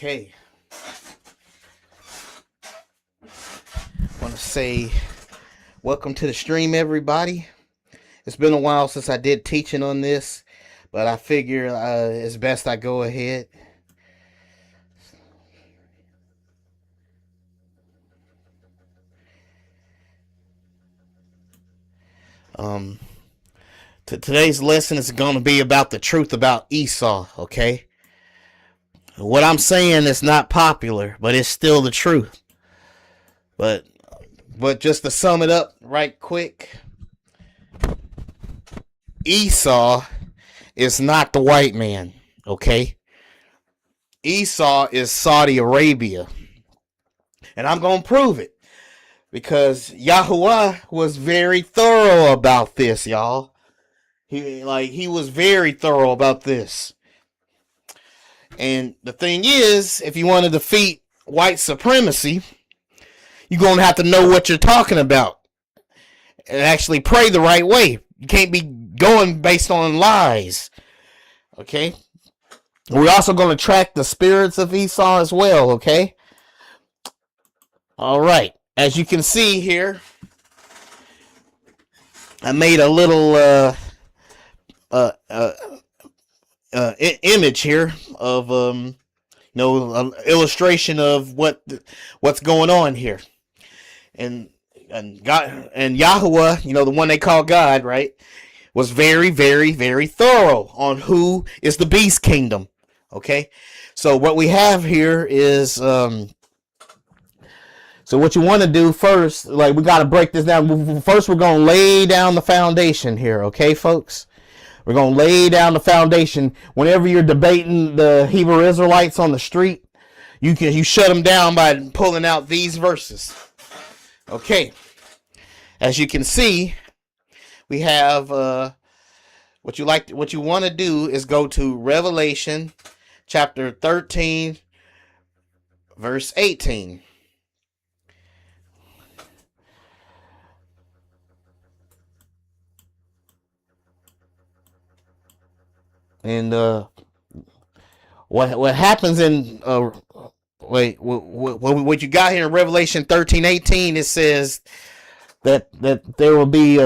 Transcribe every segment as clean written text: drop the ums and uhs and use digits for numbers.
Okay. I want to say welcome to the stream, everybody. It's been a while since I did teaching on this, but I figure it's best I go ahead. Today's lesson is going to be about the truth about Esau, okay? What I'm saying is not popular, but it's still the truth. But just to sum it up right quick, Esau is not the white man, okay? Esau is Saudi Arabia. And I'm going to prove it. Because Yahuwah was very thorough about this, y'all. He was very thorough about this. And the thing is, if you want to defeat white supremacy, you're going to have to know what you're talking about. And actually pray the right way. You can't be going based on lies. Okay? We're also going to track the spirits of Esau as well, okay? Alright. As you can see here, I made a little image here of an illustration of what's going on here, and God and Yahuwah, the one they call God, right, was very, very, very thorough on who is the beast kingdom. Okay, so what we have here is so what you want to do first, we got to break this down. First, we're going to lay down the foundation here, okay, folks? We're going to lay down the foundation. Whenever you're debating the Hebrew Israelites on the street, you shut them down by pulling out these verses. Okay. As you can see, we have what you want to do is go to Revelation chapter 13, verse 18. And what happens in what you got here in Revelation 13:18, it says that there will be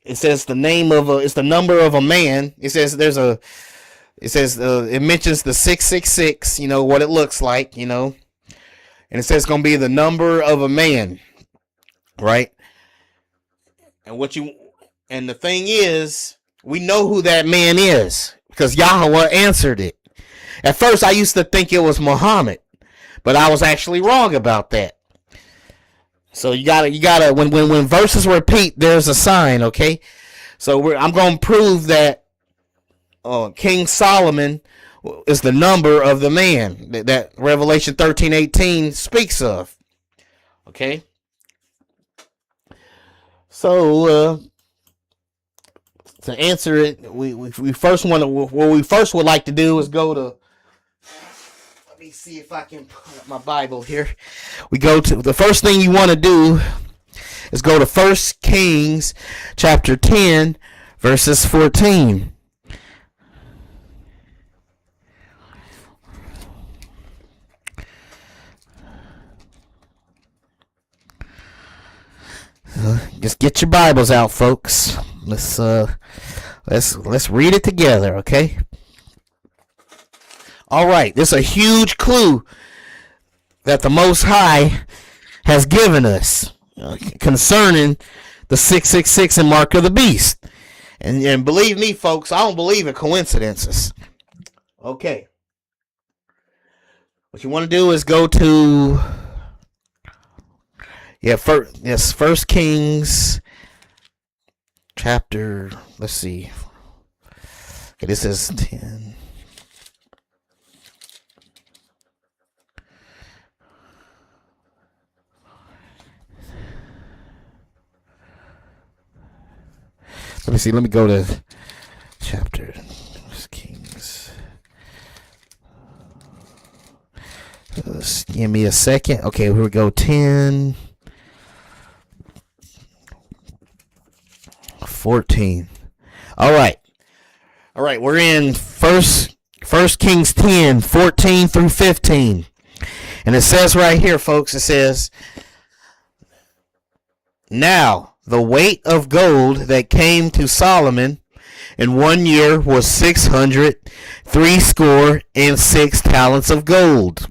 it says the name of it's the number of a man. It says it mentions the 666, what it looks like, and it says it's going to be the number of a man, right? And the thing is, we know who that man is because Yahweh answered it. At first, I used to think it was Muhammad, but I was actually wrong about that. So you gotta when verses repeat, there's a sign, okay? So I'm going to prove that King Solomon is the number of the man that Revelation 13:18 speaks of, okay? So to answer it, we first want to. What we first would like to do is go to. Let me see if I can pull up my Bible here. We go to the first thing you want to do is go to 1 Kings chapter 10, verses 14. Just get your Bibles out, folks. Let's read it together, okay? All right, this is a huge clue that the Most High has given us concerning the 666 and mark of the beast. And believe me, folks, I don't believe in coincidences. Okay. What you want to do is go to First Kings chapter, let's see. Okay, this is 10. Let me see. Let me go to chapter First Kings. Give me a second. Okay, here we go. 10. 14. All right. All right, we're in First Kings 10, 14 through 15. And it says right here, folks, it says, now the weight of gold that came to Solomon in 1 year was 666 talents of gold.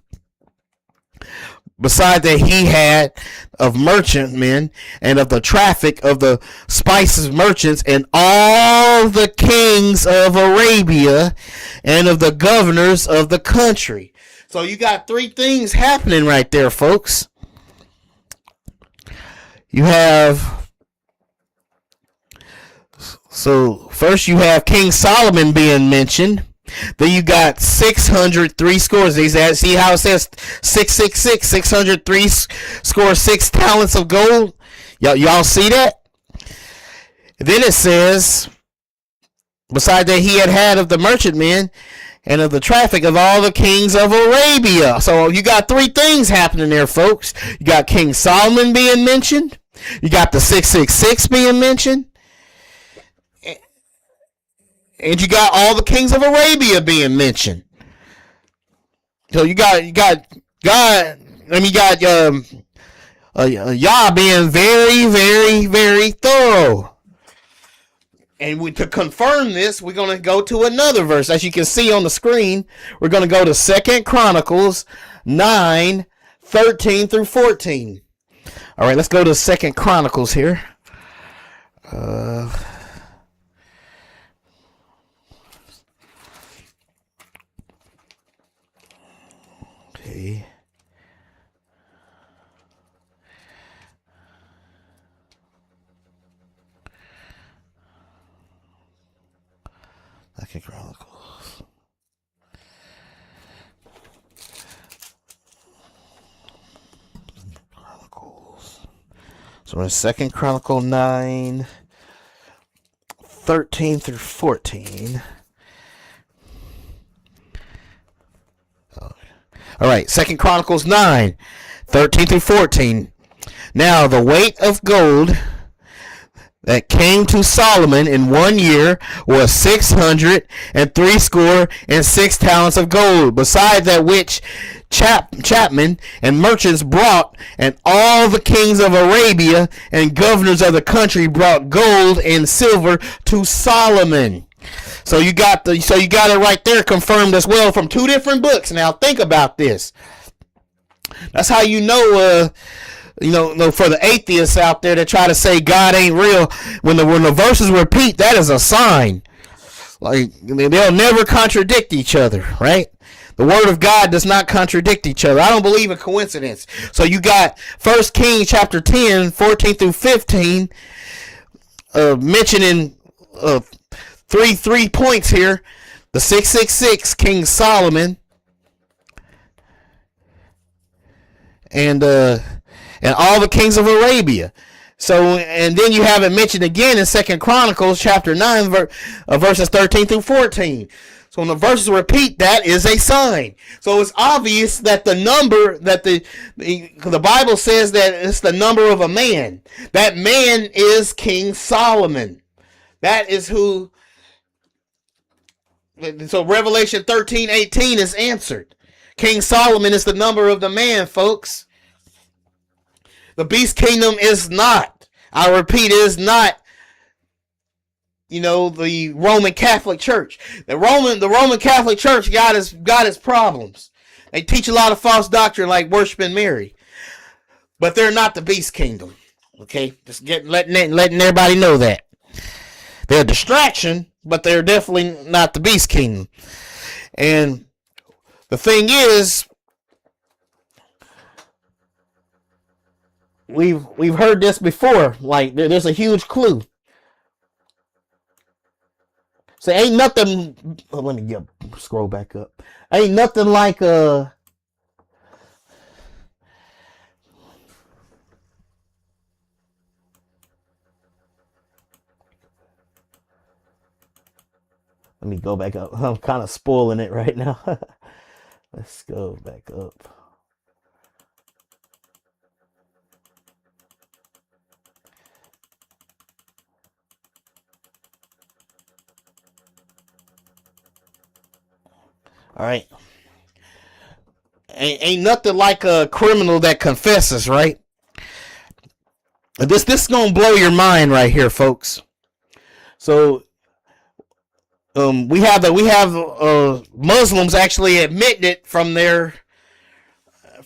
Beside that he had of merchantmen and of the traffic of the spices merchants and all the kings of Arabia and of the governors of the country. So you got three things happening right there, folks. You have, so first you have King Solomon being mentioned. Then you got 603 scores. See how it says 666, 603 score 6 talents of gold? Y'all see that? Then it says, beside that he had of the merchantmen and of the traffic of all the kings of Arabia. So you got three things happening there, folks. You got King Solomon being mentioned. You got the 666 being mentioned. And you got all the kings of Arabia being mentioned. So you got God. I mean, you got Yah being very, very, very thorough. And to confirm this, we're going to go to another verse. As you can see on the screen, we're going to go to 2 Chronicles 9, 13 through 14. All right, let's go to 2 Chronicles here. Okay. Second Chronicles. So we're in 2 Chronicle 9, 13 through 14. All right, 2 Chronicles 9, 13 through 14. Now the weight of gold that came to Solomon in 1 year was 666 talents of gold, beside that which chapmen and merchants brought, and all the kings of Arabia and governors of the country brought gold and silver to Solomon. So you got it right there confirmed as well from two different books. Now think about this. That's how you know for the atheists out there that try to say God ain't real, when the verses repeat, that is a sign. Like, they'll never contradict each other, right? The word of God does not contradict each other. I don't believe in coincidence. So you got 1 Kings chapter 10, 14 through 15, mentioning three points here. The 666, King Solomon, and all the kings of Arabia. So, and then you have it mentioned again in 2 Chronicles chapter 9, verses 13 through 14. So when the verses repeat, that is a sign. So it's obvious that the number that the Bible says that it's the number of a man. That man is King Solomon. That is who. So Revelation 13:18 is answered. King Solomon is the number of the man, folks. The beast kingdom is not, I repeat, is not, the Roman Catholic Church. The Roman Catholic Church got its problems. They teach a lot of false doctrine like worshiping Mary. But they're not the beast kingdom. Okay? Just letting everybody know that. They're a distraction, but they're definitely not the beast kingdom. And the thing is, we've heard this before. Like, there's a huge clue. So ain't nothing. Let me scroll back up. Ain't nothing like Let me go back up. I'm kind of spoiling it right now. Let's go back up. All right. Ain't nothing like a criminal that confesses, right? This gonna blow your mind right here, folks. So we have Muslims actually admitting it from their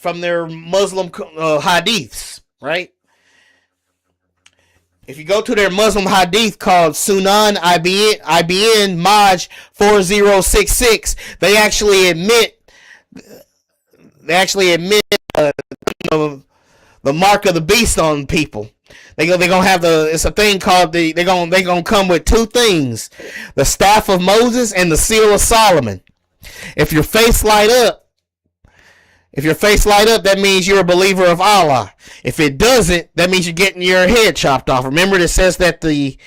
Muslim hadiths, right? If you go to their Muslim hadith called Sunan IBN Maj 4066, they actually admit uh, the mark of the beast on people. They're gonna have it's a thing called they're gonna come with two things: the staff of Moses and the seal of Solomon. If your face light up, that means you're a believer of Allah. If it doesn't, that means you're getting your head chopped off. Remember, it says that the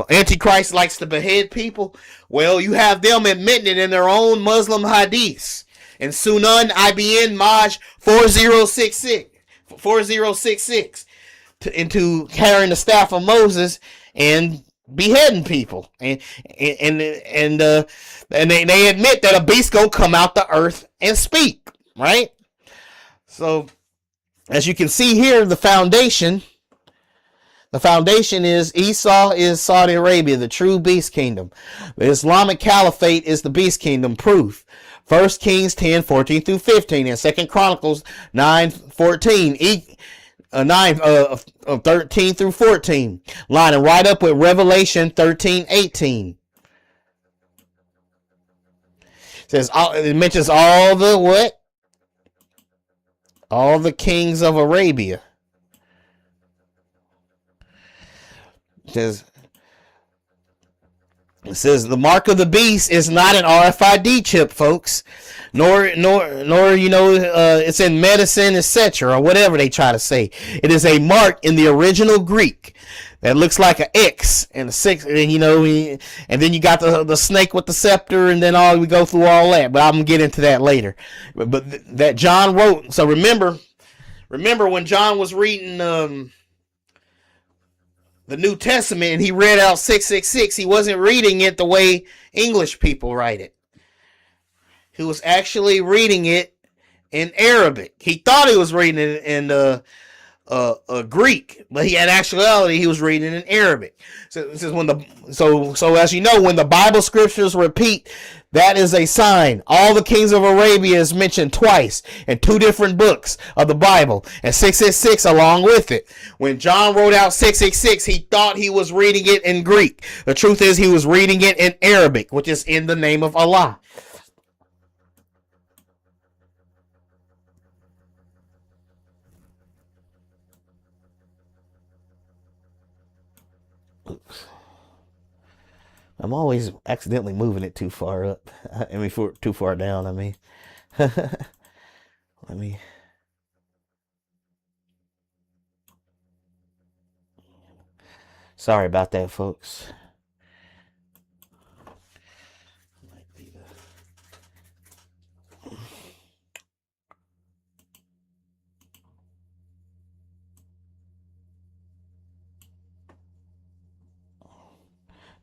Antichrist likes to behead people. Well, you have them admitting it in their own Muslim hadiths. And Sunan IBN Maj 4066 into carrying the staff of Moses and beheading people, and they admit that a beast gonna come out the earth and speak, right? So, as you can see here, the foundation is Esau is Saudi Arabia, the true beast kingdom. The Islamic Caliphate is the beast kingdom. Proof: 1 Kings 10:14 through 15, and 2 Chronicles 9:14. 13 through 14, lining right up with Revelation 13:18. It mentions all the kings of Arabia. It says the mark of the beast is not an RFID chip, folks. Nor it's in medicine, etc., or whatever they try to say. It is a mark in the original Greek that looks like an X and a six, and then you got the snake with the scepter, and then we go through all that. But I'm gonna get into that later. But that John wrote. So remember when John was reading the New Testament and he read out 666, he wasn't reading it the way English people write it. He was actually reading it in Arabic. He thought he was reading it in Greek, but in actuality he was reading it in Arabic. So this is so as you know, when the Bible scriptures repeat, that is a sign. All the kings of Arabia is mentioned twice in two different books of the Bible, and 666 along with it. When John wrote out 666, he thought he was reading it in Greek. The truth is he was reading it in Arabic, which is in the name of Allah. I'm always accidentally moving it too far up. Too far down, I mean. Let me... Sorry about that, folks.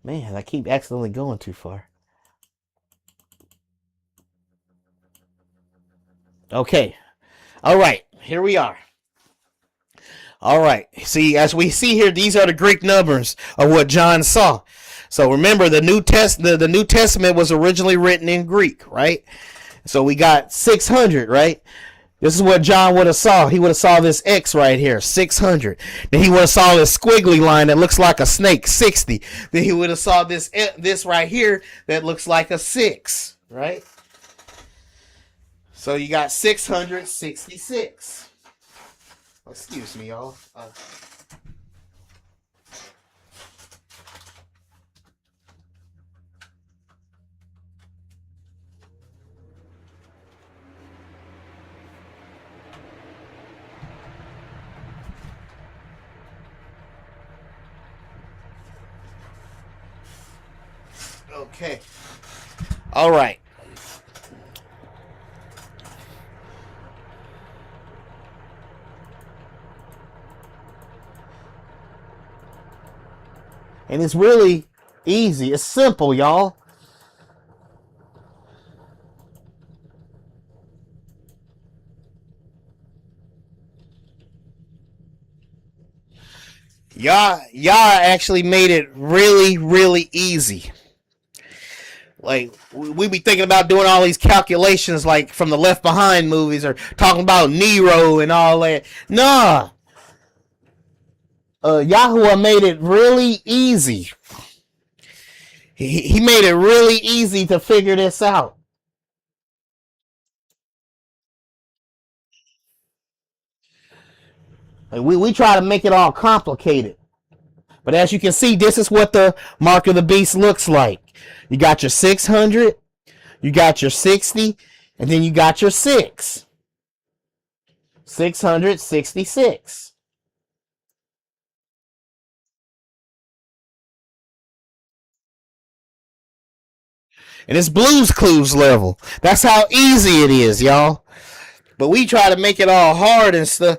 Man, I keep accidentally going too far. Okay. All right. Here we are. All right. See, as we see here, these are the Greek numbers of what John saw. So remember, the New Testament was originally written in Greek, right? So we got 600, right? This is what John would have saw. He would have saw this X right here, 600. Then he would have saw this squiggly line that looks like a snake, 60. Then he would have saw this right here that looks like a 6, right? So you got 666. Excuse me, y'all. Okay. All right. And it's really easy. It's simple, y'all. Y'all actually made it really, really easy. Like, we be thinking about doing all these calculations, like from the Left Behind movies, or talking about Nero and all that. Nah, Yahuwah made it really easy. He made it really easy to figure this out. Like, we try to make it all complicated. But as you can see, this is what the mark of the beast looks like. You got your 600, you got your 60, and then you got your 6. 666. And it's Blues Clues level. That's how easy it is, y'all. But we try to make it all hard and stuff.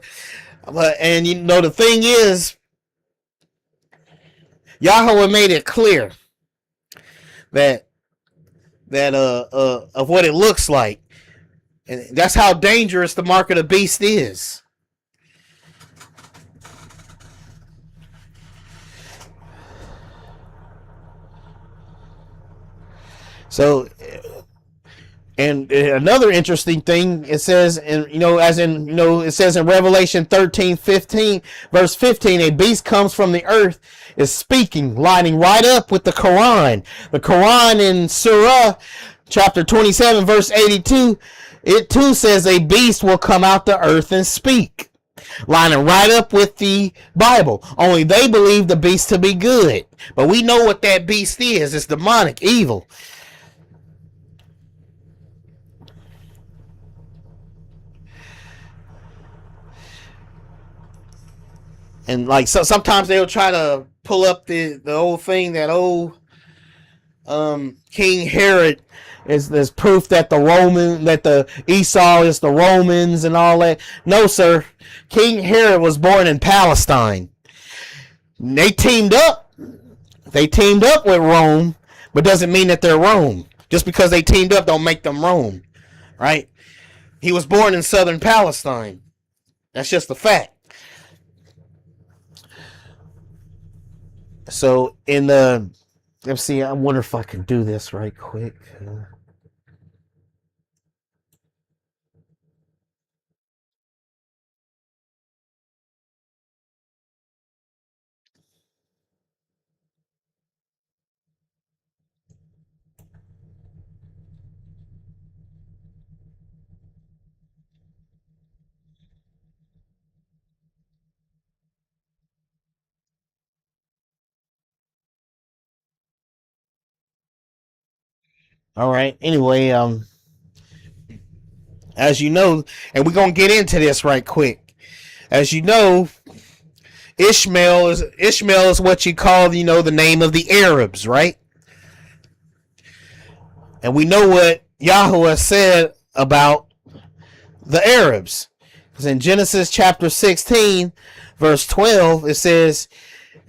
And you know, the thing is, Yahweh made it clear that of what it looks like. And that's how dangerous the mark of the beast is. So, and another interesting thing, it says, and it says in Revelation 13:15, verse 15, a beast comes from the earth, is speaking, lining right up with the Quran. The Quran in Surah chapter 27, verse 82, it too says a beast will come out the earth and speak, lining right up with the Bible. Only they believe the beast to be good, but we know what that beast is. It's demonic, evil. And like, so sometimes they'll try to pull up the old thing, that old King Herod is proof that the Esau is the Romans and all that. No, sir. King Herod was born in Palestine. They teamed up. They teamed up with Rome, but doesn't mean that they're Rome. Just because they teamed up don't make them Rome, right? He was born in southern Palestine. That's just a fact. So let's see, I wonder if I can do this right quick. All right. Anyway, as you know, and we're gonna get into this right quick. As you know, Ishmael is what you call, the name of the Arabs, right? And we know what Yahweh said about the Arabs. Because in Genesis chapter 16, verse 12, it says,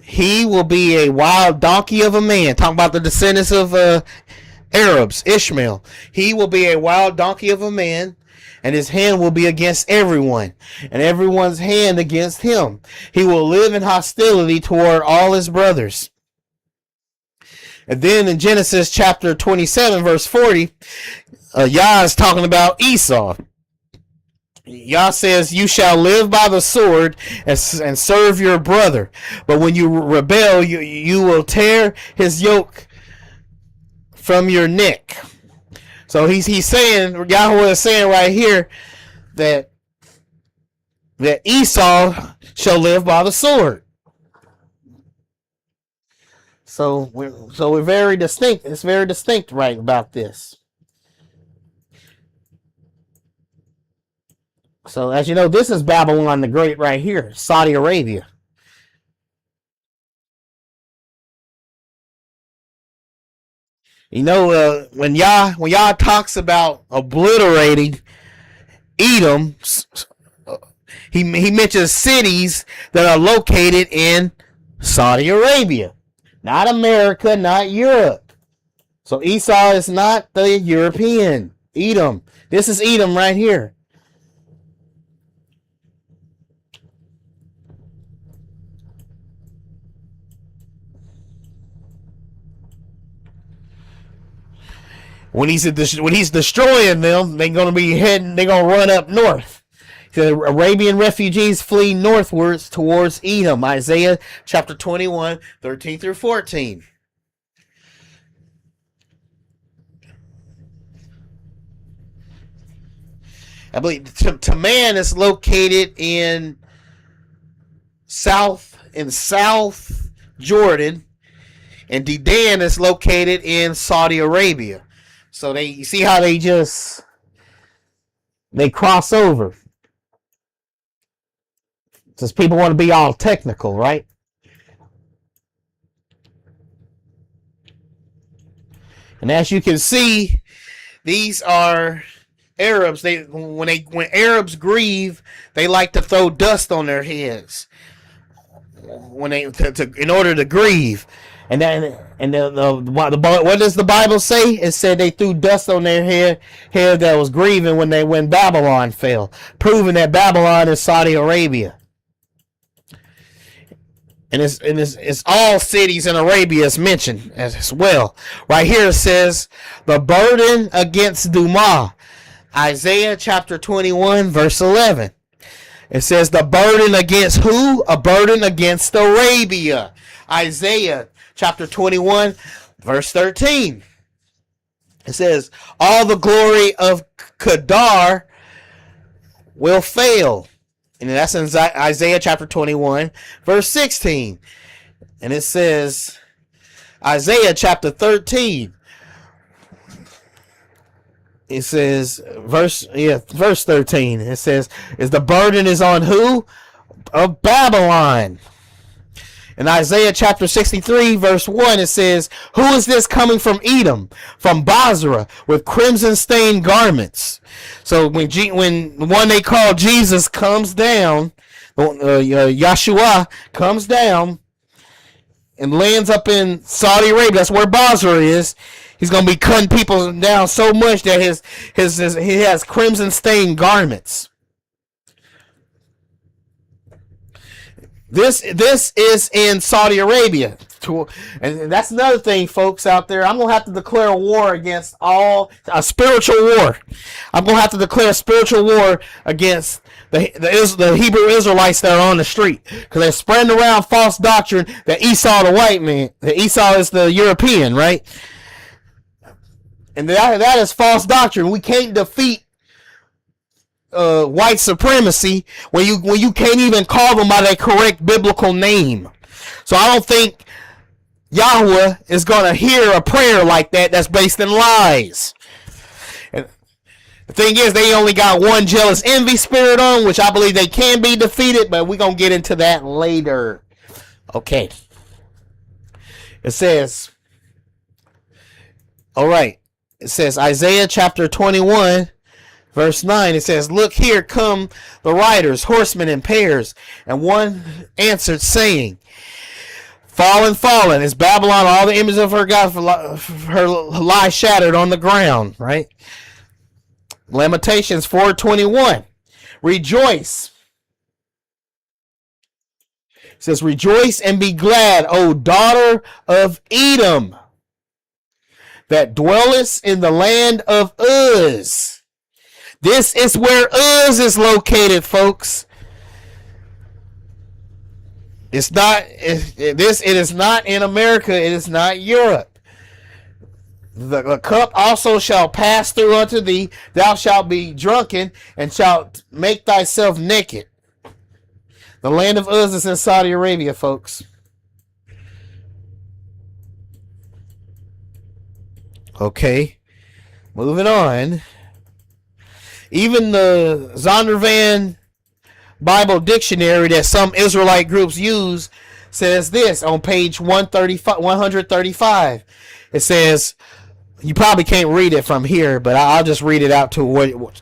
he will be a wild donkey of a man. Talking about the descendants of Arabs, Ishmael. He will be a wild donkey of a man, and his hand will be against everyone, and everyone's hand against him. He will live in hostility toward all his brothers. And then in Genesis chapter 27, verse 40, Yah is talking about Esau. Yah says, you shall live by the sword and serve your brother. But when you rebel, you will tear his yoke from your neck. So he's saying, Yahweh is saying right here that Esau shall live by the sword. So we're very distinct. It's very distinct right about this. So as you know, this is Babylon the Great right here, Saudi Arabia. You know, when Yah talks about obliterating Edom, he mentions cities that are located in Saudi Arabia, not America, not Europe. So Esau is not the European. Edom. This is Edom right here. When he's destroying them, they're going to be heading. They're going to run up north. The Arabian refugees flee northwards towards Edom. Isaiah chapter 21, 13 through 14. I believe Teman is located in South Jordan, and Dedan is located in Saudi Arabia. So you see how they cross over. Because people want to be all technical, right? And as you can see, these are Arabs. When Arabs grieve, they like to throw dust on their heads in order to grieve. And what does the Bible say? It said they threw dust on their head that was grieving when Babylon fell, proving that Babylon is Saudi Arabia. And it's all cities in Arabia is mentioned as well. Right here it says the burden against Dumah. Isaiah chapter 21 verse 11. It says the burden against who? A burden against Arabia. Isaiah chapter 21 verse 13. It says all the glory of Kedar will fail. And that's in Isaiah chapter 21 verse 16. And it says Isaiah chapter 13. It says verse 13. It says the burden is on who? Of Babylon. In Isaiah chapter 63 verse 1 it says, who is this coming from Edom, from Basra, with crimson stained garments? So when the one they call Jesus comes down, Yeshua comes down and lands up in Saudi Arabia, that's where Basra is. He's going to be cutting people down so much that he has crimson stained garments. This is in Saudi Arabia. And that's another thing, folks out there. I'm going to have to declare a war against a spiritual war. I'm going to have to declare a spiritual war against the Hebrew Israelites that are on the street. Because they're spreading around false doctrine that Esau the white man, that Esau is the European, right? And that is false doctrine. We can't defeat white supremacy when you can't even call them by their correct biblical name. So I don't think Yahweh is going to hear a prayer like that's based in lies. And the thing is, they only got one jealous envy spirit on, which I believe they can be defeated, but we're going to get into that later. Okay. It says, all right. It says Isaiah chapter 21 verse 9, it says, look, here come the riders, horsemen in pairs. And one answered, saying, fallen, fallen, is Babylon, all the images of her God, her lie shattered on the ground, right? Lamentations 4:21, rejoice. It says, rejoice and be glad, O daughter of Edom, that dwellest in the land of Uz. This is where Uz is located, folks. It is not in America. It is not Europe. The cup also shall pass through unto thee. Thou shalt be drunken and shalt make thyself naked. The land of Uz is in Saudi Arabia, folks. Okay. Moving on. Even the Zondervan Bible Dictionary that some Israelite groups use says this on page 135. It says, you probably can't read it from here, but I'll just read it out to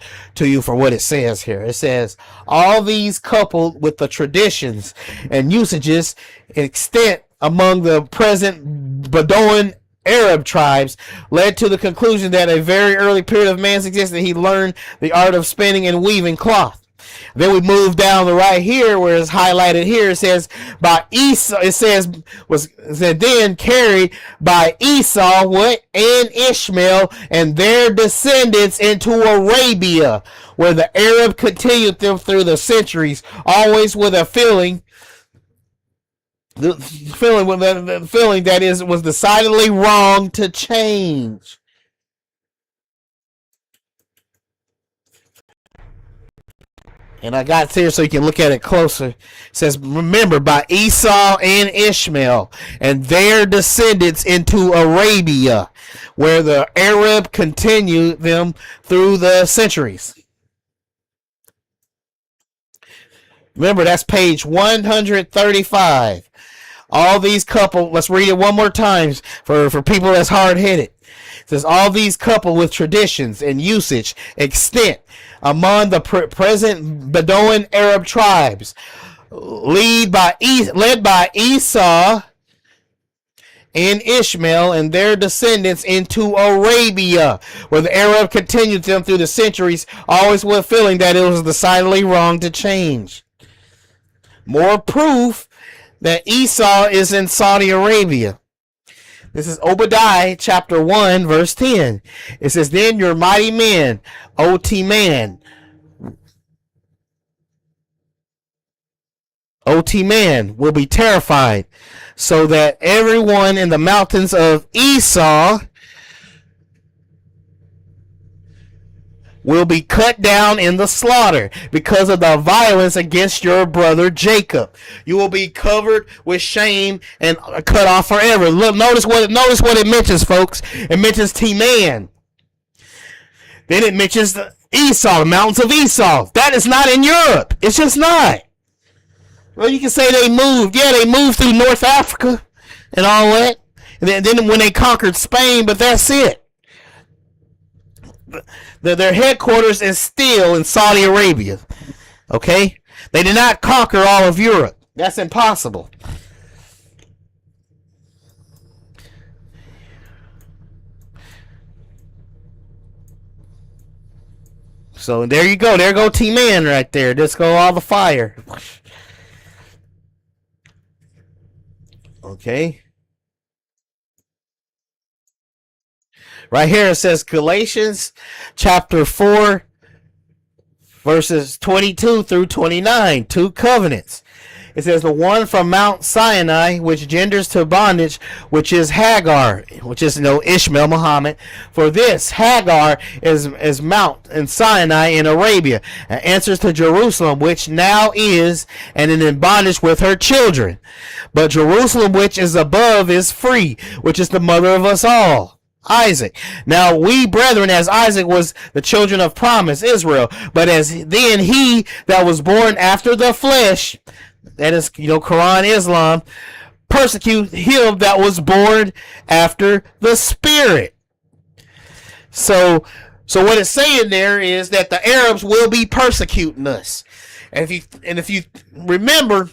you for what it says here. It says, all these coupled with the traditions and usages extant among the present Bedouin Arab tribes led to the conclusion that a very early period of man's existence he learned the art of spinning and weaving cloth. Then we move down to right here where it's highlighted here. It says by Esau. It says was then carried by Esau what and Ishmael and their descendants into Arabia, where the Arab continued them through the centuries, always with a feeling. The feeling that is was decidedly wrong to change. And I got it here so you can look at it closer. It says, remember, by Esau and Ishmael and their descendants into Arabia, where the Arab continued them through the centuries. Remember, that's page 135. All these couple, let's read it one more time for people that's hard-headed. It says, all these couple with traditions and usage extent among the present Bedouin Arab tribes, led by Esau and Ishmael and their descendants into Arabia, where the Arab continued them through the centuries, always with a feeling that it was decidedly wrong to change. More proof that Esau is in Saudi Arabia. This is Obadiah chapter 1 verse 10. It says, then your mighty men, O.T. man, will be terrified, so that everyone in the mountains of Esau will be cut down in the slaughter because of the violence against your brother Jacob. You will be covered with shame and cut off forever. Look, notice what it mentions, folks. It mentions Teman. Then it mentions Esau, the mountains of Esau. That is not in Europe. It's just not. Well, you can say they moved. Yeah, they moved through North Africa and all that. And then when they conquered Spain, but that's it. Their headquarters is still in Saudi Arabia. Okay? They did not conquer all of Europe. That's impossible. So there you go. There go T-Man right there. Just go all the fire. Okay. Right here it says Galatians chapter 4 verses 22 through 29. Two covenants. It says the one from Mount Sinai, which genders to bondage, which is Hagar, which is Ishmael, Muhammad. For this Hagar is Mount and Sinai in Arabia, and answers to Jerusalem, which now is and in bondage with her children. But Jerusalem, which is above, is free, which is the mother of us all. Isaac. Now we brethren, as Isaac was the children of promise, Israel, but as then he that was born after the flesh, that is, Quran, Islam, persecute him that was born after the spirit. So what it's saying there is that the Arabs will be persecuting us. And if you remember,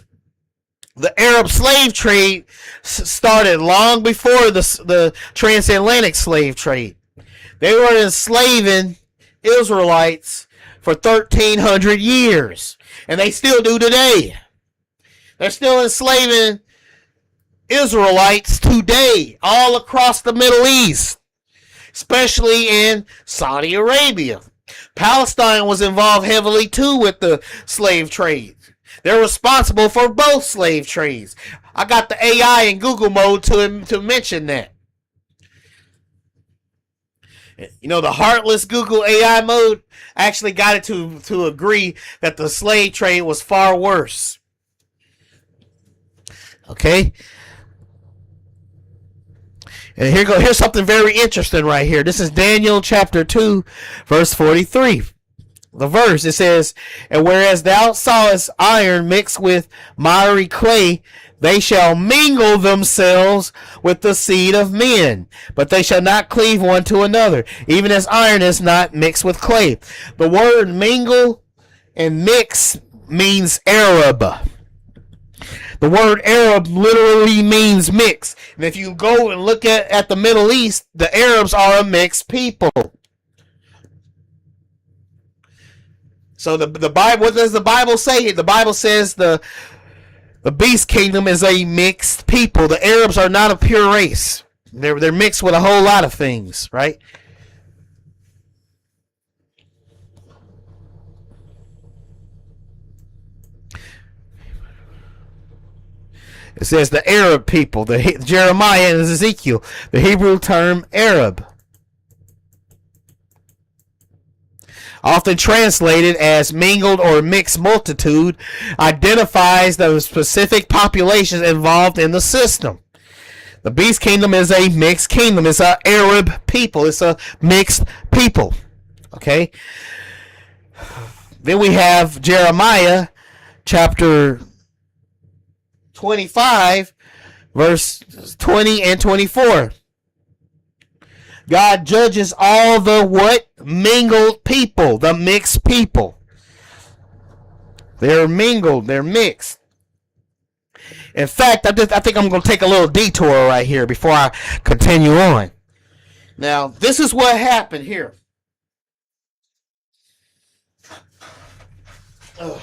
the Arab slave trade started long before the transatlantic slave trade. They were enslaving Israelites for 1,300 years, and they still do today. They're still enslaving Israelites today all across the Middle East, especially in Saudi Arabia. Palestine was involved heavily too with the slave trade. They're responsible for both slave trades. I got the AI in Google mode to mention that. The heartless Google AI mode actually got it to agree that the slave trade was far worse. Okay? And here's something very interesting right here. This is Daniel chapter 2, verse 43. The verse, it says, and whereas thou sawest iron mixed with miry clay, they shall mingle themselves with the seed of men, but they shall not cleave one to another, even as iron is not mixed with clay. The word mingle and mix means Arab. The word Arab literally means mix. And if you go and look at the Middle East, the Arabs are a mixed people. So the Bible, what does the Bible say? The Bible says the beast kingdom is a mixed people. The Arabs are not a pure race. They're mixed with a whole lot of things, right? It says the Arab people, the Jeremiah and Ezekiel, the Hebrew term Arab, often translated as mingled or mixed multitude, identifies the specific populations involved in the system. The beast kingdom is a mixed kingdom. It's an Arab people. It's a mixed people. Okay? Then we have Jeremiah chapter 25, verse 20 and 24. God judges all the what? Mingled people, the mixed people. They're mingled, they're mixed. In fact, I think I'm going to take a little detour right here before I continue on. Now, this is what happened here. I'm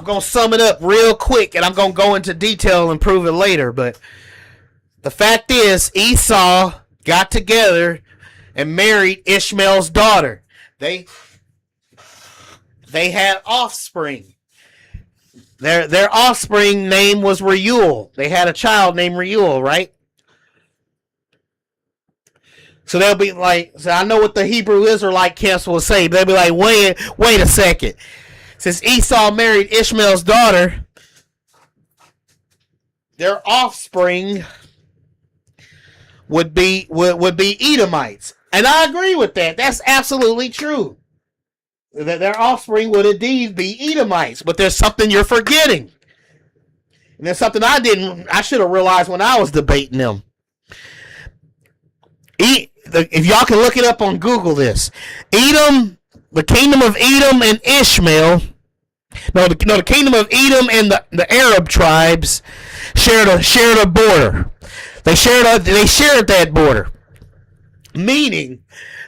going to sum it up real quick, and I'm going to go into detail and prove it later. But the fact is, Esau got together and married Ishmael's daughter. They had offspring. Their offspring name was Reuel. They had a child named Reuel, right? So they'll be like, so I know what the Hebrew Israelite camps will say. They'll be like, wait a second. Since Esau married Ishmael's daughter, their offspring would be Edomites. And I agree with that. That's absolutely true. That their offspring would indeed be Edomites. But there's something you're forgetting. And there's something I should have realized when I was debating them. If y'all can look it up on Google this. Edom, the kingdom of Edom and Ishmael, the kingdom of Edom and the Arab tribes shared a border. They shared that border, meaning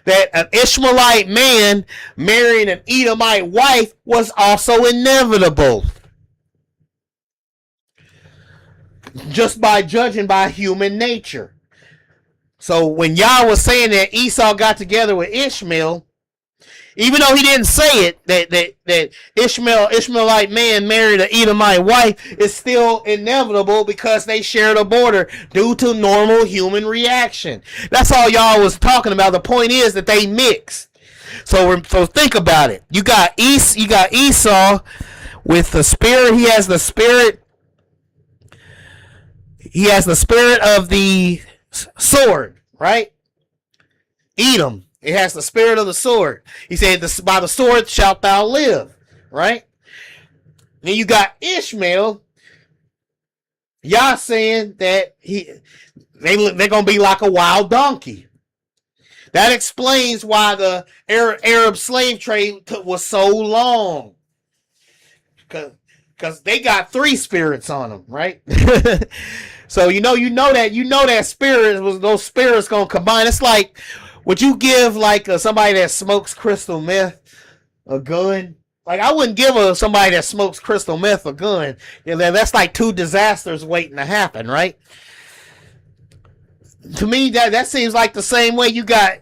that an Ishmaelite man marrying an Edomite wife was also inevitable, just by judging by human nature. So when Yah was saying that Esau got together with Ishmael, even though he didn't say it, that Ishmaelite man married an Edomite wife, is still inevitable because they shared a border due to normal human reaction. That's all y'all was talking about. The point is that they mix. So think about it. You got Esau with the spirit. He has the spirit. He has the spirit of the sword, right? Edom. It has the spirit of the sword. He said, by the sword shalt thou live, right? Then you got Ishmael. Yah saying that they're going to be like a wild donkey. That explains why the Arab slave trade was so long. Because they got 3 spirits on them, right? So you know that spirit was those spirits going to combine. It's like, would you give like somebody that smokes crystal meth a gun? Like, I wouldn't give somebody that smokes crystal meth a gun. That's like 2 disasters waiting to happen, right? To me, that seems like the same way. You got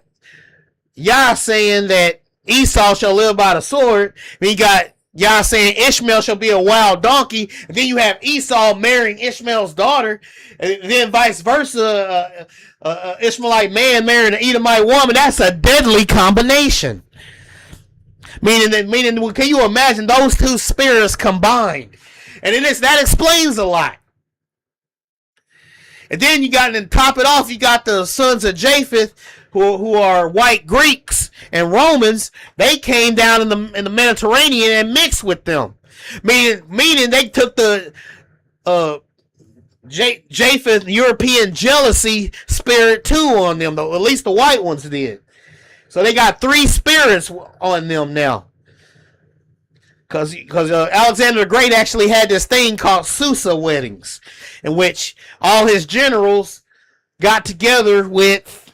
Yah saying that Esau shall live by the sword. And you got Yah saying Ishmael shall be a wild donkey. And then you have Esau marrying Ishmael's daughter. And then vice versa. Ishmaelite man marrying an Edomite woman. That's a deadly combination. Meaning, can you imagine those 2 spirits combined? And that explains a lot. And then you got, to top it off, you got the sons of Japheth, who are white Greeks and Romans. They came down in the Mediterranean and mixed with them. Meaning they took the Japheth European jealousy spirit too on them, though. At least the white ones did. So they got 3 spirits on them now. Because Alexander the Great actually had this thing called Susa weddings, in which all his generals got together with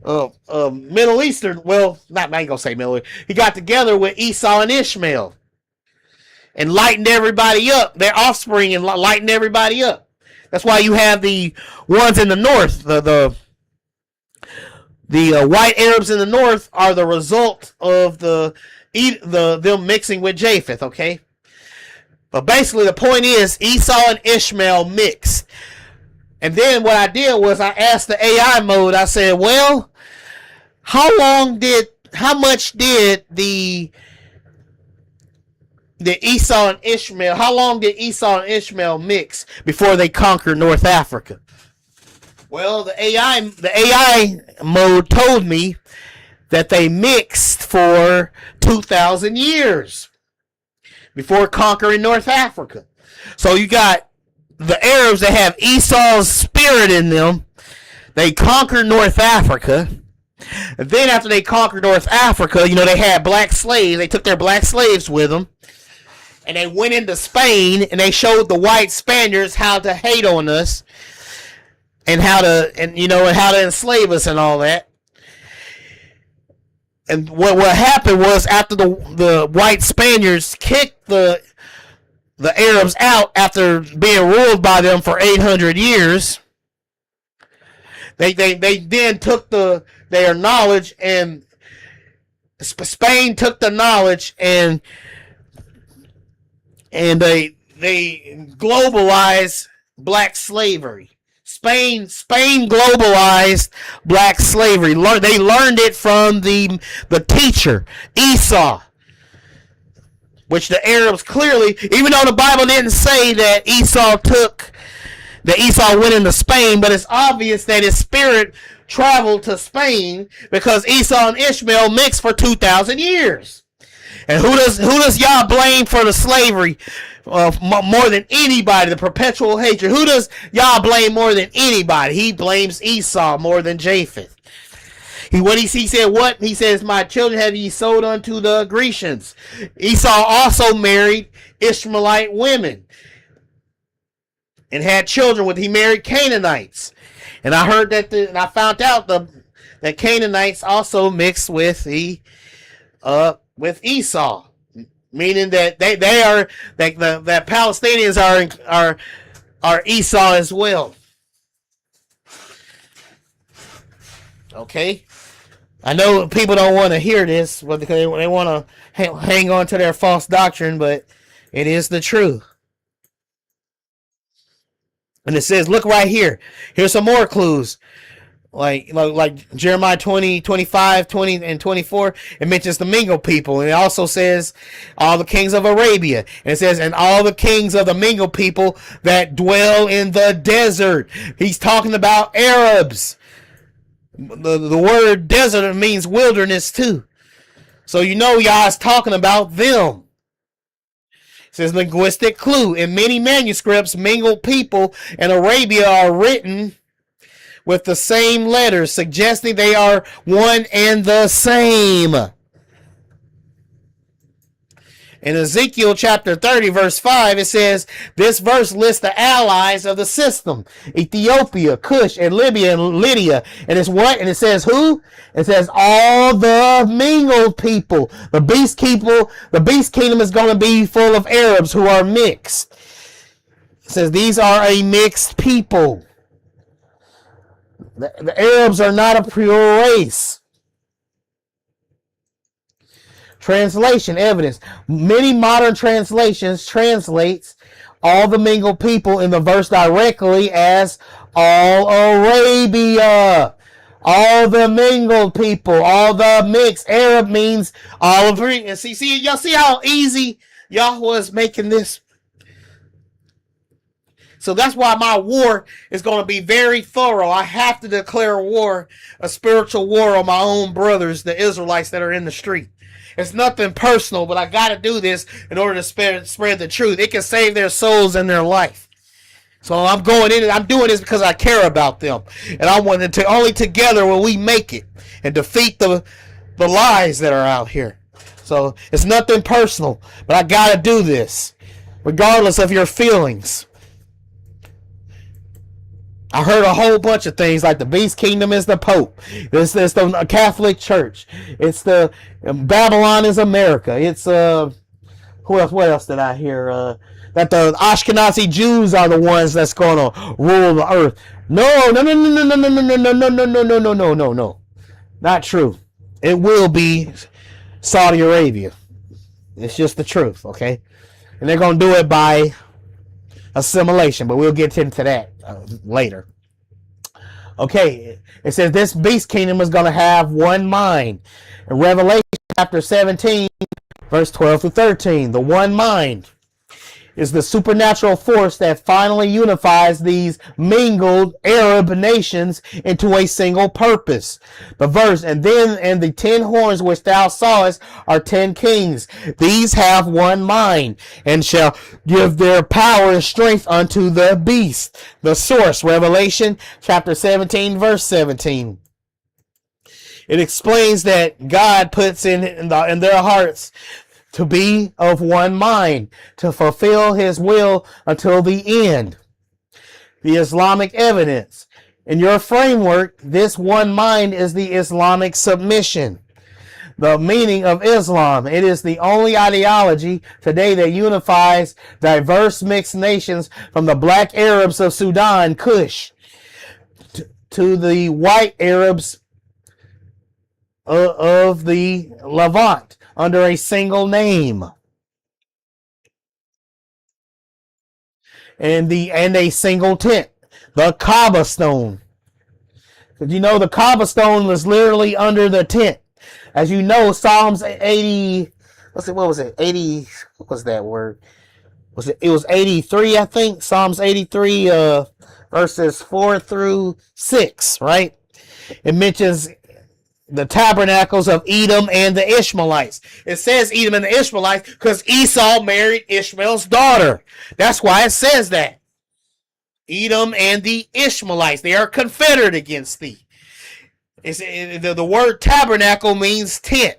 Middle Eastern, well, not, I ain't gonna say Middle Eastern. He got together with Esau and Ishmael and lightened everybody up, their offspring, and lightened everybody up. That's why you have the ones in the north, the white Arabs in the north are the result of them mixing with Japheth, okay? But basically the point is Esau and Ishmael mixed. And then what I did was I asked the AI mode, I said, well, how much did the Esau and Ishmael, how long did Esau and Ishmael mix before they conquered North Africa? Well, the AI mode told me that they mixed for 2,000 years before conquering North Africa. So you got the Arabs that have Esau's spirit in them. They conquered North Africa. And then after they conquered North Africa, they had black slaves. They took their black slaves with them. And they went into Spain and they showed the white Spaniards how to hate on us and how to enslave us and all that. And what happened was after the white Spaniards kicked the Arabs out after being ruled by them for 800 years, they then took their knowledge, and Spain took the knowledge and they globalized black slavery. Spain globalized black slavery. They learned it from the teacher, Esau, which the Arabs clearly, even though the Bible didn't say that Esau went into Spain, but it's obvious that his spirit traveled to Spain because Esau and Ishmael mixed for 2,000 years. And who does Yah blame for the slavery more than anybody, the perpetual hatred? Who does Yah blame more than anybody? He blames Esau more than Japheth. He said what? He says, my children have ye sold unto the Grecians. Esau also married Ishmaelite women and had children with. He married Canaanites. And I heard that, and I found out that Canaanites also mixed with Esau, meaning that they are that Palestinians are Esau as well. Okay, I know people don't want to hear this, because they want to hang on to their false doctrine, but it is the truth. And it says, look right here. Here's some more clues. Like Jeremiah 20, 25, 20, and 24, it mentions the mingle people. And it also says all the kings of Arabia. And it says, and all the kings of the mingle people that dwell in the desert. He's talking about Arabs. The word desert means wilderness too. So Yah is talking about them. It says linguistic clue. In many manuscripts, mingled people in Arabia are written with the same letters, suggesting they are one and the same. In Ezekiel chapter 30, verse 5, it says, this verse lists the allies of the system: Ethiopia, Cush, and Libya, and Lydia. And it's what? And it says who? It says all the mingled people. The beast kingdom is going to be full of Arabs who are mixed. It says these are a mixed people. The Arabs are not a pure race. Translation evidence. Many modern translations translates all the mingled people in the verse directly as all Arabia. All the mingled people, all the mixed. Arab means all of three. And see, y'all see how easy Yahweh is making this? So that's why my war is going to be very thorough. I have to declare war, a spiritual war on my own brothers, the Israelites that are in the street. It's nothing personal, but I got to do this in order to spread the truth. It can save their souls and their life. So I'm going in. I'm doing this because I care about them, and I want to only together will we make it and defeat the lies that are out here. So it's nothing personal, but I got to do this, regardless of your feelings. I heard a whole bunch of things like the beast kingdom is the Pope. It's the Catholic Church. It's the Babylon is America. It's who else? What else did I hear? That the Ashkenazi Jews are the ones that's going to rule the earth. No, no, no, no, no, no, no, no, no, no, no, no, no, no, no, no, no. Not true. It will be Saudi Arabia. It's just the truth, okay? And they're going to do it by assimilation, but we'll get into that later. Okay, it says this beast kingdom is going to have one mind. In Revelation chapter 17, verse 12 to 13, the one mind is the supernatural force that finally unifies these mingled Arab nations into a single purpose. The verse, and the 10 horns which thou sawest are 10 kings. These have one mind, and shall give their power and strength unto the beast. The source, Revelation chapter 17, verse 17. It explains that God puts in their hearts to be of one mind, to fulfill his will until the end. The Islamic evidence. In your framework, this one mind is the Islamic submission. The meaning of Islam. It is the only ideology today that unifies diverse mixed nations from the black Arabs of Sudan, Kush, to the white Arabs of the Levant under a single name. And a single tent, the Kaaba stone. Because you know the Kaaba stone was literally under the tent. As you know, Psalms 80. What was it? 80. What was that word? It was 83, I think. Psalms 83, verses 4 through 6. Right? It mentions the tabernacles of Edom and the Ishmaelites. It says Edom and the Ishmaelites because Esau married Ishmael's daughter. That's why it says that. Edom and the Ishmaelites. They are confederate against thee. The word tabernacle means tent.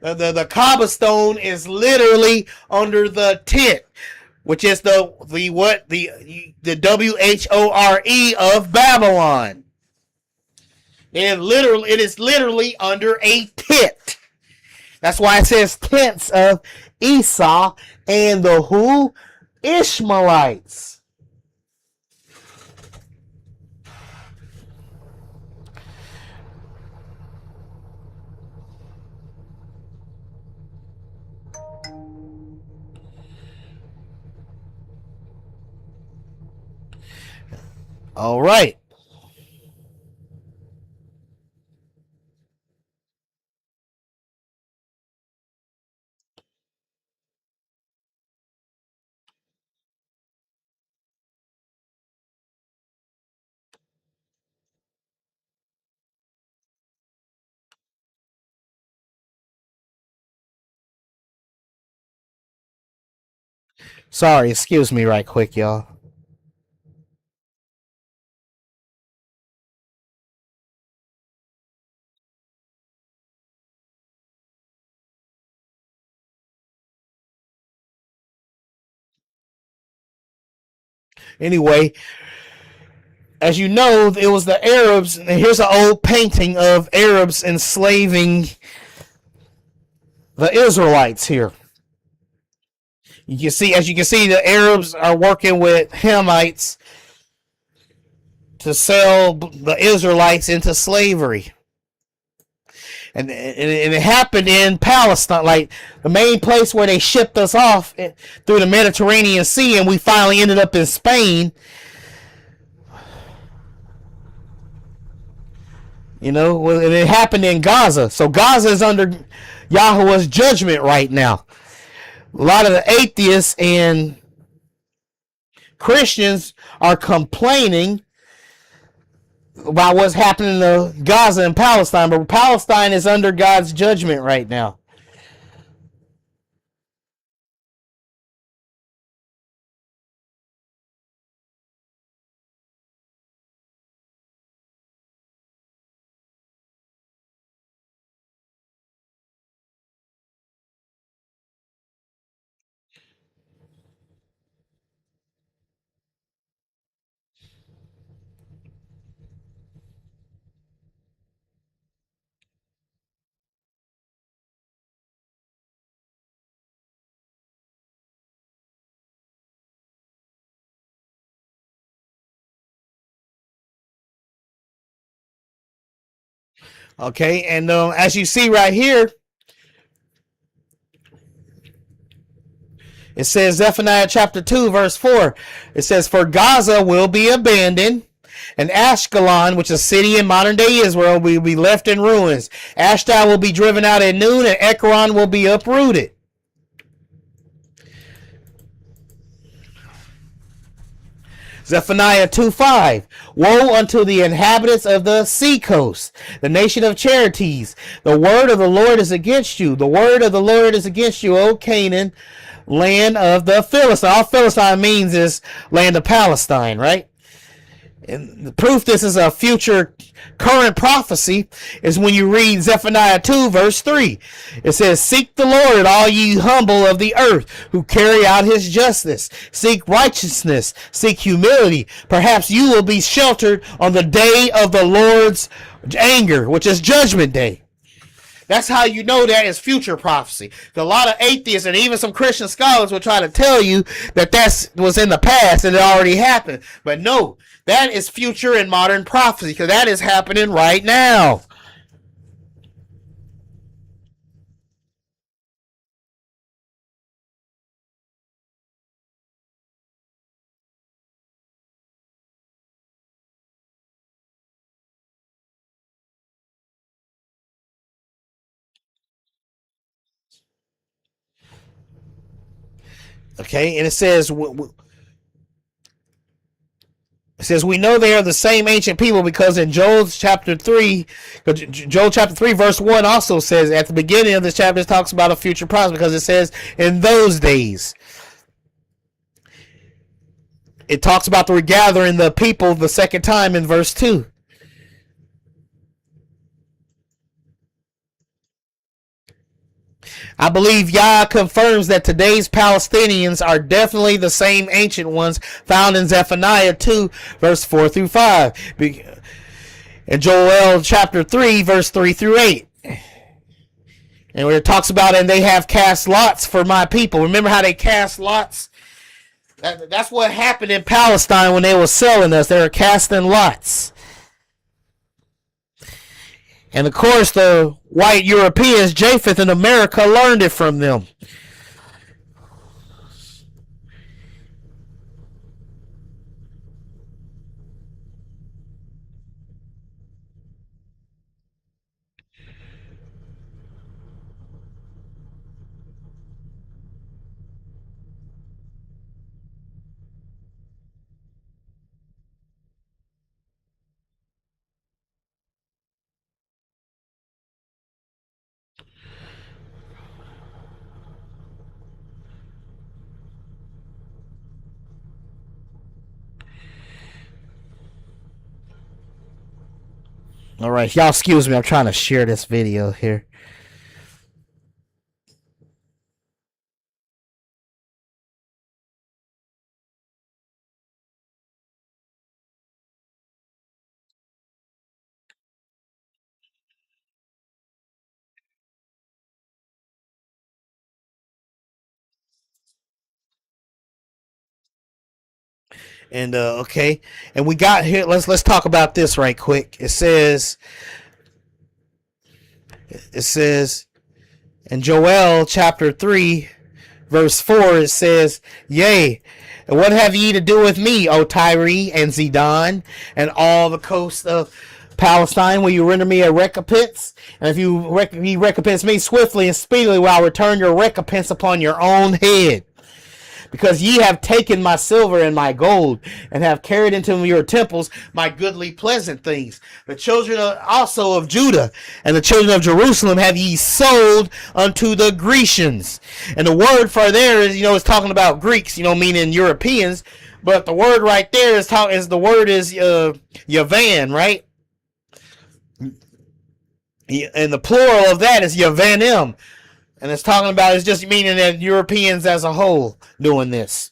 The Kaaba stone is literally under the tent, which is the WHORE of Babylon. It is literally under a tent. That's why it says tents of Esau and the who? Ishmaelites. All right. Sorry, excuse me right quick, y'all. Anyway, as you know, it was the Arabs. And here's an old painting of Arabs enslaving the Israelites here. As you can see, the Arabs are working with Hamites to sell the Israelites into slavery. And it happened in Palestine, like the main place where they shipped us off through the Mediterranean Sea, and we finally ended up in Spain. You know, and it happened in Gaza. So Gaza is under Yahweh's judgment right now. A lot of the atheists and Christians are complaining about what's happening to Gaza and Palestine, but Palestine is under God's judgment right now. Okay, and as you see right here, it says Zephaniah chapter 2, verse 4. It says, for Gaza will be abandoned, and Ashkelon, which is a city in modern-day Israel, will be left in ruins. Ashdod will be driven out at noon, and Ekron will be uprooted. Zephaniah 2:5. Woe unto the inhabitants of the seacoast, the nation of charities. The word of the Lord is against you. The word of the Lord is against you, O Canaan, land of the Philistines. All Philistine means is land of Palestine, right? And the proof this is a future current prophecy is when you read Zephaniah 2 verse 3. It says, seek the Lord, all ye humble of the earth, who carry out his justice. Seek righteousness, seek humility. Perhaps you will be sheltered on the day of the Lord's anger, which is judgment day. That's how you know that is future prophecy. A lot of atheists and even some Christian scholars will try to tell you that was in the past and it already happened. But no, that is future and modern prophecy, because that is happening right now. Okay, and it says we know they are the same ancient people, because in Joel chapter 3 verse 1 also says, at the beginning of this chapter, it talks about a future prophecy, because it says in those days. It talks about the regathering the people the second time in verse 2. I believe Yah confirms that today's Palestinians are definitely the same ancient ones found in Zephaniah 2, verse 4 through 5. And Joel chapter 3, verse 3 through 8. And where it talks about, and they have cast lots for my people. Remember how they cast lots? That's what happened in Palestine when they were selling us. They were casting lots. And of course, the white Europeans, Japheth and America, learned it from them. All right, y'all excuse me. I'm trying to share this video here. And okay, and we got here. Let's talk about this right quick. It says in Joel chapter 3, verse 4, it says, yea, and what have ye to do with me, O Tyre and Zidon, and all the coast of Palestine? Will you render me a recompense? And if you recompense me swiftly and speedily, will I return your recompense upon your own head? Because ye have taken my silver and my gold, and have carried into your temples my goodly pleasant things. The children also of Judah and the children of Jerusalem have ye sold unto the Grecians. And the word for there is, it's talking about Greeks, meaning Europeans. But the word right there is Yavan, right? And the plural of that is Yavanim. And it's talking about, it's just meaning that Europeans as a whole doing this.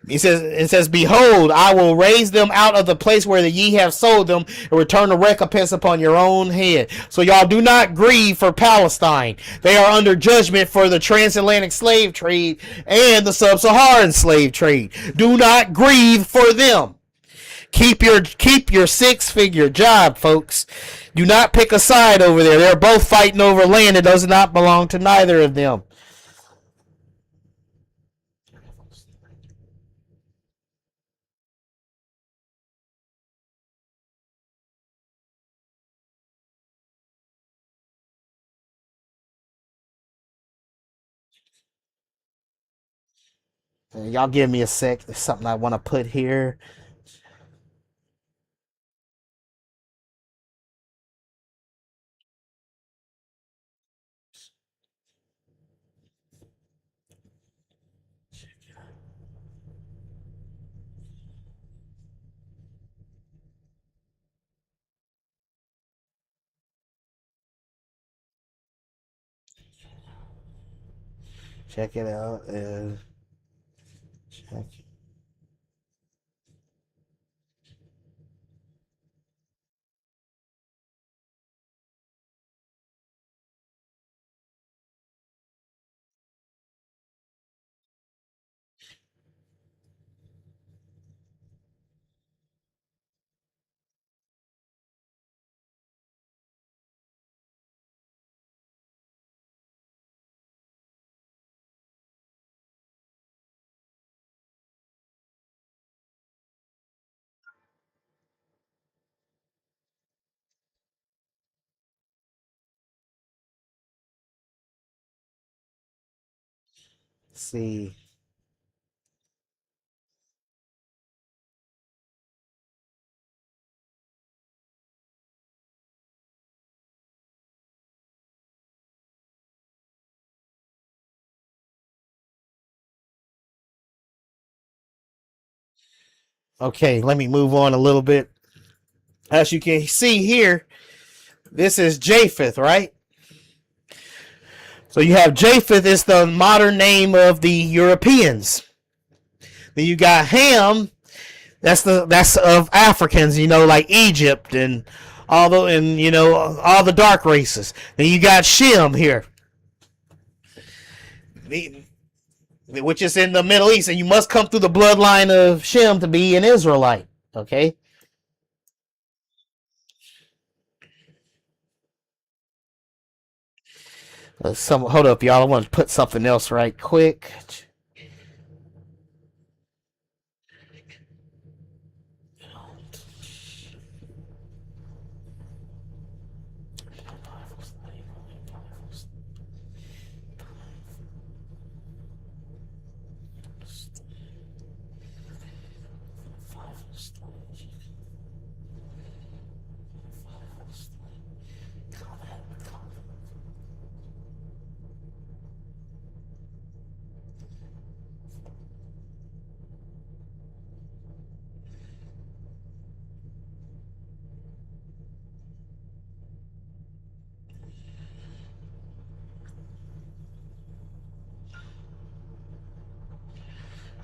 It says, behold, I will raise them out of the place where ye have sold them, and return the recompense upon your own head. So y'all do not grieve for Palestine. They are under judgment for the transatlantic slave trade and the sub-Saharan slave trade. Do not grieve for them. Keep your six-figure job, folks. Do not pick a side over there. They're both fighting over land that does not belong to neither of them. Y'all give me a sec. There's something I want to put here. Check it out. Check. See. Okay, let me move on a little bit. As you can see here, this is Japheth, right? So you have Japheth is the modern name of the Europeans. Then you got Ham, that's of Africans, like Egypt and all the dark races. Then you got Shem here, which is in the Middle East, and you must come through the bloodline of Shem to be an Israelite. Okay. Hold up, y'all. I want to put something else right quick.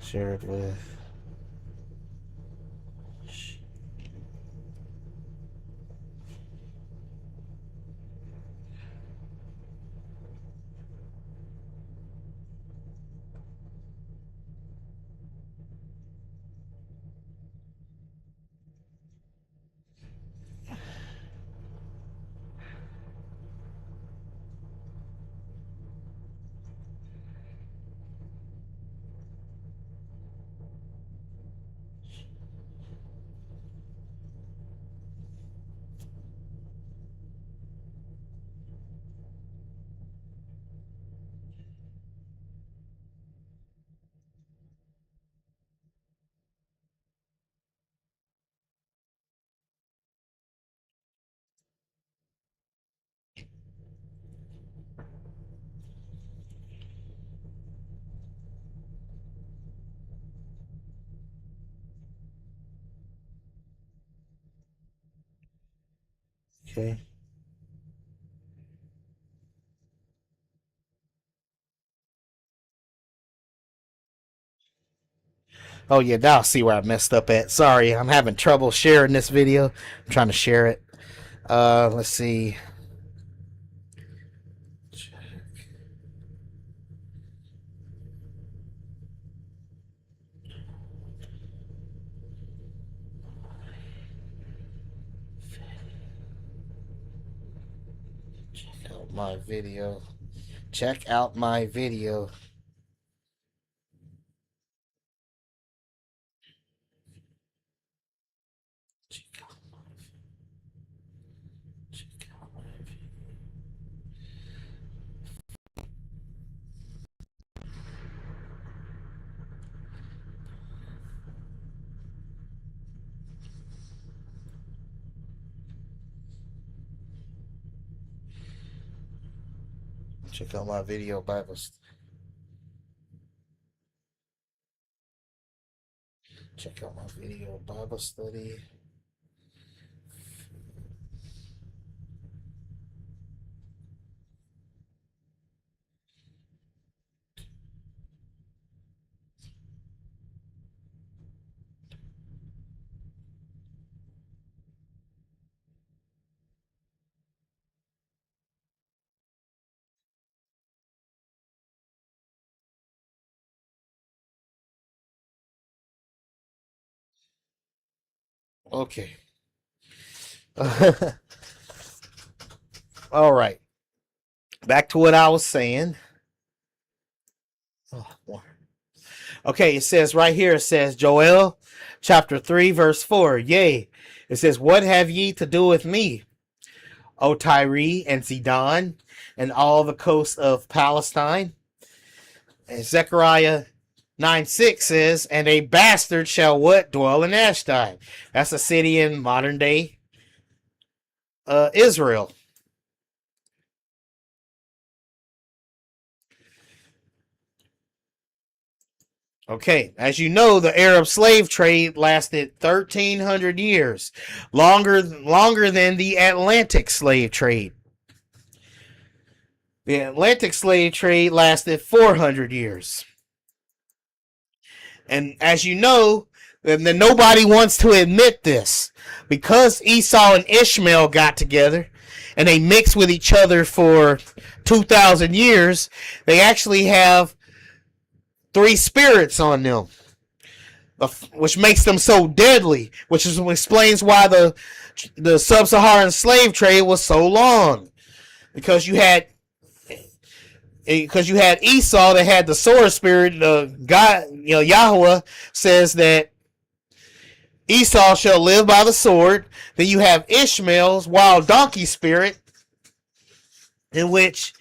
Share it with. Okay. Oh yeah, now I'll see where I messed up at. Sorry, I'm having trouble sharing this video. I'm trying to share it. Let's see. out my video. Check out my video. Check out my video Bible study. Check out my video Bible study. Okay. All right. Back to what I was saying. Okay, it says right here, it says Joel chapter 3, verse 4. Yea, it says, what have ye to do with me, O Tyre and Zidon, and all the coast of Palestine? And Zechariah 9:6 says, and a bastard shall what? Dwell in Ashdod. That's a city in modern day Israel. Okay, as you know, the Arab slave trade lasted 1,300 years, longer than the Atlantic slave trade. The Atlantic slave trade lasted 400 years. And as you know, then nobody wants to admit this, because Esau and Ishmael got together and they mixed with each other for 2,000 years. They actually have 3 spirits on them, which makes them so deadly, which explains why the sub-Saharan slave trade was so long, because you had Esau that had the sword spirit. God, Yahweh says that Esau shall live by the sword. Then you have Ishmael's wild donkey spirit, in which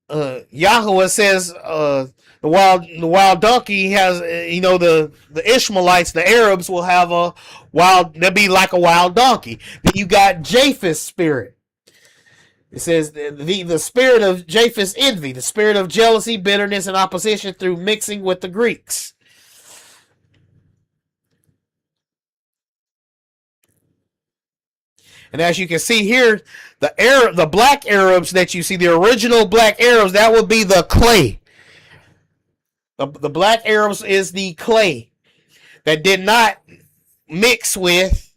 Yahweh says the wild donkey has, the Ishmaelites, the Arabs will have they'll be like a wild donkey. Then you got Japheth's spirit. It says the spirit of Japheth's envy, the spirit of jealousy, bitterness, and opposition through mixing with the Greeks. And as you can see here, the black Arabs that you see, the original black Arabs, that would be the clay. The black Arabs is the clay that did not mix with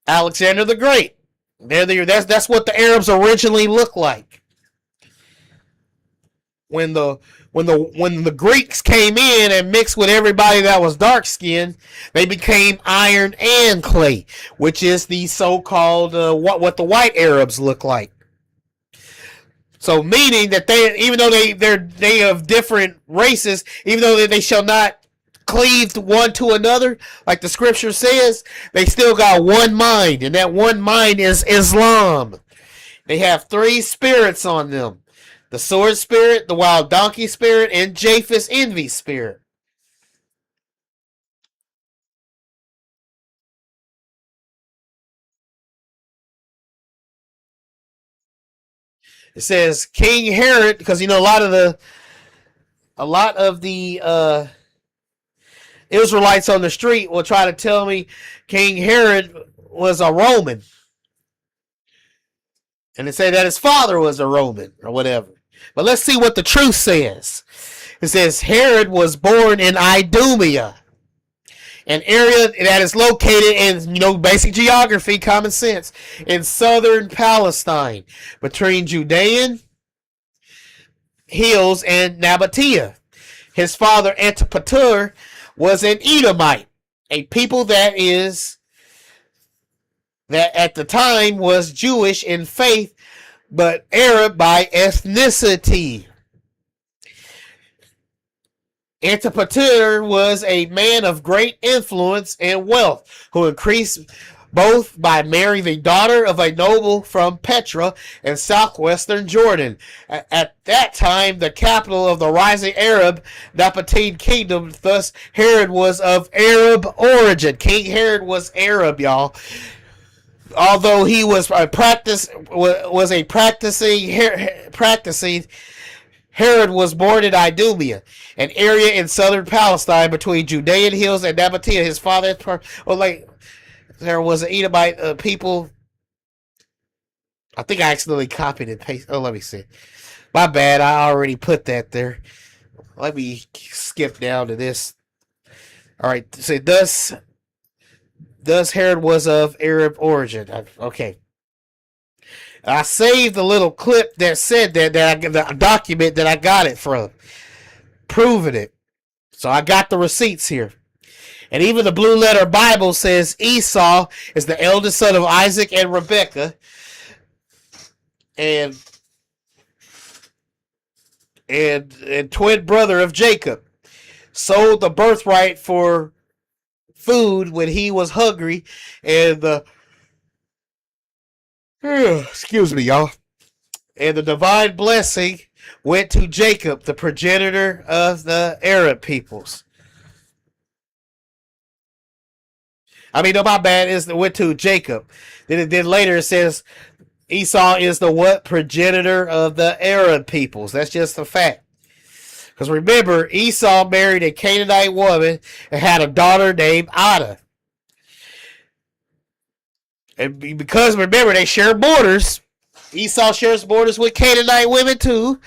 Alexander the Great. That's what the Arabs originally looked like. When the Greeks came in and mixed with everybody that was dark skinned, they became iron and clay, which is the so-called what the white Arabs look like. So meaning that even though they have different races, even though they shall not cleave one to another, like the scripture says, they still got one mind, and that one mind is Islam. They have 3 spirits on them: the sword spirit, the wild donkey spirit, and Japheth's envy spirit. It says King Herod, because a lot of the Israelites on the street will try to tell me King Herod was a Roman, and they say that his father was a Roman or whatever. But let's see what the truth says. It says Herod was born in Idumea, an area that is located in, basic geography, common sense, in southern Palestine, between Judean hills and Nabatea. His father Antipater was an Edomite, a people that is that at the time was Jewish in faith, but Arab by ethnicity. Antipater was a man of great influence and wealth, who increased both by marrying the daughter of a noble from Petra in southwestern Jordan. At that time, the capital of the rising Arab Napatene kingdom. Thus, Herod was of Arab origin. King Herod was Arab, y'all. Although he was a practicing Herod was born in Idumea, an area in southern Palestine between Judean hills and Nabatea. His father, there was an Edomite people. I think I accidentally copied and pasted. Oh, let me see. My bad. I already put that there. Let me skip down to this. All right. So thus Herod was of Arab origin. Okay. I saved the little clip that said the document that I got it from, proving it. So I got the receipts here. And even the Blue Letter Bible says Esau is the eldest son of Isaac and Rebekah, and twin brother of Jacob. Sold the birthright for food when he was hungry, and excuse me, y'all. And the divine blessing went to Jacob, the progenitor of the Arab peoples. I mean, no, my bad. It went to Jacob. Then later it says Esau is the what? Progenitor of the Arab peoples. That's just a fact. Because remember, Esau married a Canaanite woman and had a daughter named Ada. And because, remember, they share borders. Esau shares borders with Canaanite women too.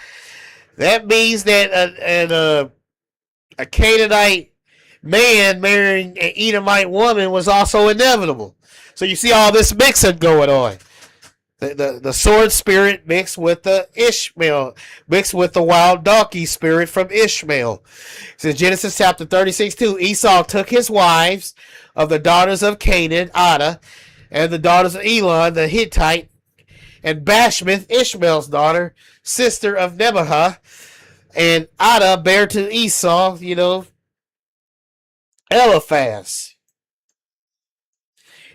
That means that a Canaanite man marrying an Edomite woman was also inevitable. So you see all this mixing going on. The sword spirit mixed with the Ishmael, mixed with the wild donkey spirit from Ishmael. It says Genesis chapter 36:2. Esau took his wives of the daughters of Canaan, Ada, and the daughters of Elon the Hittite, and Bashmith, Ishmael's daughter, sister of Nebaha, and Ada bare to Esau, Eliphaz.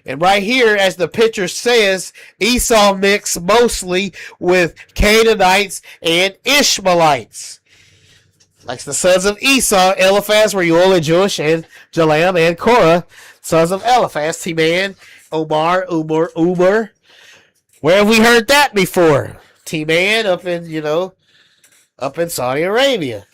And right here, as the picture says, Esau mixed mostly with Canaanites and Ishmaelites. Like the sons of Esau, Eliphaz, Reuel, and Joash, and Jalam, and Korah, sons of Eliphaz, Teman, Omar, Uber. Where have we heard that before? Teman up in Saudi Arabia.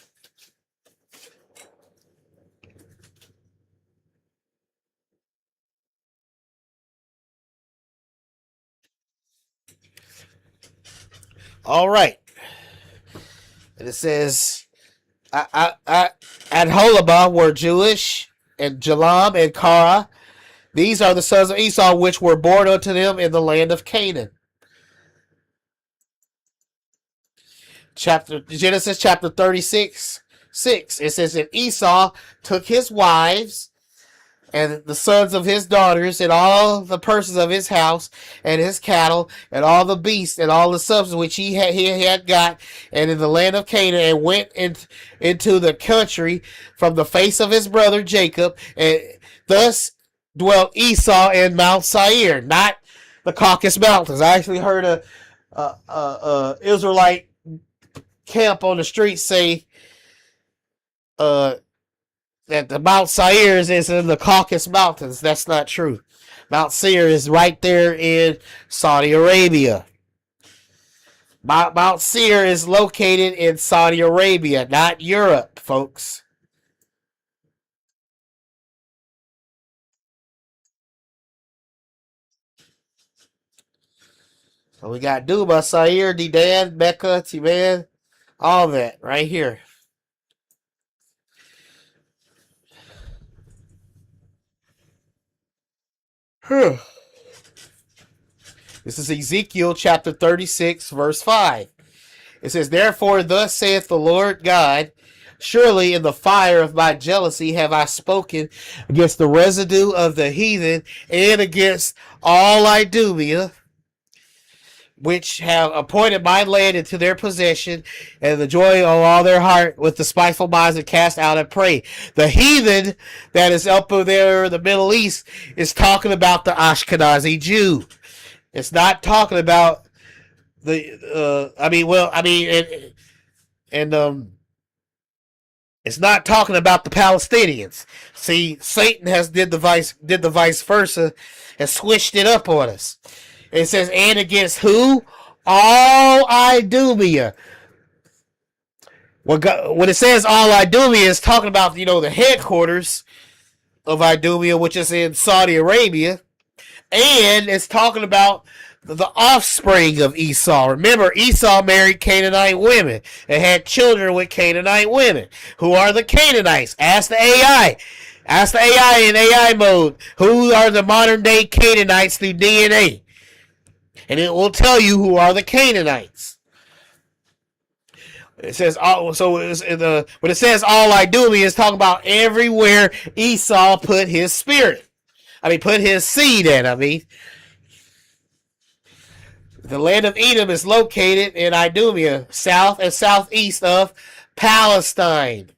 All right. And it says, at Holabah were Jewish, and Jalam, and Korah. These are the sons of Esau, which were born unto them in the land of Canaan. Genesis chapter 36:6. It says, and Esau took his wives and the sons of his daughters, and all the persons of his house, and his cattle, and all the beasts, and all the substance which he had got, and in the land of Canaan, and went into the country from the face of his brother Jacob, and thus dwelt Esau in Mount Seir, not the Caucasus Mountains. I actually heard a Israelite camp on the street say that the Mount Seir is in the Caucasus Mountains. That's not true. Mount Seir is right there in Saudi Arabia. Mount Seir is located in Saudi Arabia, not Europe, folks. So we got Duma, Seir, Dedan, Mecca, Timan, all that right here. This is Ezekiel chapter 36, verse 5. It says, therefore, thus saith the Lord God, Surely in the fire of my jealousy have I spoken against the residue of the heathen and against all Idumea, which have appointed my land into their possession, and the joy of all their heart with the spiteful minds that cast out and pray. The heathen that is up there in the Middle East is talking about the Ashkenazi Jew. It's not talking about the it's not talking about the Palestinians. See, Satan has did the vice versa and switched it up on us. It says, and against who? All Idumea. When it says all Idumea, it's talking about, the headquarters of Idumea, which is in Saudi Arabia. And it's talking about the offspring of Esau. Remember, Esau married Canaanite women and had children with Canaanite women. Who are the Canaanites? Ask the AI. Ask the AI in AI mode. Who are the modern day Canaanites through DNA? And it will tell you who are the Canaanites. It says when it says all Idumea, it's talking about everywhere Esau put his spirit. Put his seed in. The land of Edom is located in Idumea, south and southeast of Palestine.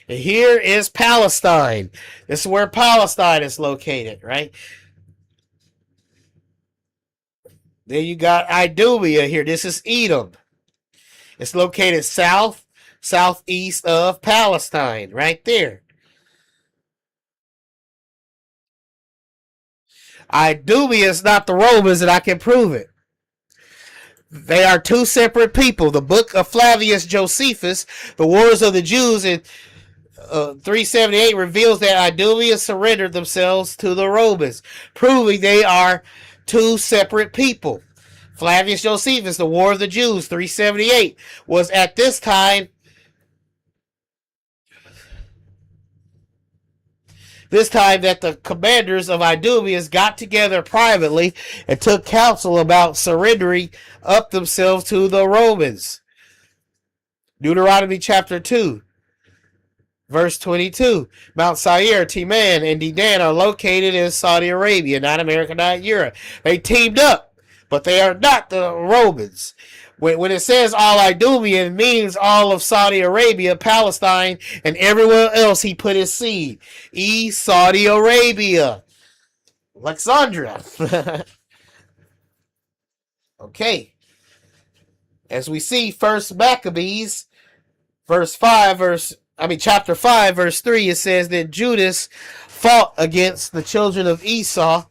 And here is Palestine. This is where Palestine is located, right? Then you got Idumea here. This is Edom. It's located southeast of Palestine, right there. Idumea is not the Romans, and I can prove it. They are two separate people. The book of Flavius Josephus, The Wars of the Jews, in 378 reveals that Idumea surrendered themselves to the Romans, proving they are two separate people. Flavius Josephus, The War of the Jews, 378, was at this time that the commanders of Idumea got together privately and took counsel about surrendering up themselves to the Romans. Deuteronomy chapter 2. Verse 22, Mount Seir, Teman, and Dedan are located in Saudi Arabia, not America, not Europe. They teamed up, but they are not the Romans. When it says all Idumea, it means all of Saudi Arabia, Palestine, and everywhere else he put his seed. Saudi Arabia. Alexandria. Okay. As we see, First Maccabees, chapter 5, verse 3, it says that Judas fought against the children of Esau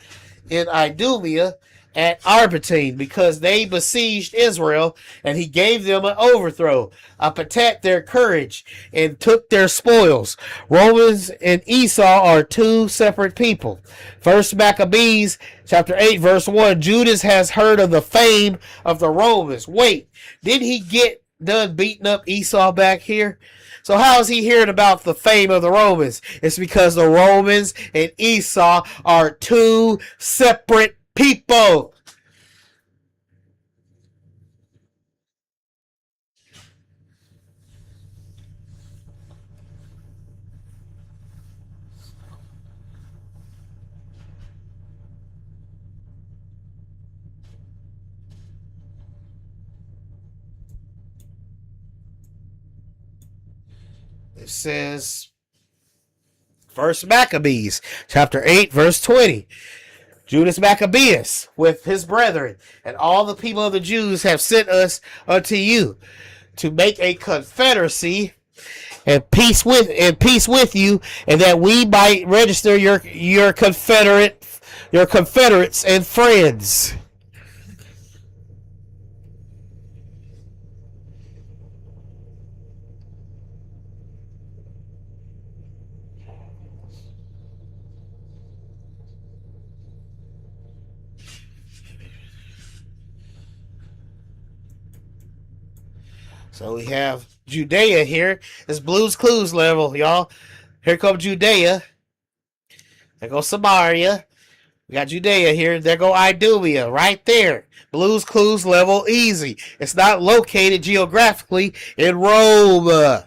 in Idumea at Arbatine because they besieged Israel, and he gave them an overthrow, attacked their courage, and took their spoils. Romans and Esau are two separate people. First Maccabees chapter 8, verse 1, Judas has heard of the fame of the Romans. Wait, did he get done beating up Esau back here? So how is he hearing about the fame of the Romans? It's because the Romans and Esau are two separate people. It says, First Maccabees, chapter 8, verse 20. Judas Maccabeus with his brethren and all the people of the Jews have sent us unto you to make a confederacy and peace with you, and that we might register your confederates and friends. So we have Judea here. It's Blue's Clues level, y'all. Here comes Judea. There goes Samaria. We got Judea here. There go Idumea right there. Blues Clues level easy. It's not located geographically in Rome.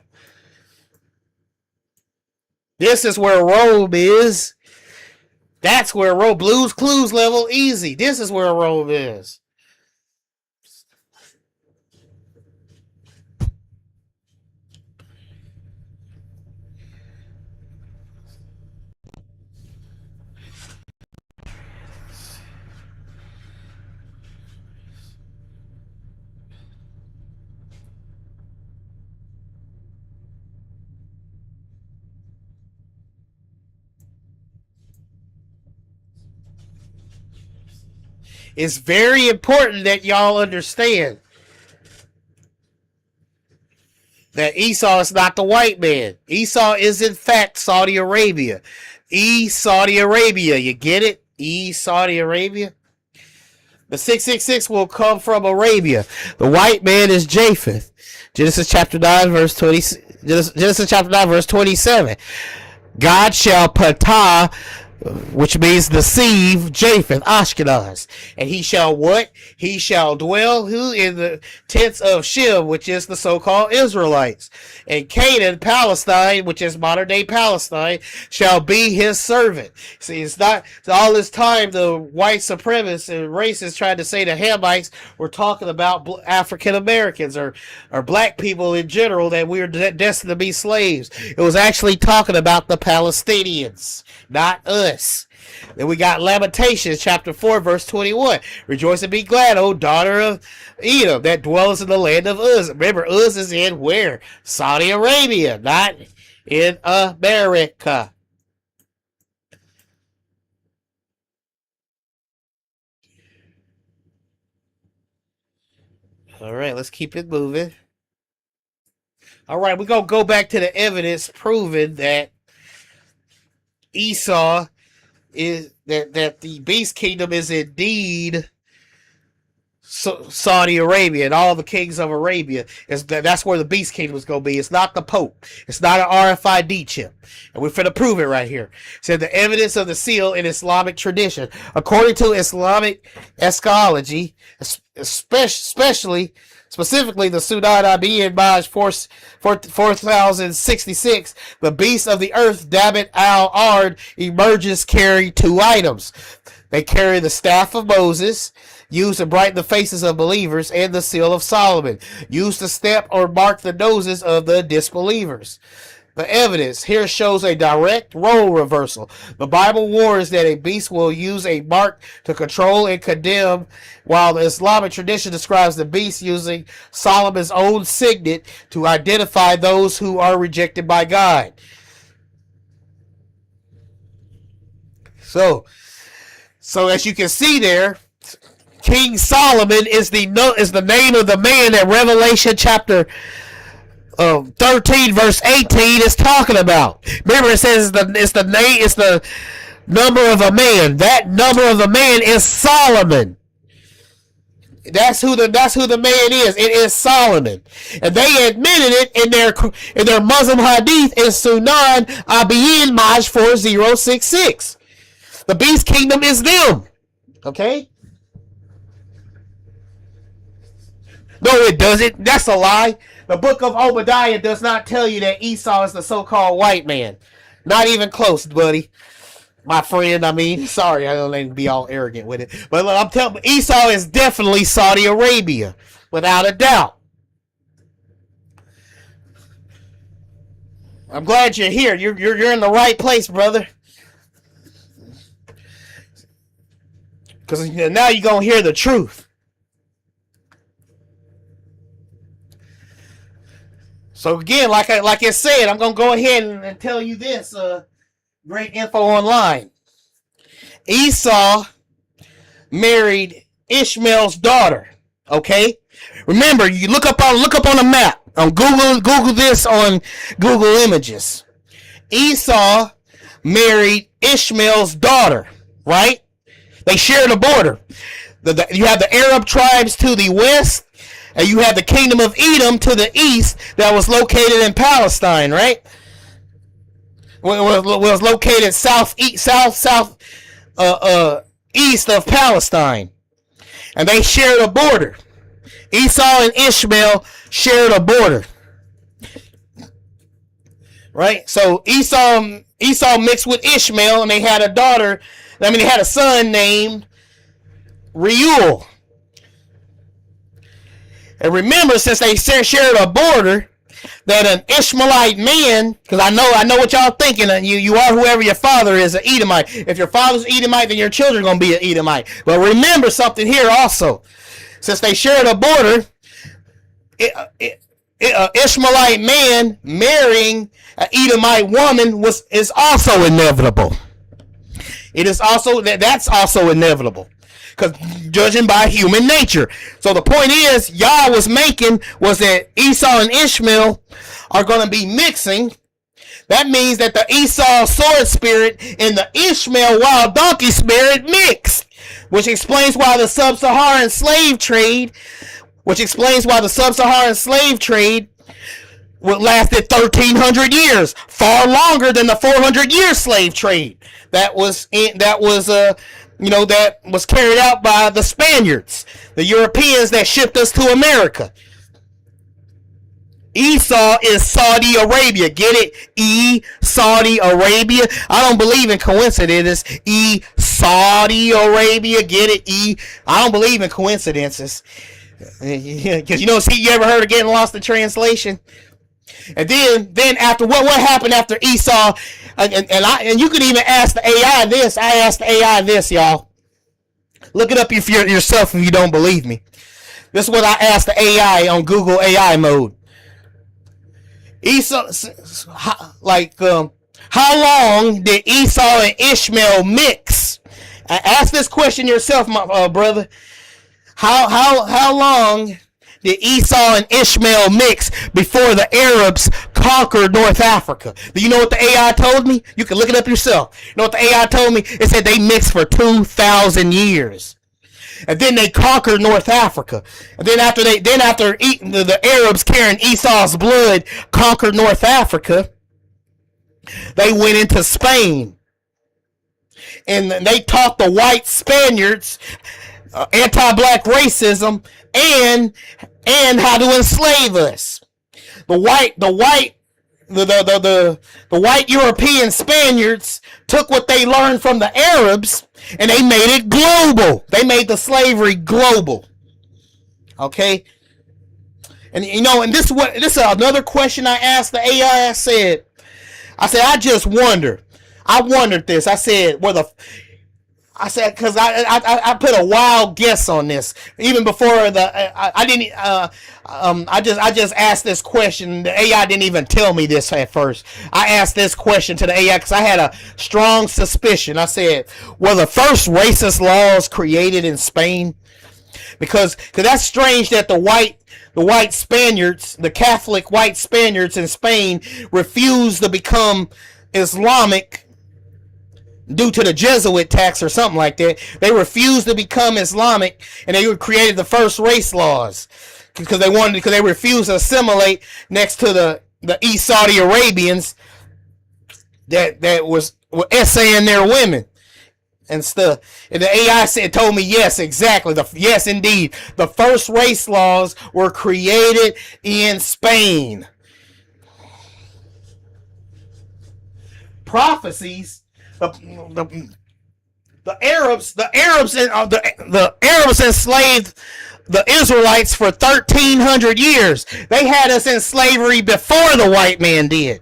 This is where Rome is. That's where Rome. Blues Clues level easy. This is where Rome is. It's very important that y'all understand that Esau is not the white man. Esau is in fact Saudi Arabia. Saudi Arabia, you get it? Saudi Arabia. The 666 will come from Arabia. The white man is Japheth. Genesis chapter 9 verse 20. Genesis chapter 9 verse 27. God shall patah, which means deceive, Japheth, Ashkenaz. And he shall what? He shall dwell who in the tents of Shem, which is the so-called Israelites. And Canaan, Palestine, which is modern-day Palestine, shall be his servant. See, it's not all this time the white supremacists and racists tried to say the Hamites were talking about African Americans or black people in general, that we were destined to be slaves. It was actually talking about the Palestinians, not us. Then we got Lamentations chapter 4 verse 21. Rejoice and be glad, O daughter of Edom, that dwelleth in the land of Uz. Remember, Uz is in where? Saudi Arabia, not in America. All right, let's keep it moving. All right, we're going to go back to the evidence proving that Esau is that the beast kingdom is indeed Saudi Arabia and all the kings of Arabia. That's where the beast kingdom is going to be. It's not the Pope. It's not an RFID chip. And we're finna prove it right here. It said the evidence of the seal in Islamic tradition. According to Islamic eschatology, specifically the Sudan Abi Maj 4066, the beast of the earth, Dabbit al-Ard, emerges carrying two items. They carry the staff of Moses, used to brighten the faces of believers, and the seal of Solomon, used to stamp or mark the noses of the disbelievers. The evidence here shows a direct role reversal. The Bible warns that a beast will use a mark to control and condemn, while the Islamic tradition describes the beast using Solomon's own signet to identify those who are rejected by God. So as you can see there, King Solomon is the name of the man that Revelation chapter 13 verse 18 is talking about. Remember, it says it's the number of a man. That number of the man is Solomon. That's who the man is. It is Solomon, and they admitted it in their Muslim hadith in Sunan Abi Maj 4066. The beast kingdom is them. Okay. No, it doesn't. That's a lie. The book of Obadiah does not tell you that Esau is the so-called white man. Not even close, buddy. My friend, I mean, sorry, I don't even be all arrogant with it. But look, I'm telling you, Esau is definitely Saudi Arabia, without a doubt. I'm glad you're here. You're in the right place, brother. Because now you're going to hear the truth. So again, like I said, I'm going to go ahead and tell you this great info online. Esau married Ishmael's daughter. Okay? Remember, you look up on a map. On Google this on Google Images. Esau married Ishmael's daughter, right? They share the border. You have the Arab tribes to the west, and you have the kingdom of Edom to the east that was located in Palestine, right? Was located south east of Palestine. And they shared a border. Esau and Ishmael shared a border. Right? So Esau mixed with Ishmael, and they had they had a son named Reuel. And remember, since they shared a border, that an Ishmaelite man, because I know what y'all thinking, you are whoever your father is, an Edomite. If your father's Edomite, then your children are going to be an Edomite. But remember something here also. Since they shared a border, an Ishmaelite man marrying an Edomite woman is also inevitable. That's also inevitable. Because judging by human nature. So the point is, Yah was that Esau and Ishmael are going to be mixing. That means that the Esau sword spirit and the Ishmael wild donkey spirit mixed. Which explains why the sub-Saharan slave trade lasted 1,300 years. Far longer than the 400-year slave trade. That was carried out by the Spaniards, the Europeans that shipped us to America. Esau is Saudi Arabia. Get it? Saudi Arabia. I don't believe in coincidences. Saudi Arabia. Get it? I don't believe in coincidences. Because you ever heard of getting lost in translation? And then after what happened after Esau, and you could even ask the AI this. I asked the AI this, y'all. Look it up yourself if you don't believe me. This is what I asked the AI on Google AI mode. Esau, how long did Esau and Ishmael mix? Ask this question yourself, my brother. How long did Esau and Ishmael mix before the Arabs conquered North Africa? Do you know what the AI told me? You can look it up yourself. You know what the AI told me? It said they mixed for 2,000 years. And then they conquered North Africa. And then after the Arabs carrying Esau's blood conquered North Africa, they went into Spain. And they taught the white Spaniards anti-black racism and how to enslave us. The white European Spaniards took what they learned from the Arabs and they made it global. They made the slavery global. Okay? And this is another question I asked the AI. I just wonder. I wondered this. I said, because I put a wild guess on this even before I just asked this question. The AI didn't even tell me this at first. I asked this question to the AI because I had a strong suspicion. I said, were the first racist laws created in Spain? Because that's strange that the white Spaniards, the Catholic white Spaniards in Spain, refused to become Islamic due to the Jesuit tax or something like that. They refused to become Islamic, and they created the first race laws because they refused to assimilate next to the East Saudi Arabians that were essaying their women and stuff. And the AI told me yes, exactly. Yes, indeed, the first race laws were created in Spain. Prophecies. The Arabs enslaved the Israelites for 1,300 years. They had us in slavery before the white man did.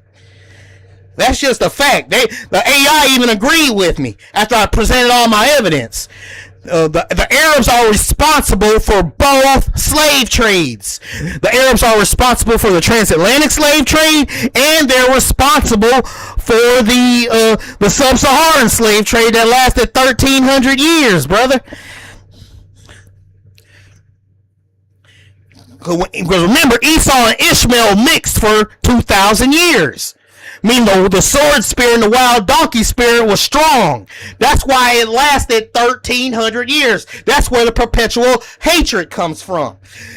That's just a fact. The AI even agreed with me after I presented all my evidence. The Arabs are responsible for both slave trades. The Arabs are responsible for the transatlantic slave trade, and they're responsible for the sub-Saharan slave trade that lasted 1,300 years, brother. Because remember, Esau and Ishmael mixed for 2,000 years. Meaning the sword spirit and the wild donkey spirit was strong. That's why it lasted 1,300 years. That's where the perpetual hatred comes from.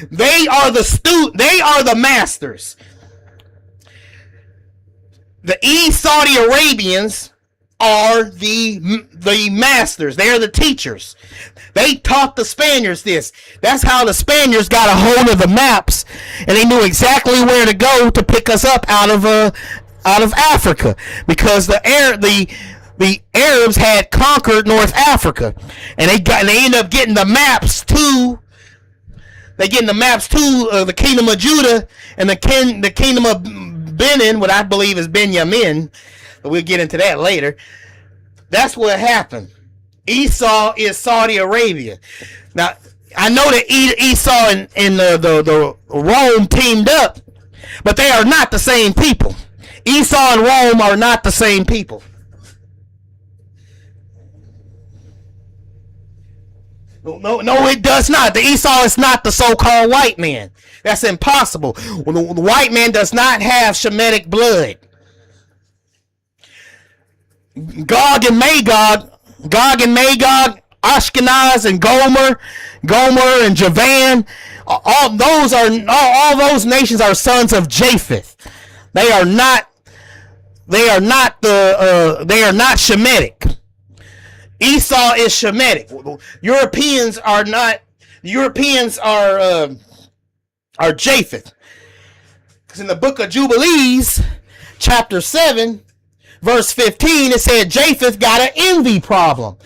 They are the masters. The East Saudi Arabians are the masters. They are the teachers. They taught the Spaniards this. That's how the Spaniards got a hold of the maps, and they knew exactly where to go to pick us up out of Africa, because the Arabs had conquered North Africa, and they ended up getting the maps to. They getting the maps to the kingdom of Judah and the kingdom of Benin, what I believe is Benjamin. But we'll get into that later. That's what happened. Esau is Saudi Arabia. Now, I know that Esau and the Rome teamed up, but they are not the same people. Esau and Rome are not the same people. No, it does not. The Esau is not the so-called white man. That's impossible. The white man does not have Shemitic blood. Gog and Magog, Ashkenaz and Gomer and Javan, all those nations are sons of Japheth. They are not Shemitic. Esau is Shemitic. Europeans are not. Europeans are Japheth. Because in the book of Jubilees, chapter 7, verse 15, it said Japheth got an envy problem.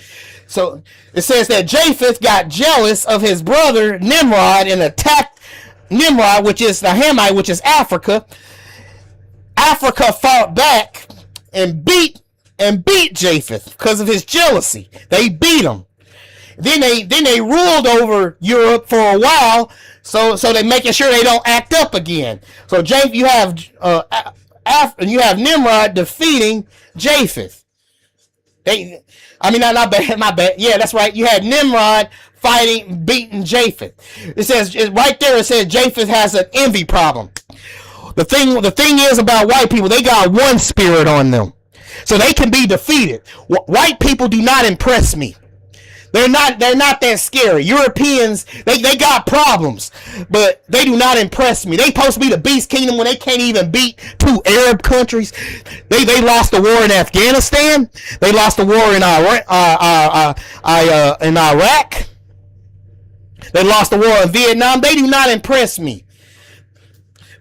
So it says that Japheth got jealous of his brother Nimrod and attacked Nimrod, which is the Hamite, which is Africa. Africa fought back and beat Japheth because of his jealousy. They beat him. Then they ruled over Europe for a while, so they making sure they don't act up again. So you have Nimrod defeating Japheth. My bad. Yeah, that's right. You had Nimrod beating Japheth. It says right there. It says Japheth has an envy problem. The thing is about white people, they got one spirit on them, so they can be defeated. White people do not impress me. They're not that scary. Europeans, they got problems, but they do not impress me. They supposed to be the beast kingdom when they can't even beat two Arab countries. They lost the war in Afghanistan. They lost the war in Iraq. They lost the war in Vietnam. They do not impress me.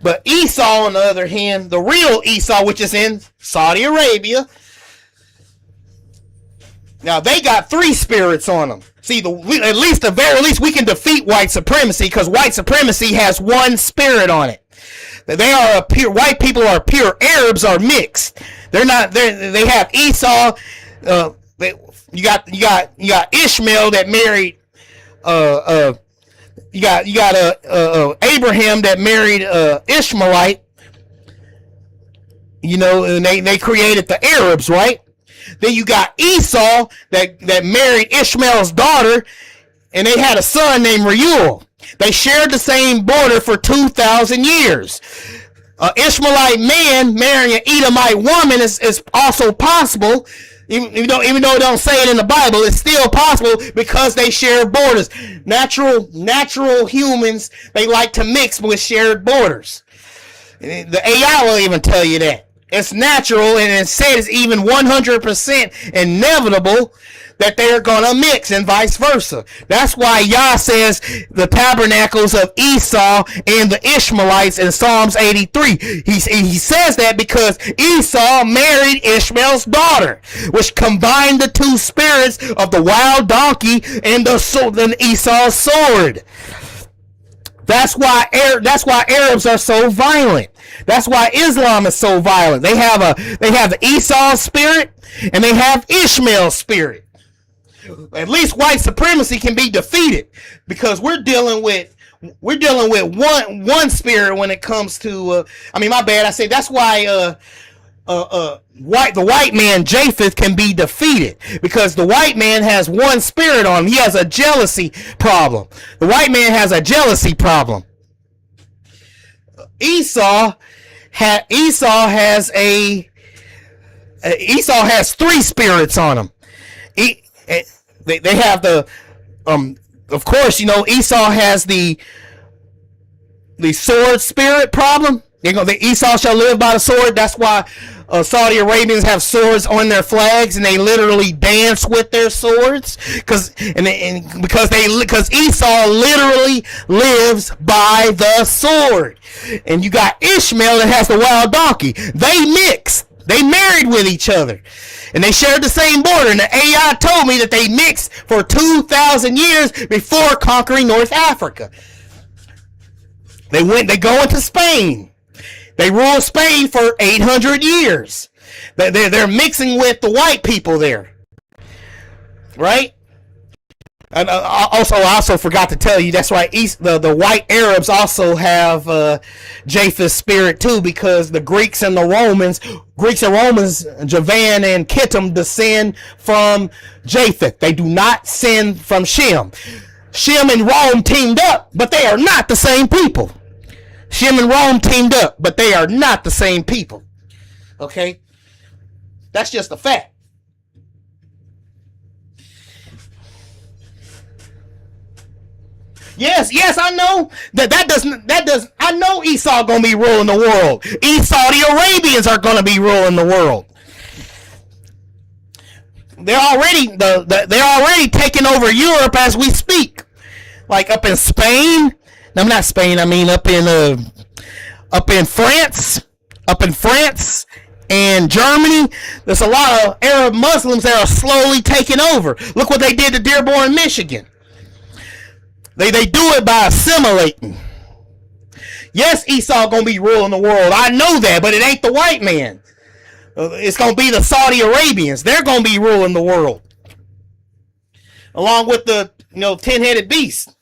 But Esau, on the other hand, the real Esau, which is in Saudi Arabia, now they got three spirits on them. See, the very least, we can defeat white supremacy, because white supremacy has one spirit on it. They are white people are pure. Arabs are mixed. They're not. They have Esau. You got Ishmael that married. You got Abraham that married Ishmaelite. And they created the Arabs, right? Then you got Esau that married Ishmael's daughter, and they had a son named Reuel. They shared the same border for 2,000 years. Ishmaelite man marrying an Edomite woman is also possible. Even though it don't say it in the Bible, it's still possible because they share borders. Natural humans, they like to mix with shared borders. The AI will even tell you that. It's natural, and it says even 100% inevitable that they're going to mix, and vice versa. That's why Yah says the tabernacles of Esau and the Ishmaelites in Psalms 83. He says that because Esau married Ishmael's daughter, which combined the two spirits of the wild donkey and Esau's sword. That's why Arabs are so violent. That's why Islam is so violent. They have the Esau spirit and they have Ishmael's spirit. At least white supremacy can be defeated, because we're dealing with one spirit when it comes to my bad. I say that's why the white man Japheth can be defeated, because the white man has one spirit on him. He has a jealousy problem. The white man has a jealousy problem. Esau has three spirits on him. They have the of course, Esau has the sword spirit problem. Esau shall live by the sword. That's why Saudi Arabians have swords on their flags, and they literally dance with their swords, because Esau literally lives by the sword. And you got Ishmael that has the wild donkey. They mix. They married with each other, and they shared the same border. And the AI told me that they mixed for 2,000 years before conquering North Africa. They go into Spain. They ruled Spain for 800 years. They're mixing with the white people there, right? And I also forgot to tell you, that's why the white Arabs also have Japheth's spirit too, because the Greeks and Romans, Javan and Kittim, descend from Japheth. They do not descend from Shem. Shem and Rome teamed up, but they are not the same people. Shem and Rome teamed up, but they are not the same people. Okay? That's just a fact. Yes, I know I know Esau gonna be ruling the world. Saudi Arabians are gonna be ruling the world. They're already taking over Europe as we speak. Like up in Spain. No, not Spain. I mean up in France and Germany. There's a lot of Arab Muslims that are slowly taking over. Look what they did to Dearborn, Michigan. They do it by assimilating. Yes, Esau gonna be ruling the world. I know that, but it ain't the white man. It's gonna be the Saudi Arabians. They're gonna be ruling the world, along with the 10-headed beast.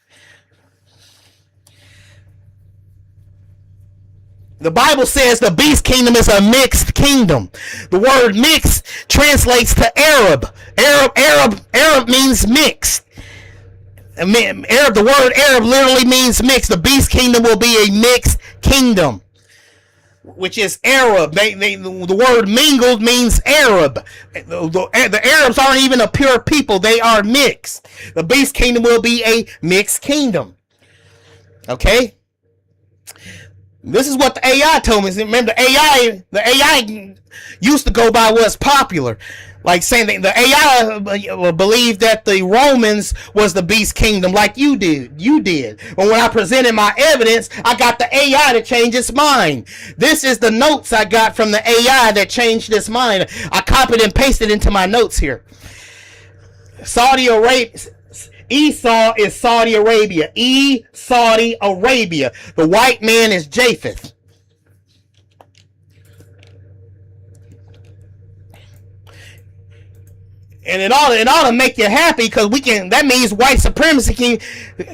The Bible says the beast kingdom is a mixed kingdom. The word mixed translates to Arab. Arab means mixed. The word Arab literally means mixed. The beast kingdom will be a mixed kingdom, which is Arab. The word mingled means Arab. The Arabs aren't even a pure people. They are mixed. The beast kingdom will be a mixed kingdom. Okay? This is what the AI told me. Remember, the AI used to go by what's popular. Like saying that the AI believed that the Romans was the beast kingdom, like you did. But when I presented my evidence, I got the AI to change its mind. This is the notes I got from the AI that changed its mind. I copied and pasted into my notes here. Saudi Arabia. Esau is Saudi Arabia. Saudi Arabia. The white man is Japheth. And it ought to make you happy, because that means white supremacy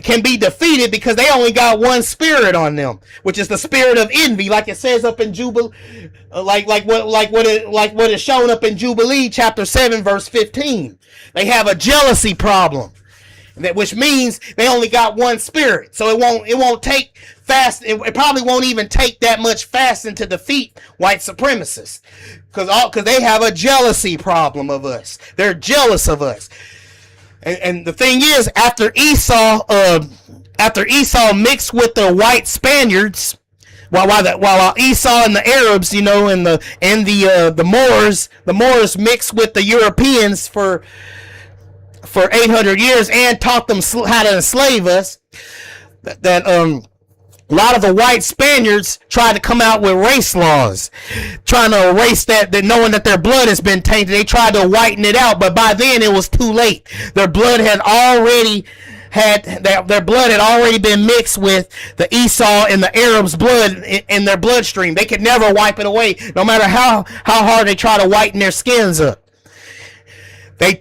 can be defeated, because they only got one spirit on them, which is the spirit of envy, like it says up in Jubilee, like what is shown up in Jubilee chapter 7 verse 15. They have a jealousy problem. Which means they only got one spirit, so it won't take fast. It probably won't even take that much fasting to defeat white supremacists, because they have a jealousy problem of us. They're jealous of us, and the thing is, after Esau mixed with the white Spaniards, while Esau and the Arabs, and the Moors mixed with the Europeans for 800 years and taught them how to enslave us, that a lot of the white Spaniards tried to come out with race laws, trying to erase that knowing that their blood has been tainted. They tried to whiten it out, but by then it was too late. Their blood had already been mixed with the Esau and the Arabs' blood in their bloodstream. They could never wipe it away, no matter how hard they try to whiten their skins up. They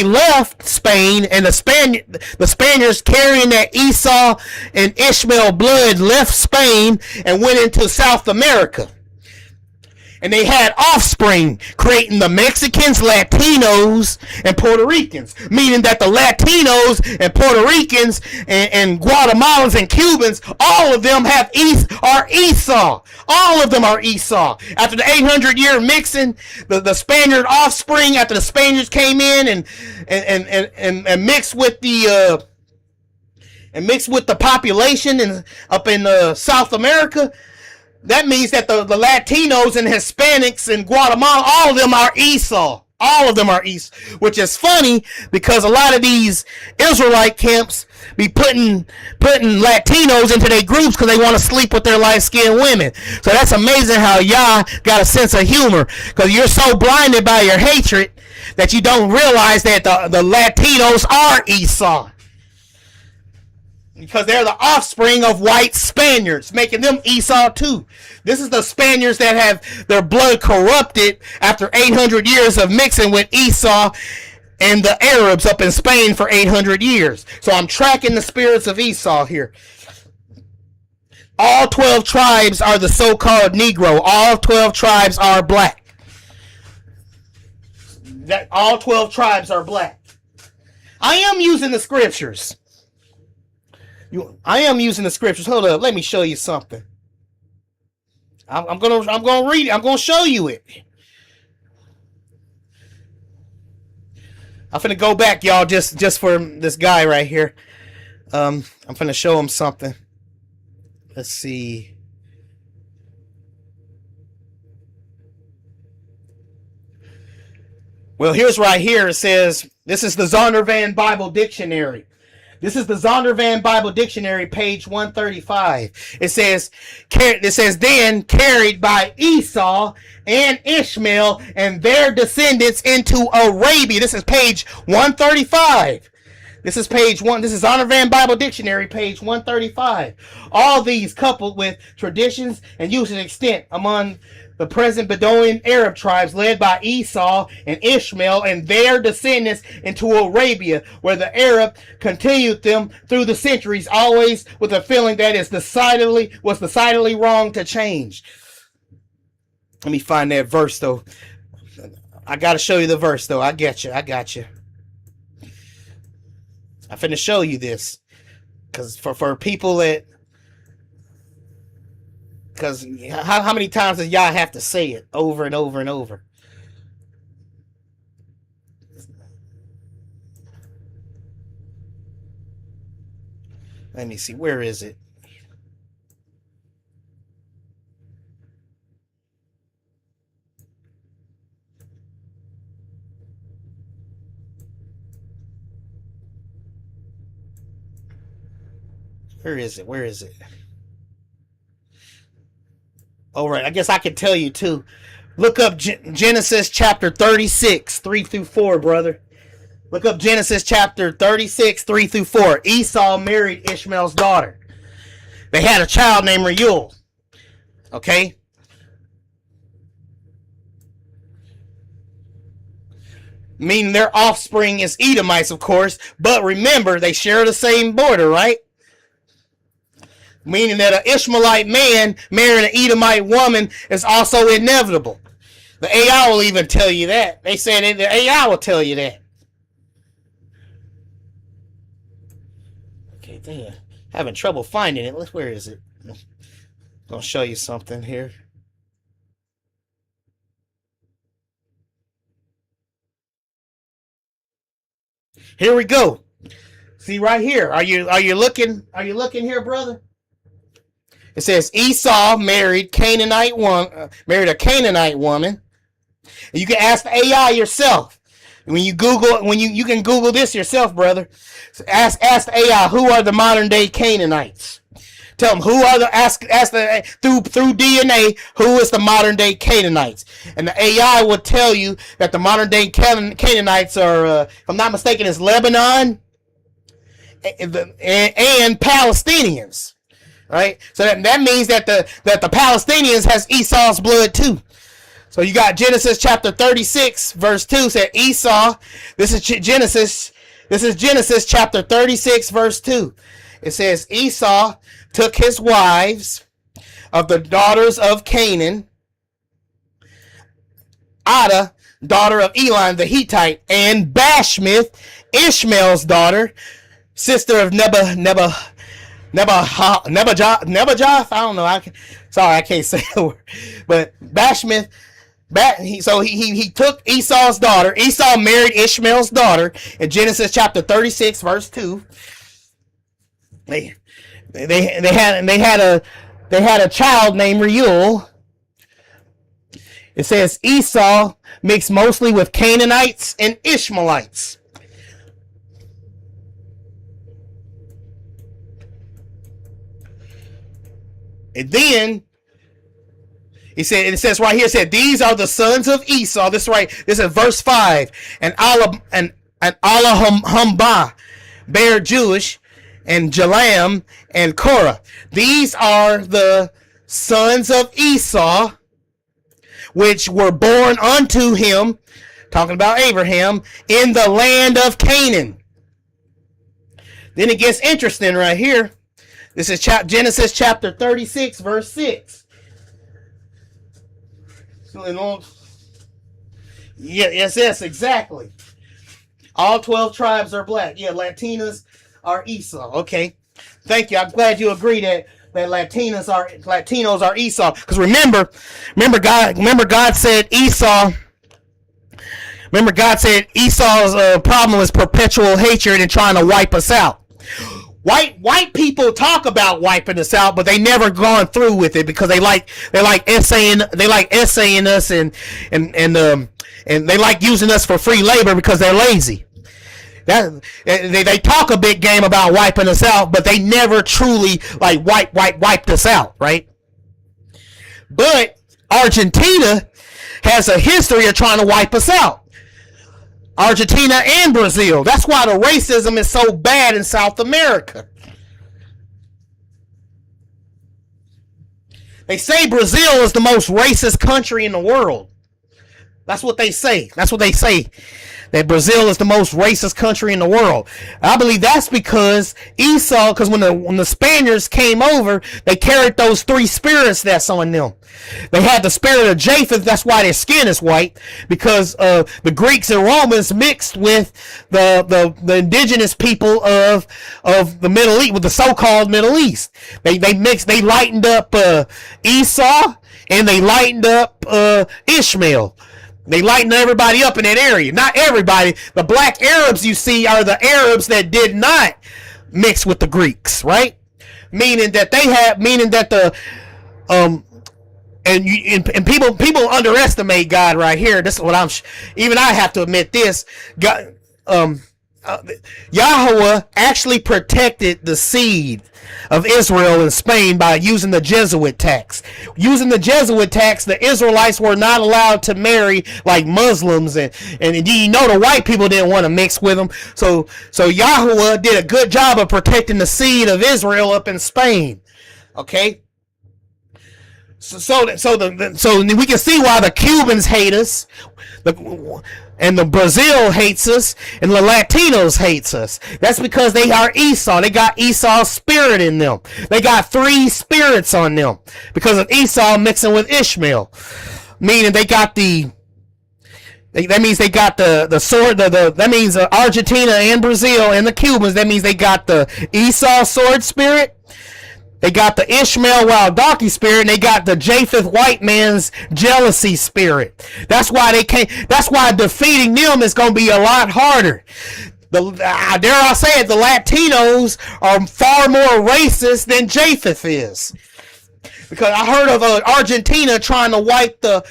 left Spain, and the Spaniards carrying that Esau and Ishmael blood left Spain and went into South America. And they had offspring, creating the Mexicans, Latinos, and Puerto Ricans. Meaning that the Latinos and Puerto Ricans and Guatemalans and Cubans, all of them are Esau. All of them are Esau. After the 800-year mixing, the Spaniard offspring, after the Spaniards came in and mixed with the and mixed with the population up in South America, that means that the Latinos and Hispanics in Guatemala, all of them are Esau. All of them are Esau, which is funny because a lot of these Israelite camps be putting Latinos into their groups because they want to sleep with their light-skinned women. So that's amazing how Yah got a sense of humor, because you're so blinded by your hatred that you don't realize that the Latinos are Esau, because they're the offspring of white Spaniards, making them Esau too. This is the Spaniards that have their blood corrupted after 800 years of mixing with Esau and the Arabs up in Spain for 800 years. So I'm tracking the spirits of Esau here. All 12 tribes are the so-called Negro. All 12 tribes are black. All 12 tribes are black. I am using the scriptures. I am using the scriptures. Hold up, let me show you something. I'm gonna read it. I'm gonna show you it. I'm finna go back, y'all, just for this guy right here. I'm finna show him something. Let's see. Well, here's right here. It says, this is the Zondervan Bible Dictionary. This is the Zondervan Bible Dictionary, page 135. It says, then carried by Esau and Ishmael and their descendants into Arabia. This is page 135. This is page 1. This is Zondervan Bible Dictionary, page 135. All these coupled with traditions and usage extent among the present Bedouin Arab tribes led by Esau and Ishmael and their descendants into Arabia, where the Arab continued them through the centuries, always with a feeling that was decidedly wrong to change. Let me find that verse, though. I got to show you the verse, though. I got you. I'm finna show you this, because for people that, because how many times does y'all have to say it over and over and over? Let me see, where is it? Where is it? All right, I guess I can tell you too. Look up Genesis chapter 36, 3 through 4, brother. Look up Genesis chapter 36, 3 through 4. Esau married Ishmael's daughter. They had a child named Reuel. Okay? Meaning their offspring is Edomites, of course. But remember, they share the same border, right? Meaning that an Ishmaelite man marrying an Edomite woman is also inevitable. The AI will even tell you that. They say the AI will tell you that. Okay, damn. Having trouble finding it. Where is it? I'll show you something here. Here we go. See right here. Are you looking? Are you looking here, brother? It says Esau married a Canaanite woman. And you can ask the AI yourself. When you can Google this yourself, brother. So ask the AI, who are the modern day Canaanites? Tell them who are through DNA, who is the modern day Canaanites? And the AI will tell you that the modern day Canaanites are, if I'm not mistaken, is Lebanon and Palestinians. Right? So that means that the Palestinians has Esau's blood too. So you got Genesis chapter 36 verse 2 said Esau. This is Genesis chapter 36 verse 2. It says Esau took his wives of the daughters of Canaan, Ada, daughter of Elon the Hittite, and Bashmith, Ishmael's daughter, sister of Nebajoth. I don't know. I can't say the word. But Bashmith, so he took Esau's daughter. Esau married Ishmael's daughter in Genesis chapter 36, verse 2. They had a child named Reuel. It says Esau mixed mostly with Canaanites and Ishmaelites. And then it says right here, it said, these are the sons of Esau. This is verse 5. And Alahambah bare Jewish, and Jalam and Korah. These are the sons of Esau, which were born unto him, talking about Abraham, in the land of Canaan. Then it gets interesting right here. This is Genesis chapter 36, verse 6. Yes, exactly. All 12 tribes are black. Yeah, Latinas are Esau. Okay. Thank you. I'm glad you agree that Latinos are Esau. Because remember God said Esau. Remember God said Esau's problem was perpetual hatred and trying to wipe us out. White people talk about wiping us out, but they never gone through with it because they like essaying us and they like using us for free labor because they're lazy. They talk a big game about wiping us out, but they never truly like wiped us out, right? But Argentina has a history of trying to wipe us out. Argentina and Brazil. That's why the racism is so bad in South America. They say Brazil is the most racist country in the world. That's what they say. That Brazil is the most racist country in the world. I believe that's because Esau, because when the Spaniards came over, they carried those three spirits that's on them. They had the spirit of Japheth, that's why their skin is white, because the Greeks and Romans mixed with the indigenous people of the Middle East, with the so-called Middle East. They lightened up Esau, and they lightened up Ishmael. They lighten everybody up in that area. Not everybody. The black Arabs you see are the Arabs that did not mix with the Greeks, right? Meaning that people underestimate God right here. This is what even I have to admit this. God, Yahweh actually protected the seed of Israel in Spain by using the Jesuit tax. Using the Jesuit tax, the Israelites were not allowed to marry like Muslims, and the white people didn't want to mix with them. So Yahweh did a good job of protecting the seed of Israel up in Spain. Okay. So we can see why the Cubans hate us, and the Brazil hates us, and the Latinos hates us. That's because they are Esau. They got Esau's spirit in them. They got three spirits on them because of Esau mixing with Ishmael. Meaning that means they got the sword. That means Argentina and Brazil and the Cubans. That means they got the Esau sword spirit. They got the Ishmael wild donkey spirit, and they got the Japheth white man's jealousy spirit. That's why defeating them is going to be a lot harder. Dare I say it, the Latinos are far more racist than Japheth is. Because I heard of Argentina trying to wipe the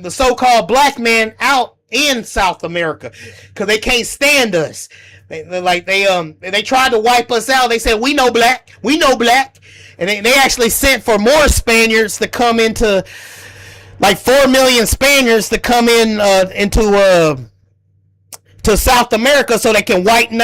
so-called black man out in South America because they can't stand us. They tried to wipe us out. They said we know black, and they actually sent for more Spaniards to come into, like 4 million Spaniards to come into to South America so they can whiten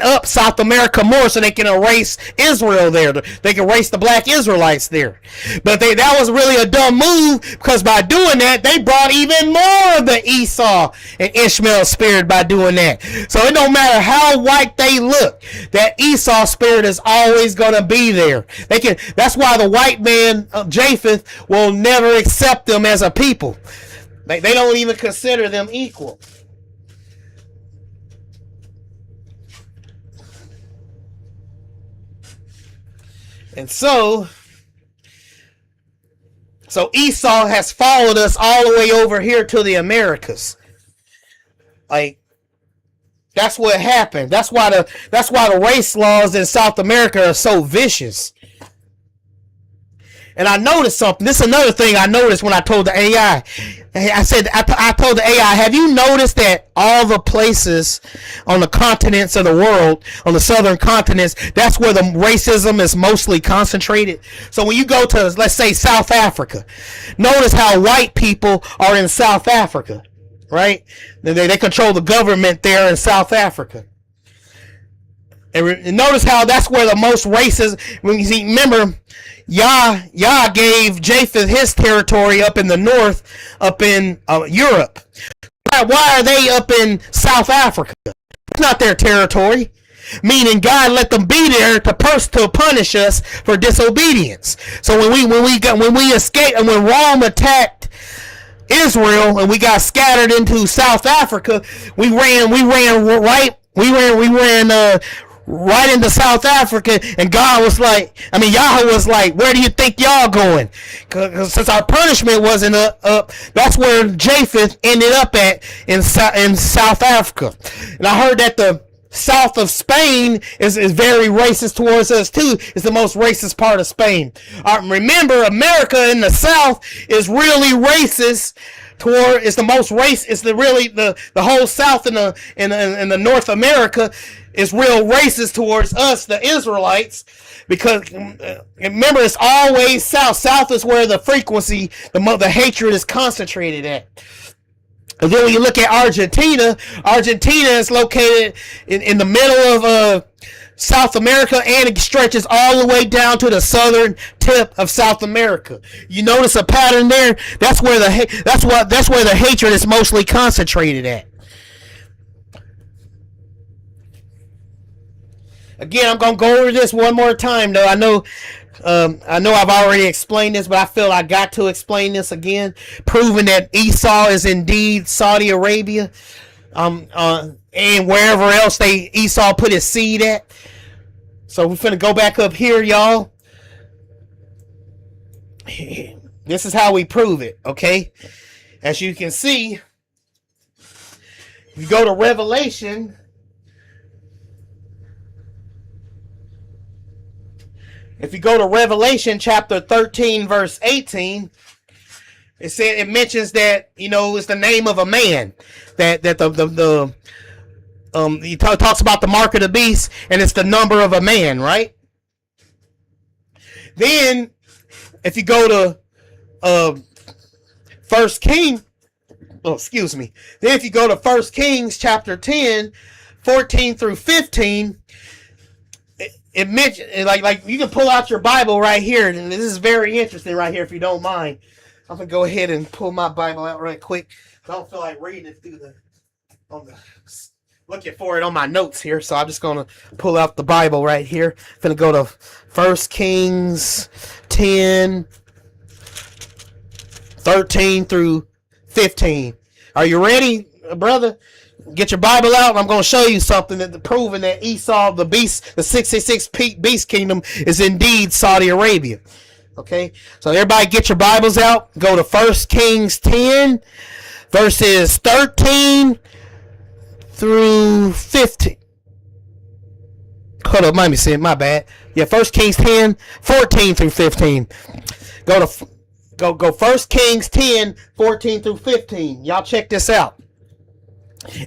up South America more so they can erase Israel there. They can erase the black Israelites there. But that was really a dumb move because by doing that, they brought even more of the Esau and Ishmael spirit by doing that. So it don't matter how white they look, that Esau spirit is always going to be there. That's why the white man, Japheth, will never accept them as a people. They don't even consider them equal. And so Esau has followed us all the way over here to the Americas. Like, That's what happened. That's why the race laws in South America are so vicious. And I noticed something. This is another thing I noticed when I told the AI. I told the AI, have you noticed that all the places on the continents of the world, on the southern continents, that's where the racism is mostly concentrated? So when you go to, let's say, South Africa, notice how white people are in South Africa, right? They control the government there in South Africa. And notice how that's where the most racism, when you see, remember, Yah gave Japheth his territory up in the north, up in Europe. Why are they up in South Africa? It's not their territory. Meaning God let them be there to punish us for disobedience. So when we escaped and when Rome attacked Israel and we got scattered into South Africa, we ran right into South Africa, and Yahweh was like, where do you think y'all going? Because since our punishment wasn't up, that's where Japheth ended up at in South Africa. And I heard that the south of Spain is very racist towards us too. It's the most racist part of Spain. Remember, America in the south is really racist. It's the most race. It's the whole South in the North America is real racist towards us, the Israelites, because remember, it's always south. South is where the frequency, the hatred is concentrated at. And then when you look at Argentina is located in the middle of South America, and it stretches all the way down to the southern tip of South America. You notice a pattern there? That's where the hatred is mostly concentrated at. Again, I'm gonna go over this one more time, though. I know I've already explained this, but I feel I got to explain this again, proving that Esau is indeed Saudi Arabia, and wherever else Esau put his seed at. So we're finna go back up here, y'all. This is how we prove it, okay? As you can see, if you go to Revelation. If you go to Revelation chapter 13, verse 18, it mentions that, it's the name of a man. That he talks about the mark of the beast, and it's the number of a man, right? Then, if you go to Then if you go to 1 Kings chapter 10, 14 through 15, it mentioned, like you can pull out your Bible right here, and this is very interesting right here, if you don't mind. I'm gonna go ahead and pull my Bible out right quick. I don't feel like reading it looking for it on my notes here, so I'm just gonna pull out the Bible right here. I'm gonna go to 1 Kings 10, 13 through 15. Are you ready, brother? Get your Bible out, and I'm going to show you something proving that Esau, the beast, the 666 beast kingdom, is indeed Saudi Arabia. Okay? So everybody get your Bibles out. Go to 1 Kings 10, verses 13 through 15. Hold up, let me see it. My bad. Yeah, 1 Kings 10, 14 through 15. Go 1 Kings 10, 14 through 15. Y'all check this out.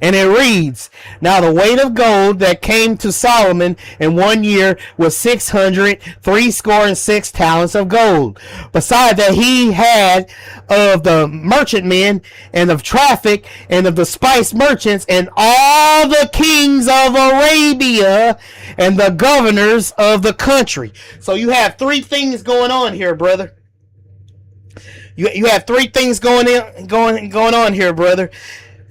And it reads, now the weight of gold that came to Solomon in 1 year was 666 talents of gold. Beside that he had of the merchantmen and of traffic and of the spice merchants and all the kings of Arabia and the governors of the country. So you have three things going on here, brother. You have three things going on here, brother.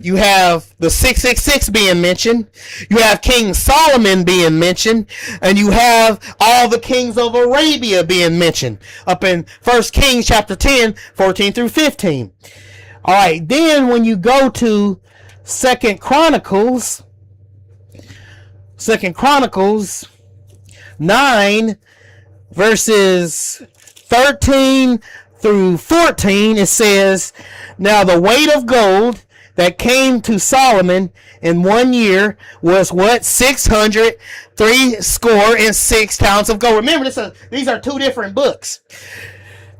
You have the 666 being mentioned. You have King Solomon being mentioned. And you have all the kings of Arabia being mentioned. Up in 1 Kings chapter 10, 14 through 15. Alright, then when you go to 2 Chronicles 9, verses 13 through 14, it says, now the weight of gold that came to Solomon in 1 year was what? 606 talents of gold. Remember, these are two different books.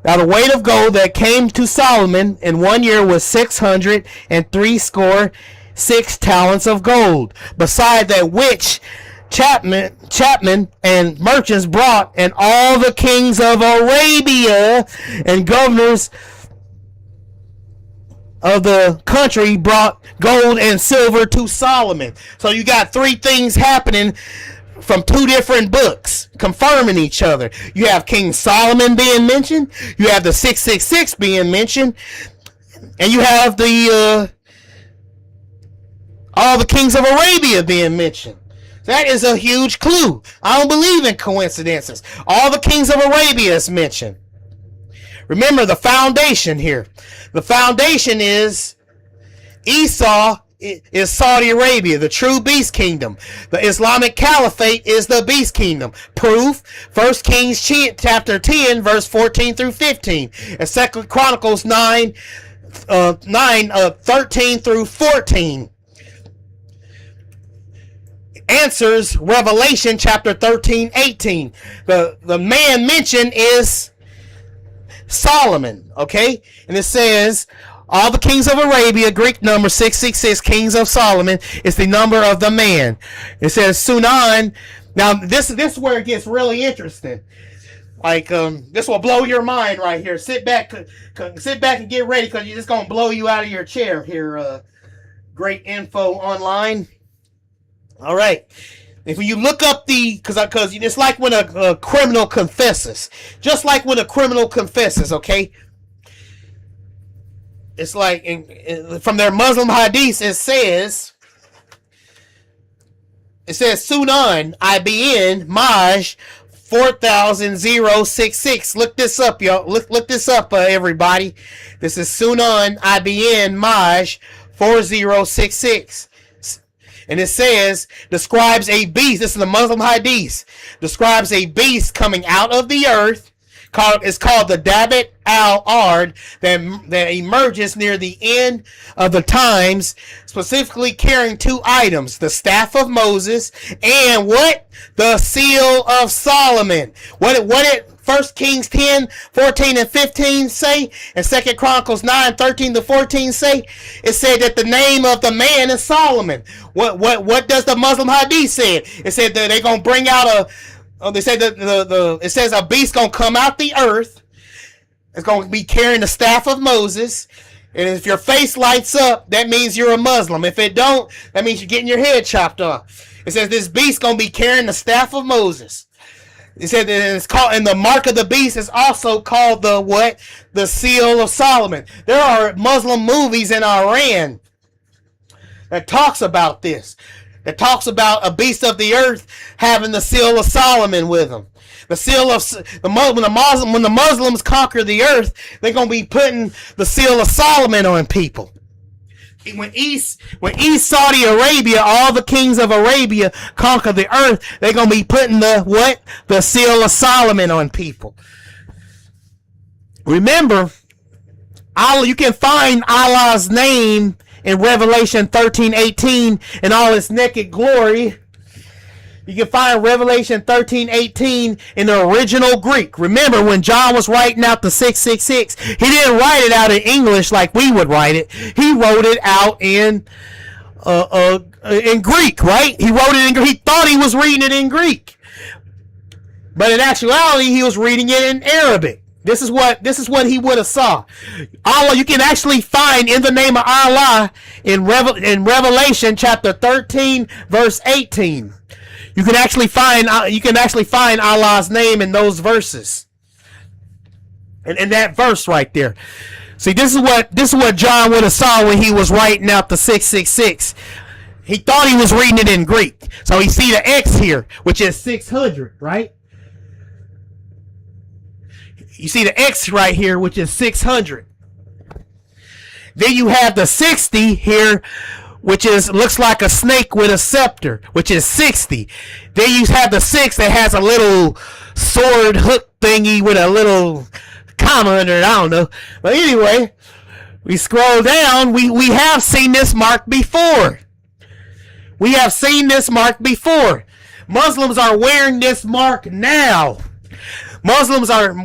Now the weight of gold that came to Solomon in 1 year was 606 talents of gold, beside that which chapmen and merchants brought, and all the kings of Arabia and governors of the country brought gold and silver to Solomon. So you got three things happening from two different books confirming each other. You have King Solomon being mentioned, you have the 666 being mentioned, and you have the all the kings of Arabia being mentioned. That is a huge clue. I don't believe in coincidences. All the kings of Arabia is mentioned. Remember the foundation here. The foundation is Esau is Saudi Arabia, the true beast kingdom. The Islamic Caliphate is the beast kingdom. Proof, 1 Kings chapter 10, verse 14 through 15. And 2 Chronicles 13 through 14. Answers Revelation chapter 13, 18. The man mentioned is Solomon, okay? And it says, all the kings of Arabia, Greek number 666, kings of Solomon, is the number of the man. It says Sunan. Now, this is where it gets really interesting. Like, this will blow your mind right here. Sit back and get ready, because it's just going to blow you out of your chair here. Great info online. All right. If you look up because it's like when a criminal confesses. Just like when a criminal confesses, okay? It's like from their Muslim hadith, it says Sunan IBN Maj 400066. Look this up, y'all. Look this up, everybody. This is Sunan IBN Maj 4066. And it says, describes a beast. This is the Muslim hadith. Describes a beast coming out of the earth. It's called the Dabbit al-Ard, that emerges near the end of the times, specifically carrying two items: the staff of Moses and what? The seal of Solomon. What did 1 Kings 10, 14, and 15 say? And 2 Chronicles 9, 13 to 14 say? It said that the name of the man is Solomon. What does the Muslim hadith say? It said that they're going to bring out they said that it says a beast going to come out the earth. It's going to be carrying the staff of Moses. And if your face lights up, that means you're a Muslim. If it don't, that means you're getting your head chopped off. It says this beast going to be carrying the staff of Moses. It said that it's called, and the mark of the beast is also called the what? The seal of Solomon. There are Muslim movies in Iran that talks about this. That talks about a beast of the earth having the seal of Solomon with them. The seal of when the Muslims conquer the earth, they're gonna be putting the seal of Solomon on people. When East Saudi Arabia, all the kings of Arabia conquer the earth, they're gonna be putting the seal of Solomon on people. Remember, Allah, you can find Allah's name in Revelation 13:18 in all its naked glory. You can find Revelation 13:18 in the original Greek. Remember, when John was writing out the 666, he didn't write it out in English like we would write it. He wrote it out in Greek, right? He wrote it in Greek. He thought he was reading it in Greek, but in actuality, he was reading it in Arabic. This is what he would have saw. Allah, you can actually find in the name of Allah in Revelation chapter 13 verse 18. You can actually find Allah's name in those verses. And in that verse right there. See, this is what John would have saw when he was writing out the 666. He thought he was reading it in Greek. So he see the X here, which is 600, right? You see the X right here, which is 600. Then you have the 60 here, which looks like a snake with a scepter, which is 60. Then you have the 6 that has a little sword hook thingy with a little comma under it. I don't know. But anyway, we scroll down, we have seen this mark before. We have seen this mark before. Muslims are wearing this mark now. Muslims are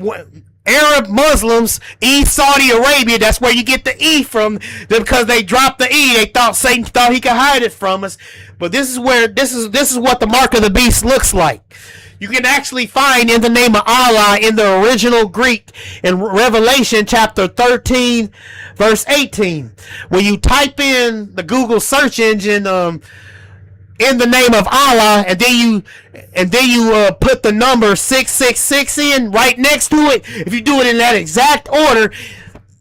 Arab Muslims, Saudi Arabia. That's where you get the E from, because they dropped the E. They thought Satan thought he could hide it from us. But this is what the mark of the beast looks like. You can actually find in the name of Allah in the original Greek in Revelation chapter 13, verse 18. When you type in the Google search engine, in the name of Allah, and then you put the number 666 in right next to it. If you do it in that exact order,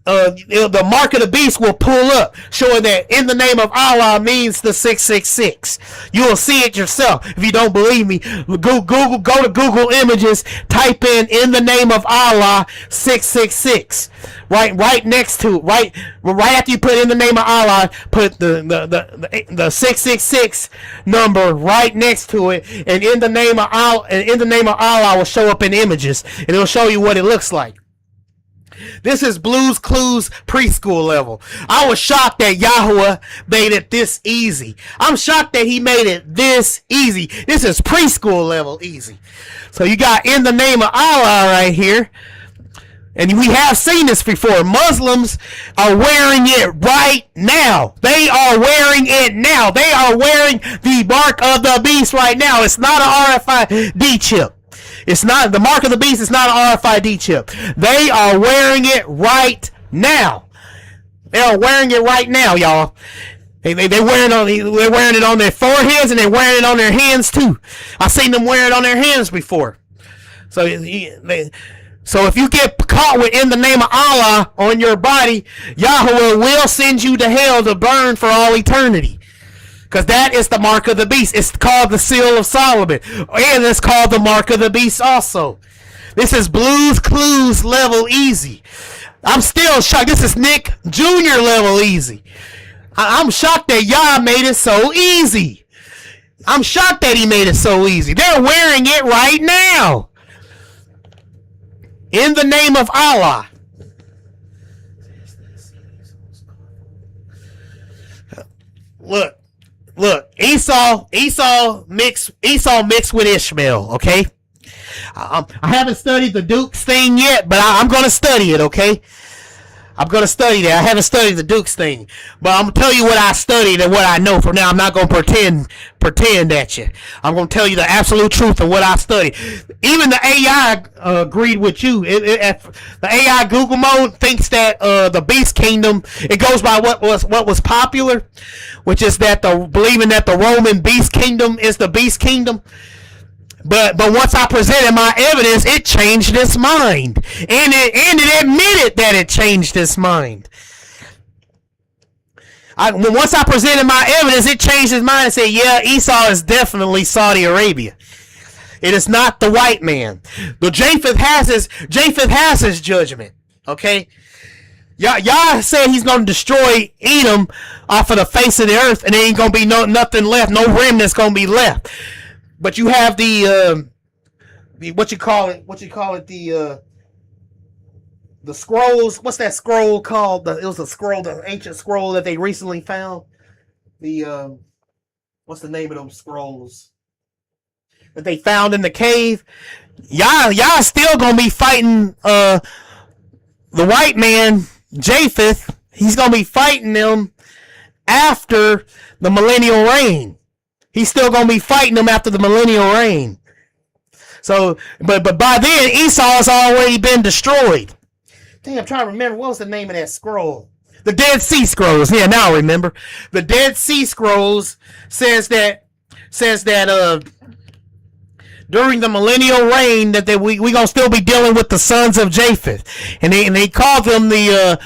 the mark of the beast will pull up, showing that in the name of Allah means the 666. You will see it yourself. If you don't believe me, go to Google Images, type in the name of Allah 666. Right next to right after you put in the name of Allah, put the 666 number right next to it, and in the name of Allah will show up in images, and it'll show you what it looks like. This is Blue's Clues preschool level. I was shocked that Yahweh made it this easy. I'm shocked that he made it this easy. This is preschool level easy. So you got in the name of Allah right here. And we have seen this before. Muslims are wearing it right now. They are wearing it now. They are wearing the mark of the beast right now. It's not an RFID chip. It's not the mark of the beast. It's not an RFID chip. They are wearing it right now. They are wearing it right now, y'all. They're wearing it on their foreheads, and they're wearing it on their hands too. I've seen them wear it on their hands before. So if you get caught with in the name of Allah on your body, Yahweh will send you to hell to burn for all eternity. Because that is the mark of the beast. It's called the seal of Solomon. And it's called the mark of the beast also. This is Blue's Clues level easy. I'm still shocked. This is Nick Jr. level easy. I'm shocked that Yah made it so easy. I'm shocked that he made it so easy. They're wearing it right now. In the name of Allah. Look, Esau mixed with Ishmael, okay? I haven't studied the Dukes thing yet, but I'm going to study it, okay? I'm going to study that. I haven't studied the Dukes thing, but I'm going to tell you what I studied and what I know from now. I'm not going to pretend at you. I'm going to tell you the absolute truth of what I studied. Even the AI agreed with you. The AI Google mode thinks that the Beast Kingdom, it goes by what was popular, which is that believing that the Roman Beast Kingdom is the Beast Kingdom. But once I presented my evidence, it changed its mind. And it admitted that it changed its mind. Once I presented my evidence, it changed its mind and said, yeah, Esau is definitely Saudi Arabia. It is not the white man. The Japheth has his judgment. Okay? Yah said he's going to destroy Edom off of the face of the earth, and there ain't going to be nothing left. No remnant's going to be left. But you have the scrolls. What's that scroll called? It was a scroll, the ancient scroll that they recently found. What's the name of those scrolls that they found in the cave? Y'all still gonna be fighting the white man, Japheth. He's gonna be fighting them after the millennial reign. He's still going to be fighting them after the millennial reign. So, but by then, Esau has already been destroyed. Dang, I'm trying to remember, what was the name of that scroll? The Dead Sea Scrolls. Yeah, now I remember. The Dead Sea Scrolls says that during the millennial reign that we gonna still be dealing with the sons of Japheth, and they call them the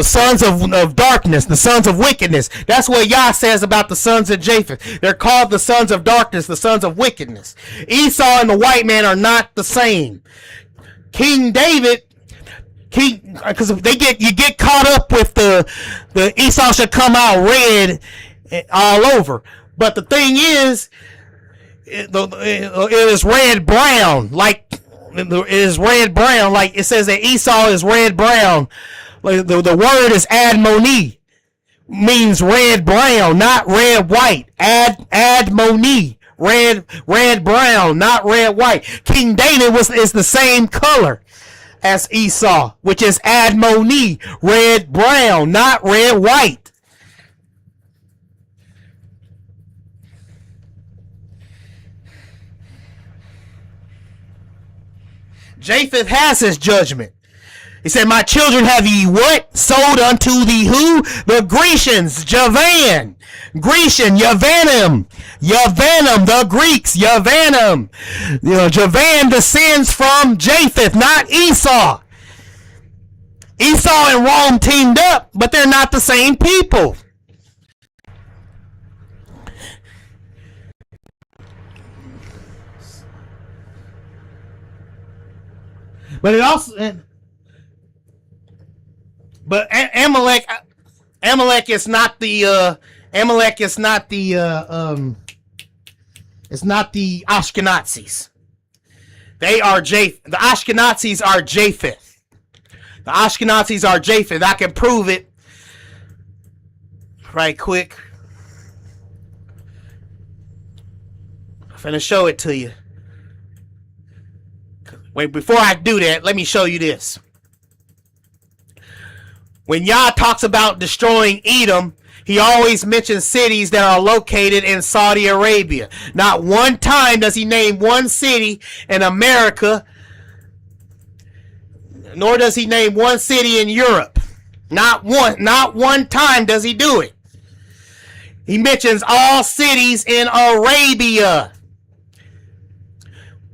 sons of darkness, the sons of wickedness. That's what Yah says about the sons of Japheth. They're called the sons of darkness, the sons of wickedness. Esau and the white man are not the same. King David, because you get caught up with the Esau should come out red all over. But the thing is, it is red brown, like it is red brown, like it says that Esau is red brown, Like the word is admoni, means red brown, not red white. Admoni, red brown, not red white. King David is the same color as Esau, which is admoni, red brown, not red white. Japheth has his judgment. He said, my children have ye what? Sold unto the who? The Grecians, Javan. Grecian, Yavanim. Yavanim, the Greeks, Yavanim. Javan descends from Japheth, not Esau. Esau and Rome teamed up, but they're not the same people. But it also... But Amalek is not the it's not the Ashkenazis. They are the Ashkenazis are Japheth. The Ashkenazis are Japheth. I can prove it right quick. I'm finna show it to you. Wait, before I do that, let me show you this. When Yah talks about destroying Edom, he always mentions cities that are located in Saudi Arabia. Not one time does he name one city in America, nor does he name one city in Europe. Not one time does he do it. He mentions all cities in Arabia.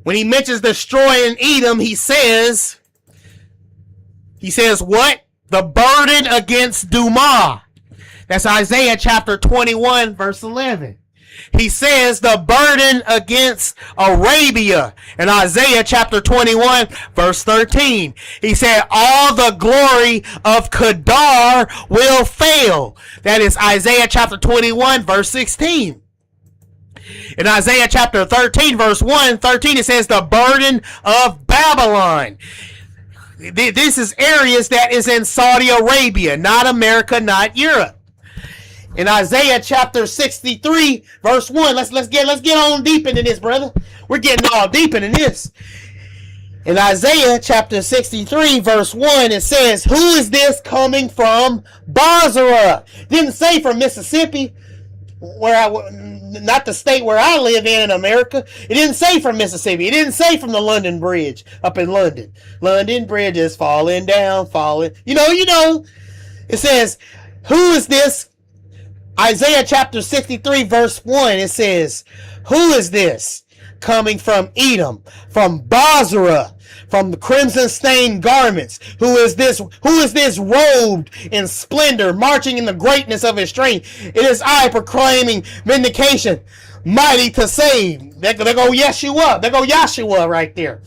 When he mentions destroying Edom, he says what? The burden against Dumah. That's Isaiah chapter 21, verse 11. He says the burden against Arabia in Isaiah chapter 21, verse 13. He said all the glory of Kedar will fail. That is Isaiah chapter 21, verse 16. In Isaiah chapter 13, verse 13, it says the burden of Babylon. This is areas that is in Saudi Arabia, not America, not Europe. In Isaiah chapter 63, verse 1, let's get on deep into this, brother. We're getting all deep into this. In Isaiah chapter 63, verse 1, it says, who is this coming from Basra? Didn't say from Mississippi, not the state where I live in America. It didn't say from Mississippi. It didn't say from the London Bridge up in London. London Bridge is falling down, falling. You know. It says, who is this? Isaiah chapter 63 verse 1. It says, who is this coming from Edom, from Basra, from the crimson stained garments? Who is this robed in splendor, marching in the greatness of his strength? It is I proclaiming vindication, mighty to save. There go Yeshua. There go Yahshua right there.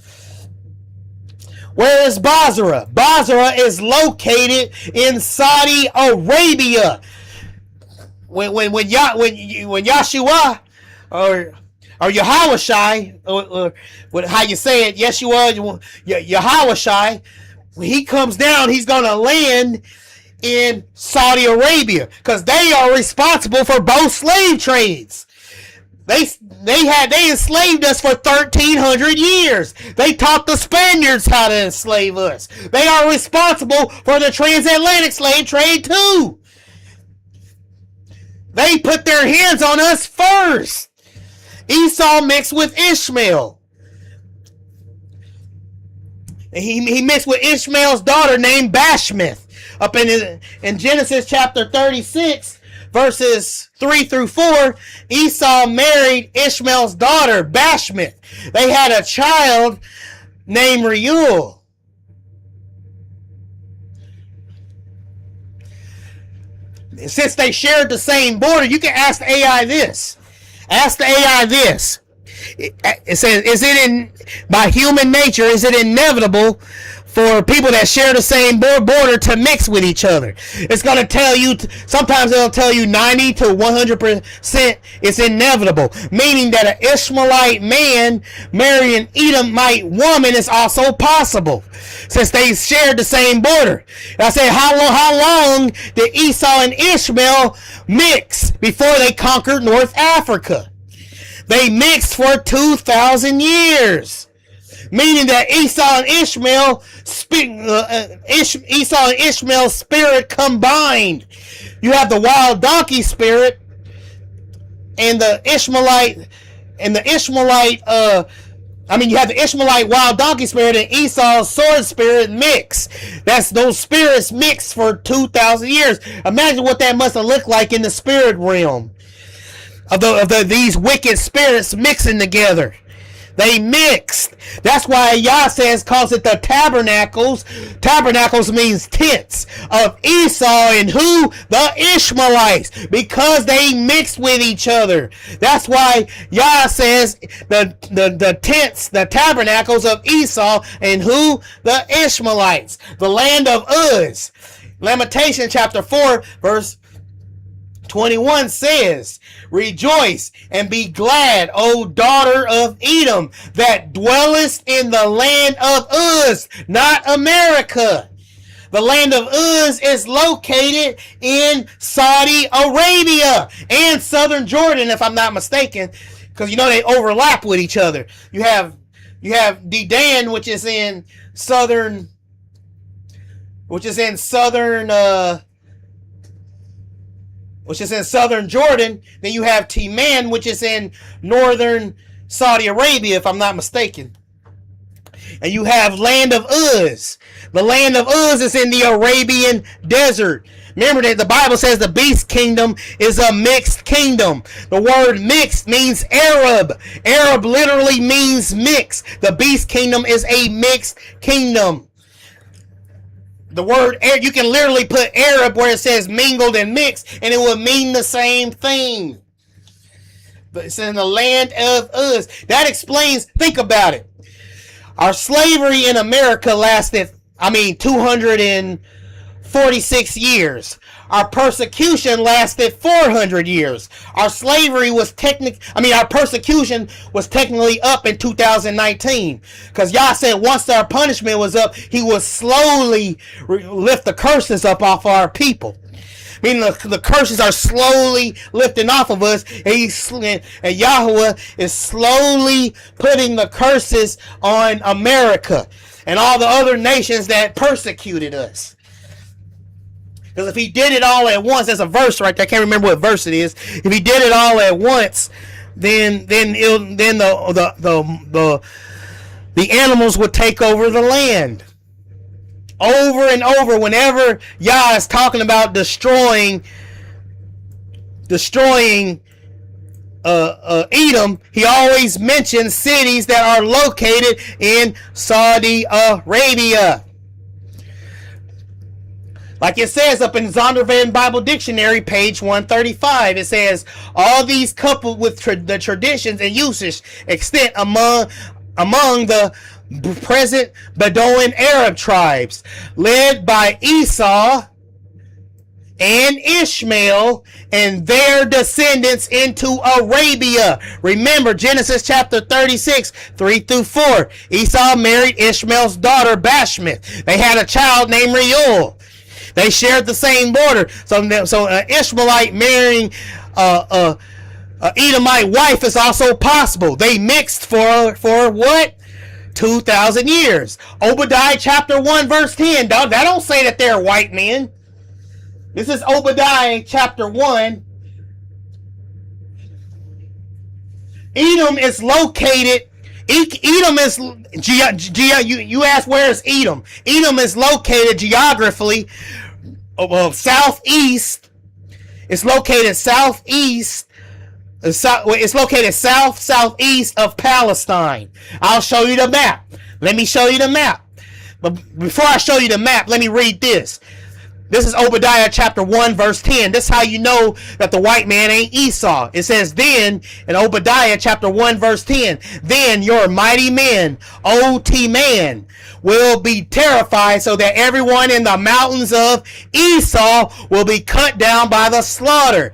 Where is Basra? Basra is located in Saudi Arabia. When Yahshua or Yahushai, or how you say it, Yeshua, Yahushai, when he comes down, he's going to land in Saudi Arabia because they are responsible for both slave trades. They enslaved us for 1,300 years. They taught the Spaniards how to enslave us. They are responsible for the transatlantic slave trade too. They put their hands on us first. Esau mixed with Ishmael. He mixed with Ishmael's daughter named Bashmith. Up in Genesis chapter 36, verses 3 through 4, Esau married Ishmael's daughter, Bashmith. They had a child named Reuel. Since they shared the same border, you can ask the AI this. Ask the AI this. It says, by human nature, is it inevitable for people that share the same border to mix with each other? It's going to tell you, sometimes it'll tell you 90 to 100% it's inevitable, meaning that an Ishmaelite man marrying an Edomite woman is also possible, since they shared the same border. And I said, how long did Esau and Ishmael mix before they conquered North Africa? They mixed for 2,000 years. Meaning that Esau and Ishmael's spirit combined. You have the wild donkey spirit and the Ishmaelite you have the Ishmaelite wild donkey spirit and Esau's sword spirit mix. That's those spirits mixed for 2,000 years. Imagine what that must have looked like in the spirit realm of these wicked spirits mixing together. They mixed. That's why Yah calls it the tabernacles. Tabernacles means tents of Esau and who? The Ishmaelites. Because they mixed with each other. That's why Yah says the tents, the tabernacles of Esau and who? The Ishmaelites. The land of Uz. Lamentation chapter 4 verse 21 says, rejoice and be glad, O daughter of Edom, that dwellest in the land of Uz, not America. The land of Uz is located in Saudi Arabia and southern Jordan, if I'm not mistaken, because they overlap with each other. You have Dedan, which is in southern Jordan. Then you have Timan, which is in northern Saudi Arabia, if I'm not mistaken. And you have land of Uz. The land of Uz is in the Arabian desert. Remember that the Bible says the beast kingdom is a mixed kingdom. The word mixed means Arab. Arab literally means mixed. The beast kingdom is a mixed kingdom. The word, you can literally put Arab where it says mingled and mixed, and it will mean the same thing. But it's in the land of Uz. That explains, think about it. Our slavery in America lasted, 246 years. Our persecution lasted 400 years. Our persecution was technically up in 2019. Because Yah said once our punishment was up, he would slowly lift the curses up off our people. Meaning the curses are slowly lifting off of us. And Yahweh is slowly putting the curses on America and all the other nations that persecuted us. Because if he did it all at once, there's a verse right there. I can't remember what verse it is. If he did it all at once, then the animals would take over the land. Over and over, whenever Yah is talking about destroying Edom, he always mentions cities that are located in Saudi Arabia. Like it says up in Zondervan Bible Dictionary, page 135, it says, all these coupled with the traditions and usage extant among the present Bedouin Arab tribes, led by Esau and Ishmael and their descendants into Arabia. Remember Genesis chapter 36, 3-4. Esau married Ishmael's daughter Bashmith. They had a child named Reuel. They shared the same border. So an Ishmaelite marrying an Edomite wife is also possible. They mixed for what? 2,000 years. Obadiah chapter 1 verse 10. That don't say that they're white men. This is Obadiah chapter 1. Edom is located. Edom is you ask where is Edom? Edom is located geographically southeast. It's located southeast. It's located southeast of Palestine. I'll show you the map. Let me show you the map. But before I show you the map, let me read this. This is Obadiah chapter 1 verse 10. This is how you know that the white man ain't Esau. It says, then, in Obadiah chapter 1 verse 10, then your mighty men, O T-Man, will be terrified, so that everyone in the mountains of Esau will be cut down by the slaughter.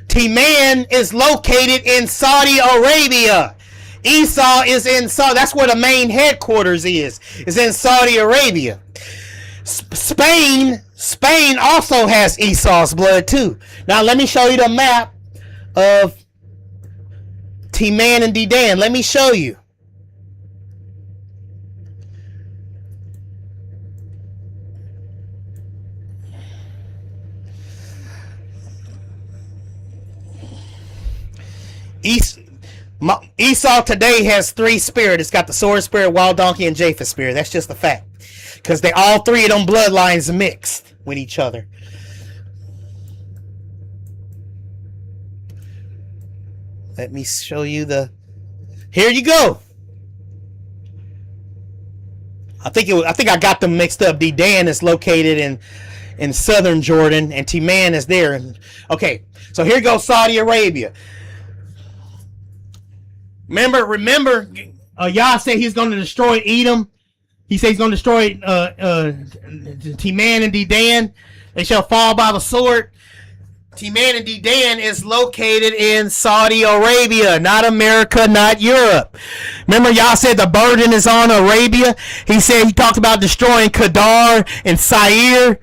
T-Man is located in Saudi Arabia. Esau is in Saudi. That's where the main headquarters is in Saudi Arabia. Spain also has Esau's blood too. Now let me show you the map of T-Man and Dedan. Let me show you. Esau today has 3 spirits. It's got the sword spirit, wild donkey, and Japheth spirit. That's just a fact. Because they all 3 of them bloodlines mixed with each other. Let me show you the... Here you go. I think I got them mixed up. Dedan is located in southern Jordan, and T-Man is there. Okay, so here goes Saudi Arabia. Remember, Yah said he's going to destroy Edom. He said he's going to destroy T-Man and Dedan. They shall fall by the sword. T-Man and Dedan is located in Saudi Arabia, not America, not Europe. Remember, Yah said the burden is on Arabia. He talked about destroying Kedar and Sair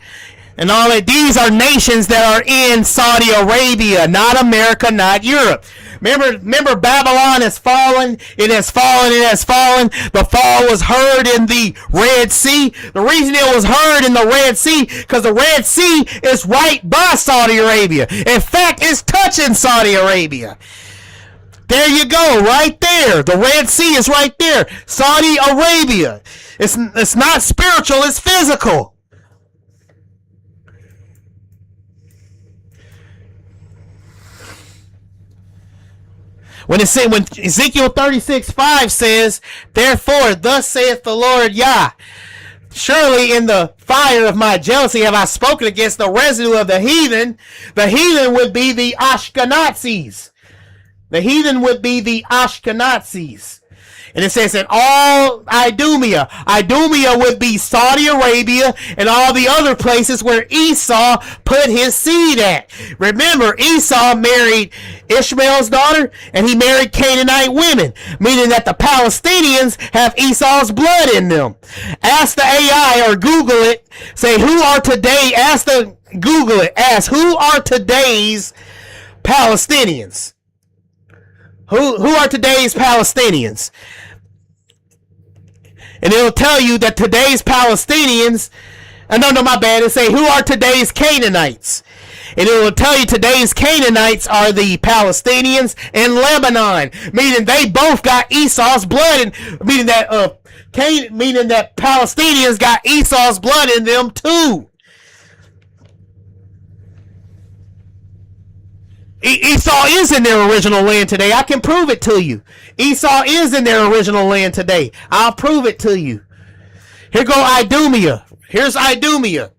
and all that. These are nations that are in Saudi Arabia, not America, not Europe. Remember, Babylon has fallen. It has fallen. It has fallen. The fall was heard in the Red Sea. The reason it was heard in the Red Sea, because the Red Sea is right by Saudi Arabia. In fact, it's touching Saudi Arabia. There you go, right there. The Red Sea is right there. Saudi Arabia. It's not spiritual, it's physical. When Ezekiel 36:5 says, therefore, thus saith the Lord Yah, surely in the fire of my jealousy have I spoken against the residue of the heathen. The heathen would be the Ashkenazis. The heathen would be the Ashkenazis. And it says that all Idumea would be Saudi Arabia and all the other places where Esau put his seed at. Remember, Esau married Ishmael's daughter and he married Canaanite women, meaning that the Palestinians have Esau's blood in them. Ask the AI or Google it. Say, who are today's Palestinians? Who are today's Palestinians? And it'll tell you that today's Palestinians, it'll say, who are today's Canaanites? And it will tell you today's Canaanites are the Palestinians in Lebanon, meaning they both got Esau's blood, meaning that Palestinians got Esau's blood in them too. Esau is in their original land today. I can prove it to you. Esau is in their original land today. I'll prove it to you. Here go Idumea. Here's Idumea.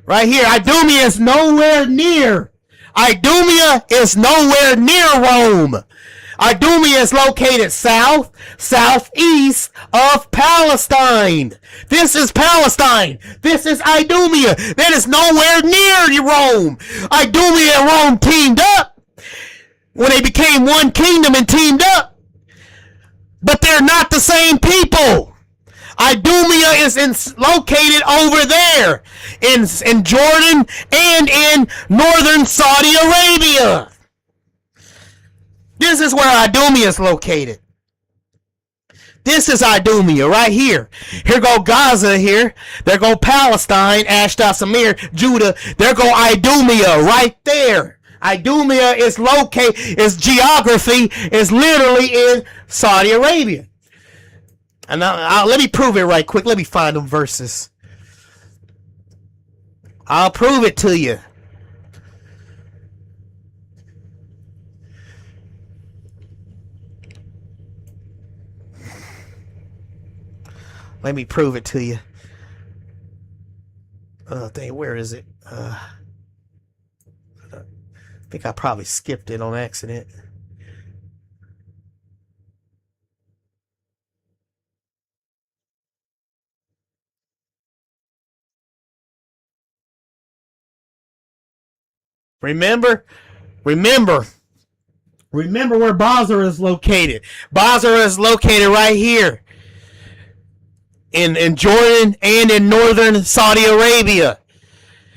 Right here. Idumea is nowhere near. Idumea is nowhere near Rome. Idumea is located southeast of Palestine. This is Palestine. This is Idumea. That is nowhere near Rome. Idumea and Rome teamed up when they became one kingdom and teamed up. But they're not the same people. Idumea is located over there in Jordan and in northern Saudi Arabia. This is where Idumea is located. This is Idumea right here. Here go Gaza here. There go Palestine, Ashdod, Samir, Judah. There go Idumea right there. Idumea is its geography is literally in Saudi Arabia. And let me prove it right quick. Let me find them verses. I'll prove it to you. Let me prove it to you. Dang, where is it? I think I probably skipped it on accident. Remember where Basra is located. Basra is located right here in Jordan and in northern Saudi Arabia.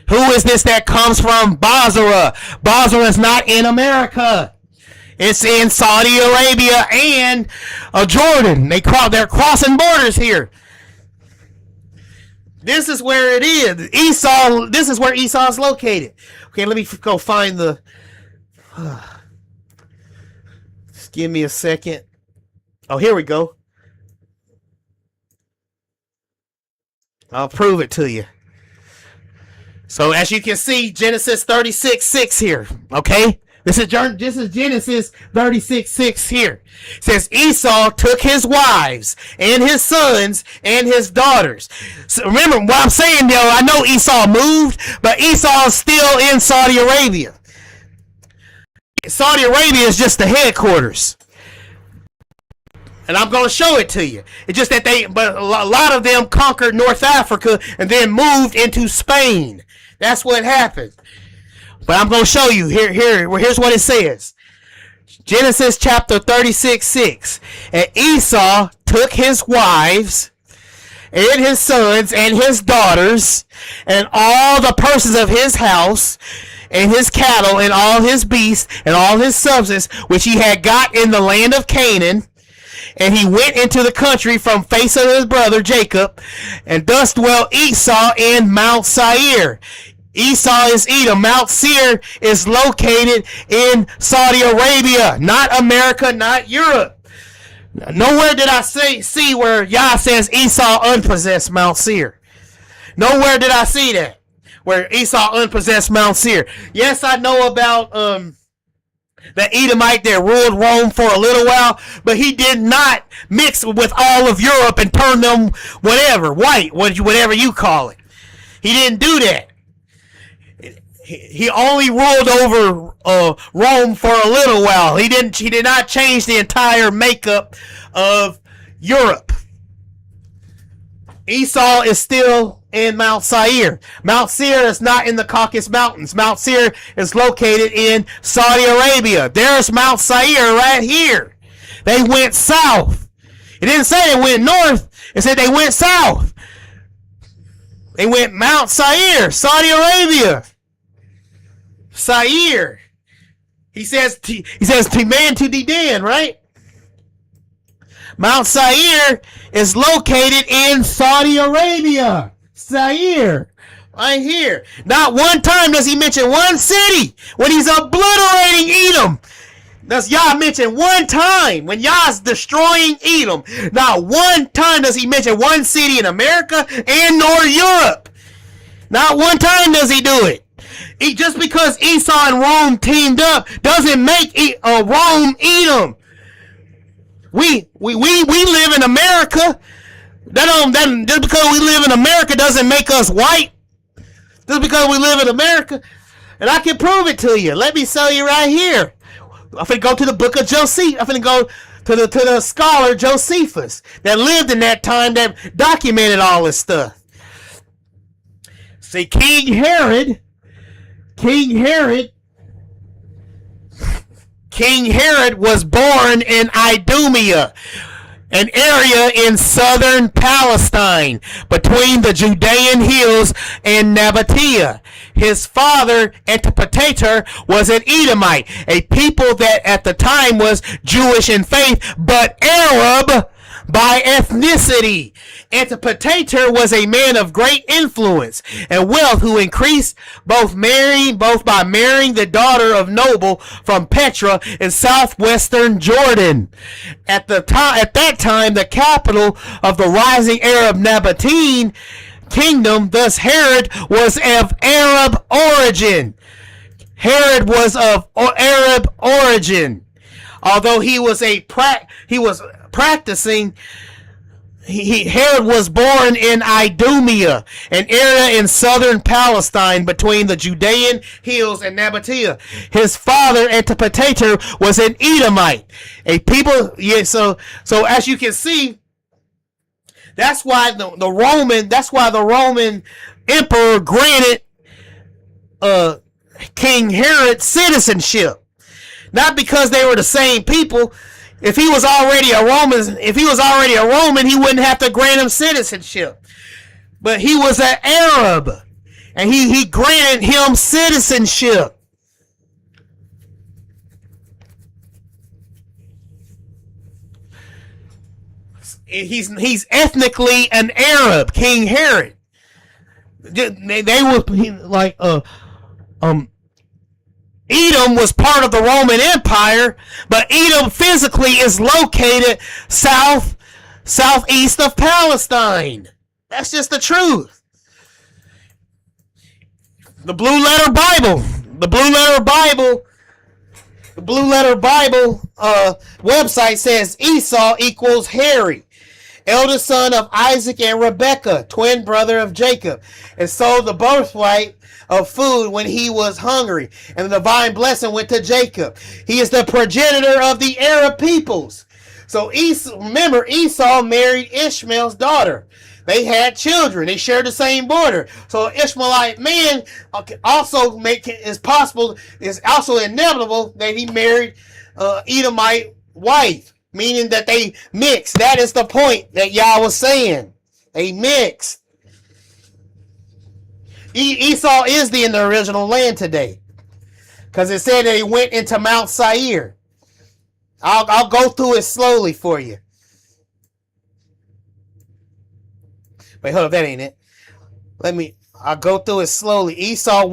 Who is this that comes from Basra? Basra is not in America. It's in Saudi Arabia and Jordan. They're crossing borders here. This is where it is. Esau. This is where Esau is located. Okay, let me go find the. Just give me a second. Oh, here we go. I'll prove it to you. So as you can see, Genesis 36:6 here. Okay, this is Genesis 36:6 here. It says Esau took his wives and his sons and his daughters. So remember what I'm saying, though. I know Esau moved, but Esau is still in Saudi Arabia. Saudi Arabia is just the headquarters. And I'm going to show it to you. It's just that but a lot of them conquered North Africa and then moved into Spain. That's what happened. But I'm going to show you. Here's what it says. Genesis chapter 36:6. And Esau took his wives and his sons and his daughters and all the persons of his house and his cattle and all his beasts and all his substance which he had got in the land of Canaan. And he went into the country from face of his brother Jacob, and thus dwelt Esau in Mount Seir. Esau is Edom. Mount Seir is located in Saudi Arabia, not America, not Europe. Nowhere did I see where Yah says Esau unpossessed Mount Seir. Nowhere did I see that, where Esau unpossessed Mount Seir. Yes, I know about the Edomite that ruled Rome for a little while, but he did not mix with all of Europe and turn them white, whatever you call it. He didn't do that. He only ruled over Rome for a little while. He did not change the entire makeup of Europe. Esau is still in Mount Seir. Mount Seir is not in the Caucasus Mountains. Mount Seir is located in Saudi Arabia. There's Mount Seir right here. They went south. It didn't say they went north. It said they went south. They went Mount Seir, Saudi Arabia. Seir. He says Timan to Dedan, right? Mount Seir is located in Saudi Arabia. Seir. Right here. Not one time does he mention one city when he's obliterating Edom. Does Yah mention one time when Yah's destroying Edom? Not one time does he mention one city in America and nor Europe. Not one time does he do it. Just because Esau and Rome teamed up doesn't make Rome Edom. We live in America. Just because we live in America doesn't make us white. Just because we live in America. And I can prove it to you. Let me show you right here. I'm finna go to the book of Josephus. I'm finna go to the scholar Josephus that lived in that time that documented all this stuff. See, King Herod was born in Idumea, an area in southern Palestine between the Judean hills and Nabatea. His father, Antipater, was an Edomite, a people that at the time was Jewish in faith, but Arab by ethnicity. Antipater was a man of great influence and wealth who increased both by marrying the daughter of noble from Petra in southwestern Jordan. At that time, the capital of the rising Arab Nabatean kingdom, thus Herod was of Arab origin. Herod was of Arab origin. Although he was practicing Herod was born in Idumea, an area in southern Palestine between the Judean hills and Nabatea. His father, Antipater, was an Edomite, a people. Yeah, so as you can see, that's why the Roman emperor granted King Herod citizenship, not because they were the same people. If he was already a Roman, he wouldn't have to grant him citizenship. But he was an Arab, and he granted him citizenship. He's ethnically an Arab, King Herod. They were like Edom was part of the Roman Empire, but Edom physically is located southeast of Palestine. That's just the truth. The Blue Letter Bible website says Esau equals hairy, eldest son of Isaac and Rebekah, twin brother of Jacob, and sold the birthright of food when he was hungry, and the divine blessing went to Jacob. He is the progenitor of the Arab peoples. So remember, Esau married Ishmael's daughter. They had children. They shared the same border. So an Ishmaelite man also is also inevitable that he married Edomite wife, meaning that they mixed. That is the point that y'all was saying. They mixed. Esau is in the original land today, because it said that he went into Mount Seir. I'll go through it slowly for you. Wait, hold up, that ain't it. I'll go through it slowly. Esau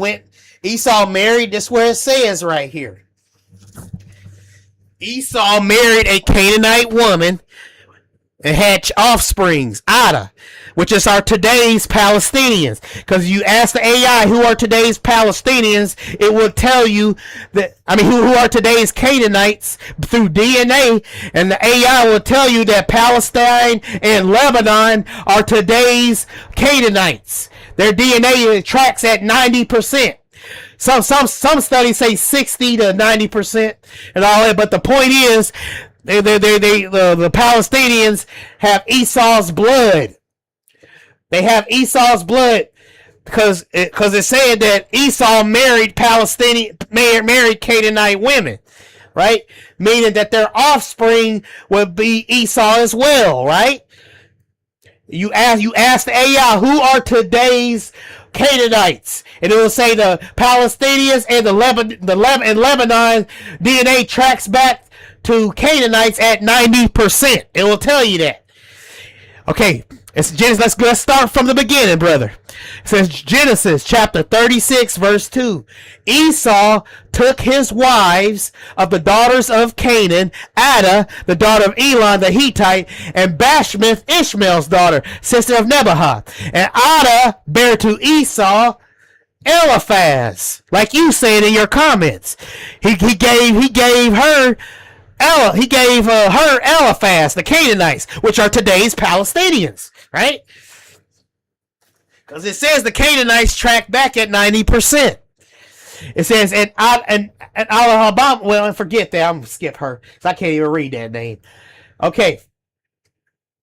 married, this is where it says right here. Esau married a Canaanite woman and had offsprings, Ada, which is our today's Palestinians. Because you ask the AI who are today's Palestinians, it will tell you who are today's Canaanites through DNA, and the AI will tell you that Palestine and Lebanon are today's Canaanites. Their DNA tracks at 90%. Some studies say 60 to 90% and all that, but the point is, the Palestinians have Esau's blood. They have Esau's blood because it said that Esau married Canaanite women, right? Meaning that their offspring would be Esau as well, right? You ask the AI who are today's Canaanites, and it will say the Palestinians and Lebanon DNA tracks back to Canaanites at 90%. It will tell you that. Okay, it's Genesis. Let's start from the beginning, brother. It says Genesis chapter 36, verse 2. Esau took his wives of the daughters of Canaan, Ada, the daughter of Elon the Hittite, and Bashmith, Ishmael's daughter, sister of Nebaioth. And Ada bare to Esau Eliphaz, like you said in your comments. He gave her Eliphaz, the Canaanites, which are today's Palestinians, right? Because it says the Canaanites track back at 90%. It says, and Alabama, well, forget that. I'm going to skip her, because I can't even read that name. Okay.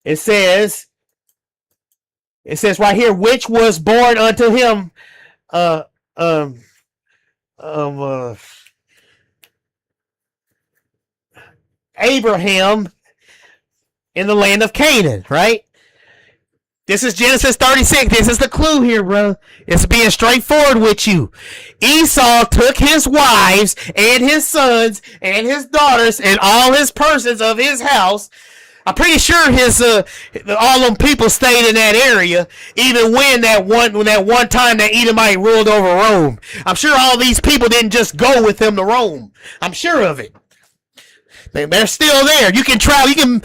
It says right here, which was born unto him, Abraham in the land of Canaan, right? This is Genesis 36. This is the clue here, bro. It's being straightforward with you. Esau took his wives and his sons and his daughters and all his persons of his house. I'm pretty sure all them people stayed in that area, even when that one time that Edomite ruled over Rome. I'm sure all these people didn't just go with him to Rome. I'm sure of it. They're still there. You can travel. You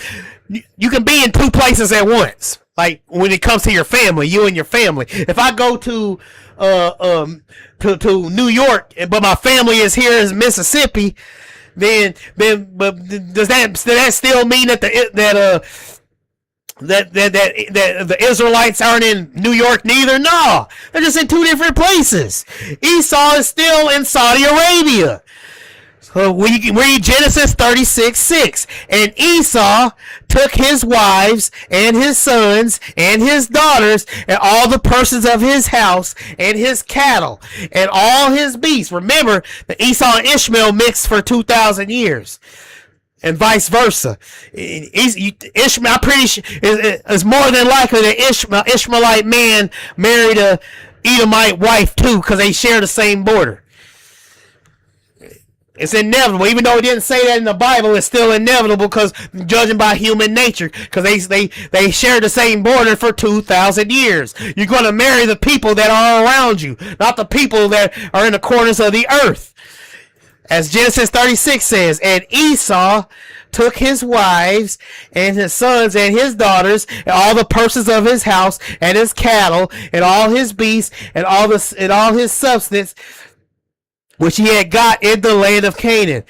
can be in two places at once. Like when it comes to your family, you and your family. If I go to New York, but my family is here in Mississippi, but does that still mean that that the Israelites aren't in New York neither. No, they're just in two different places. Esau is still in Saudi Arabia. So we read Genesis 36:6. And Esau took his wives and his sons and his daughters and all the persons of his house and his cattle and all his beasts. Remember that Esau and Ishmael mixed for 2,000 years. And vice versa. Ishmael, I'm pretty sure, is more than likely that Ishmaelite man married a Edomite wife too, because they share the same border. It's inevitable, even though it didn't say that in the Bible. It's still inevitable because judging by human nature, because they share the same border for 2,000 years. You're going to marry the people that are around you, not the people that are in the corners of the earth. As Genesis 36 says, and Esau took his wives and his sons and his daughters and all the persons of his house and his cattle and all his beasts and all his substance which he had got in the land of Canaan,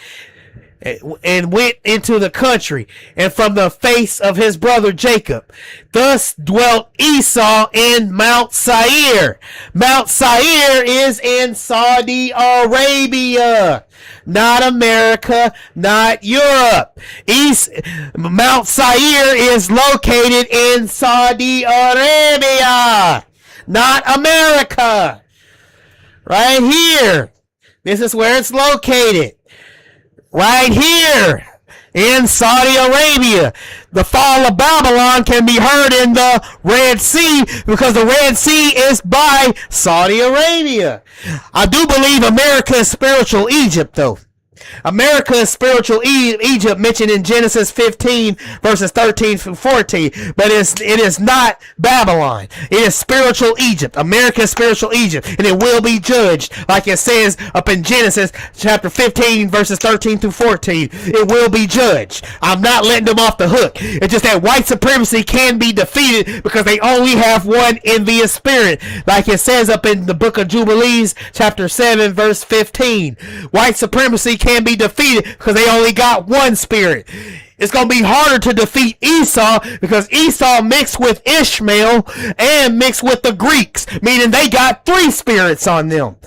and went into the country, and from the face of his brother Jacob. Thus dwelt Esau in Mount Seir. Mount Seir is in Saudi Arabia, not America, not Europe. Mount Seir is located in Saudi Arabia, not America. Right here. This is where it's located. Right here in Saudi Arabia. The fall of Babylon can be heard in the Red Sea because the Red Sea is by Saudi Arabia. I do believe America is spiritual Egypt, though. America is spiritual Egypt, mentioned in Genesis 15 verses 13 through 14, but it is not Babylon. It is spiritual Egypt. America is spiritual Egypt, and it will be judged, like it says up in Genesis chapter 15 verses 13 through 14. It will be judged. I'm not letting them off the hook. It's just that white supremacy can be defeated because they only have one envious spirit, like it says up in the book of Jubilees chapter 7 verse 15. White supremacy can be defeated because they only got one spirit. It's going to be harder to defeat Esau because Esau mixed with Ishmael and mixed with the Greeks, meaning they got three spirits on them.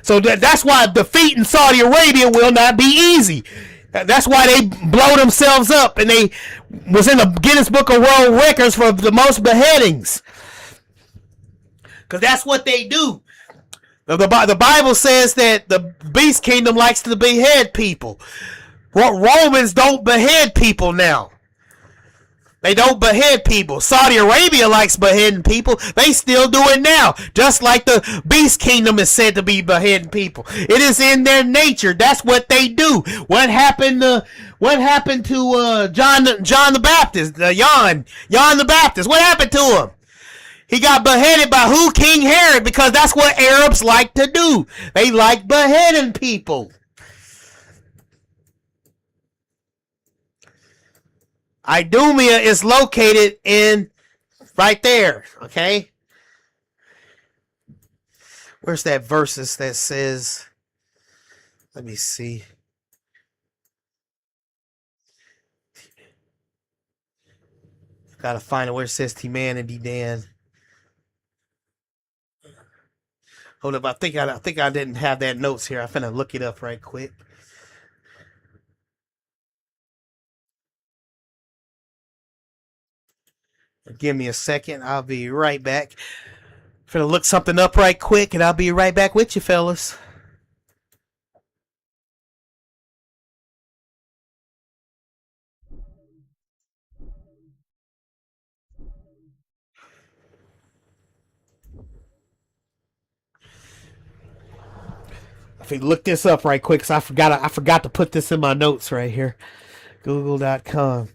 So that's why defeating Saudi Arabia will not be easy. That's why they blow themselves up, and they was in the Guinness Book of World Records for the most beheadings. Because that's what they do. The Bible says that the beast kingdom likes to behead people. Romans don't behead people now. They don't behead people. Saudi Arabia likes beheading people. They still do it now. Just like the beast kingdom is said to be beheading people. It is in their nature. That's what they do. What happened to John the Baptist? John the Baptist. What happened to him? He got beheaded by who? King Herod, because that's what Arabs like to do. They like beheading people. Idumea is located in right there, okay? Where's that verses that says, let me see. Gotta find it where it says T-Man and D-Dan. Hold up, I think I didn't have that notes here. I'm finna look it up right quick. Give me a second. I'll be right back. Finna look something up right quick, and I'll be right back with you, fellas. If you look this up right quick, cause I forgot to put this in my notes right here. Google.com.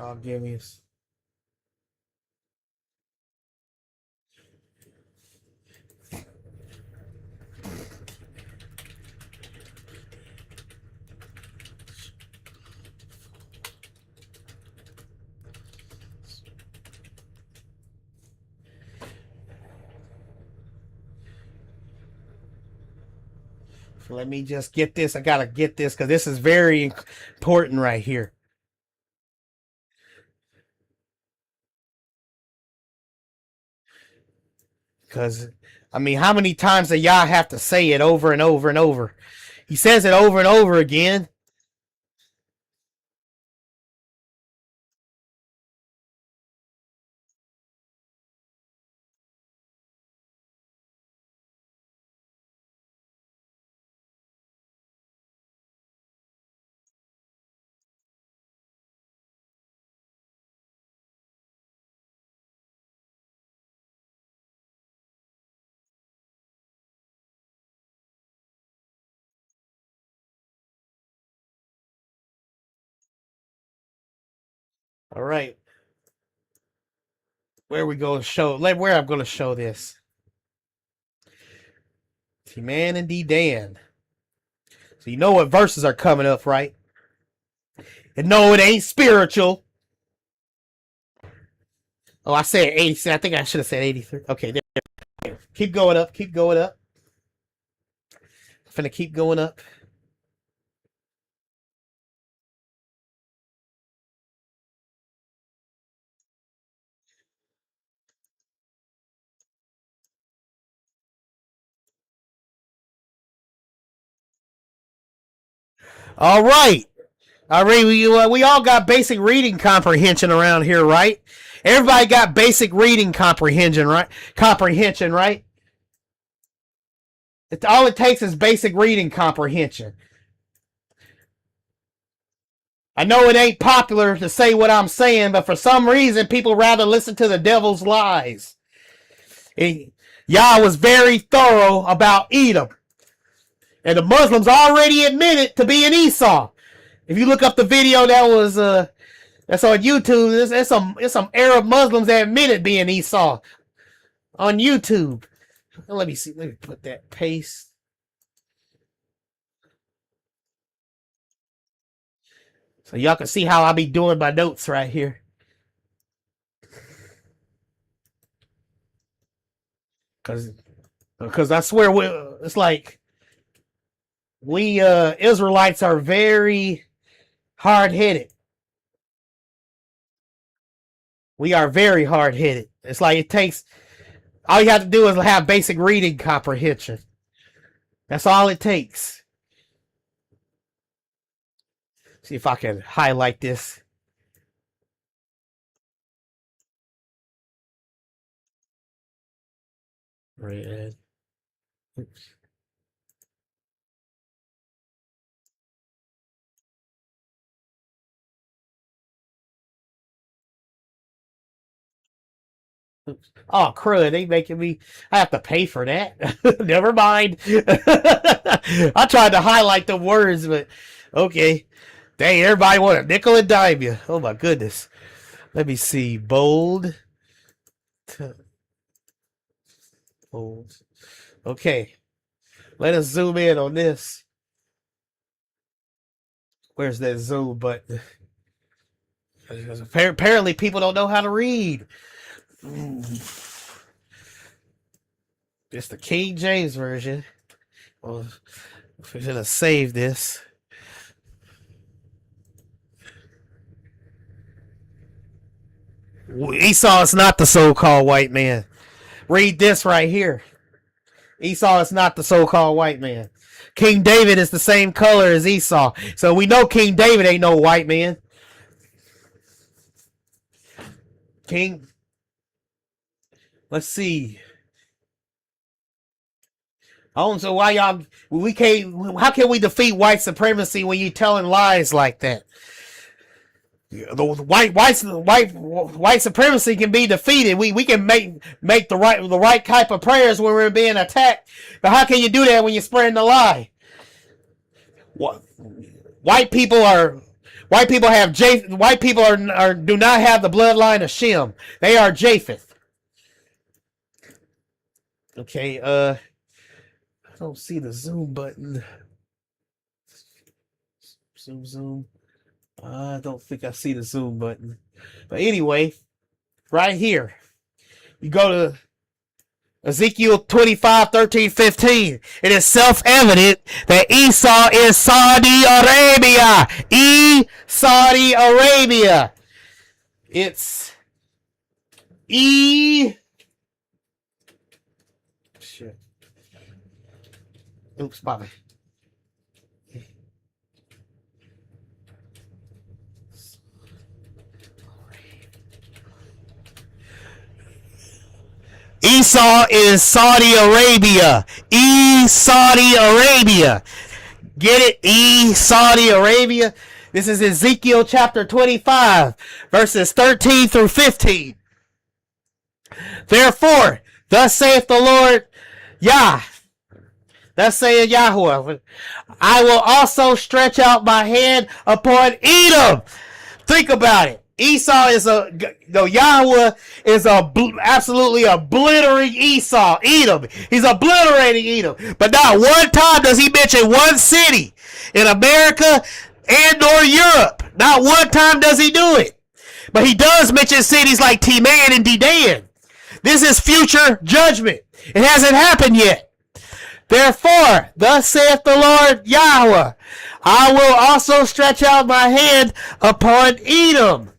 Oh, give me. Let me just get this. I gotta get this because this is very important right here. Because, I mean, how many times do y'all have to say it over and over and over? He says it over and over again. All right. Where we going to show? Where I'm going to show this. T-Man and D-Dan. So you know what verses are coming up, right? And no, it ain't spiritual. Oh, I said 80. I think I should have said 83. Okay, there. Keep going up. Keep going up. I'm finna keep going up. All right. All right, we all got basic reading comprehension around here, right? Everybody got basic reading comprehension, right? Comprehension, right? All it takes is basic reading comprehension. I know it ain't popular to say what I'm saying, but for some reason, people rather listen to the devil's lies. Yah was very thorough about Edom. And the Muslims already admitted to being Esau. If you look up the video that's on YouTube, it's some Arab Muslims that admitted being Esau on YouTube. Let me see. Let me put that paste. So y'all can see how I be doing my notes right here. Because I swear it's like we Israelites are very hard-headed. We are very hard-headed. It's like it takes all you have to do is have basic reading comprehension. That's all it takes. See if I can highlight this. Red. Oops. Oops. Oh, crud. They making me. I have to pay for that. Never mind. I tried to highlight the words, but okay. Dang, everybody want a nickel and dime you. Oh, my goodness. Let me see. Bold. Bold. Okay. Let us zoom in on this. Where's that zoom button? Apparently, people don't know how to read. It's the King James Version. Well, we're going to save this. Esau is not the so-called white man. Read this right here. Esau is not the so-called white man. King David is the same color as Esau. So we know King David ain't no white man. King. Let's see. Oh, so why y'all we can't how can we defeat white supremacy when you telling lies like that? The white supremacy can be defeated. We can make the right type of prayers when we're being attacked. But how can you do that when you're spreading the lie? What white people have white people are do not have the bloodline of Shem. They are Japheth. Okay, I don't see the zoom button. Zoom. I don't think I see the zoom button. But anyway, right here, you go to Ezekiel 25, 13, 15. It is self-evident that Esau is Saudi Arabia. Saudi Arabia. It's Shit. Oops, Bobby. Esau is Saudi Arabia. Saudi Arabia. Get it? Saudi Arabia. This is Ezekiel chapter 25, verses 13 through 15. Therefore, thus saith the Lord Yah. Thus saith Yahweh. I will also stretch out my hand upon Edom. Think about it. Esau is Yahweh is absolutely obliterating Esau, Edom. He's obliterating Edom. But not one time does he mention one city in America and or Europe. Not one time does he do it. But he does mention cities like Teman and Dedan. This is future judgment. It hasn't happened yet. Therefore, thus saith the Lord Yahweh, I will also stretch out my hand upon Edom,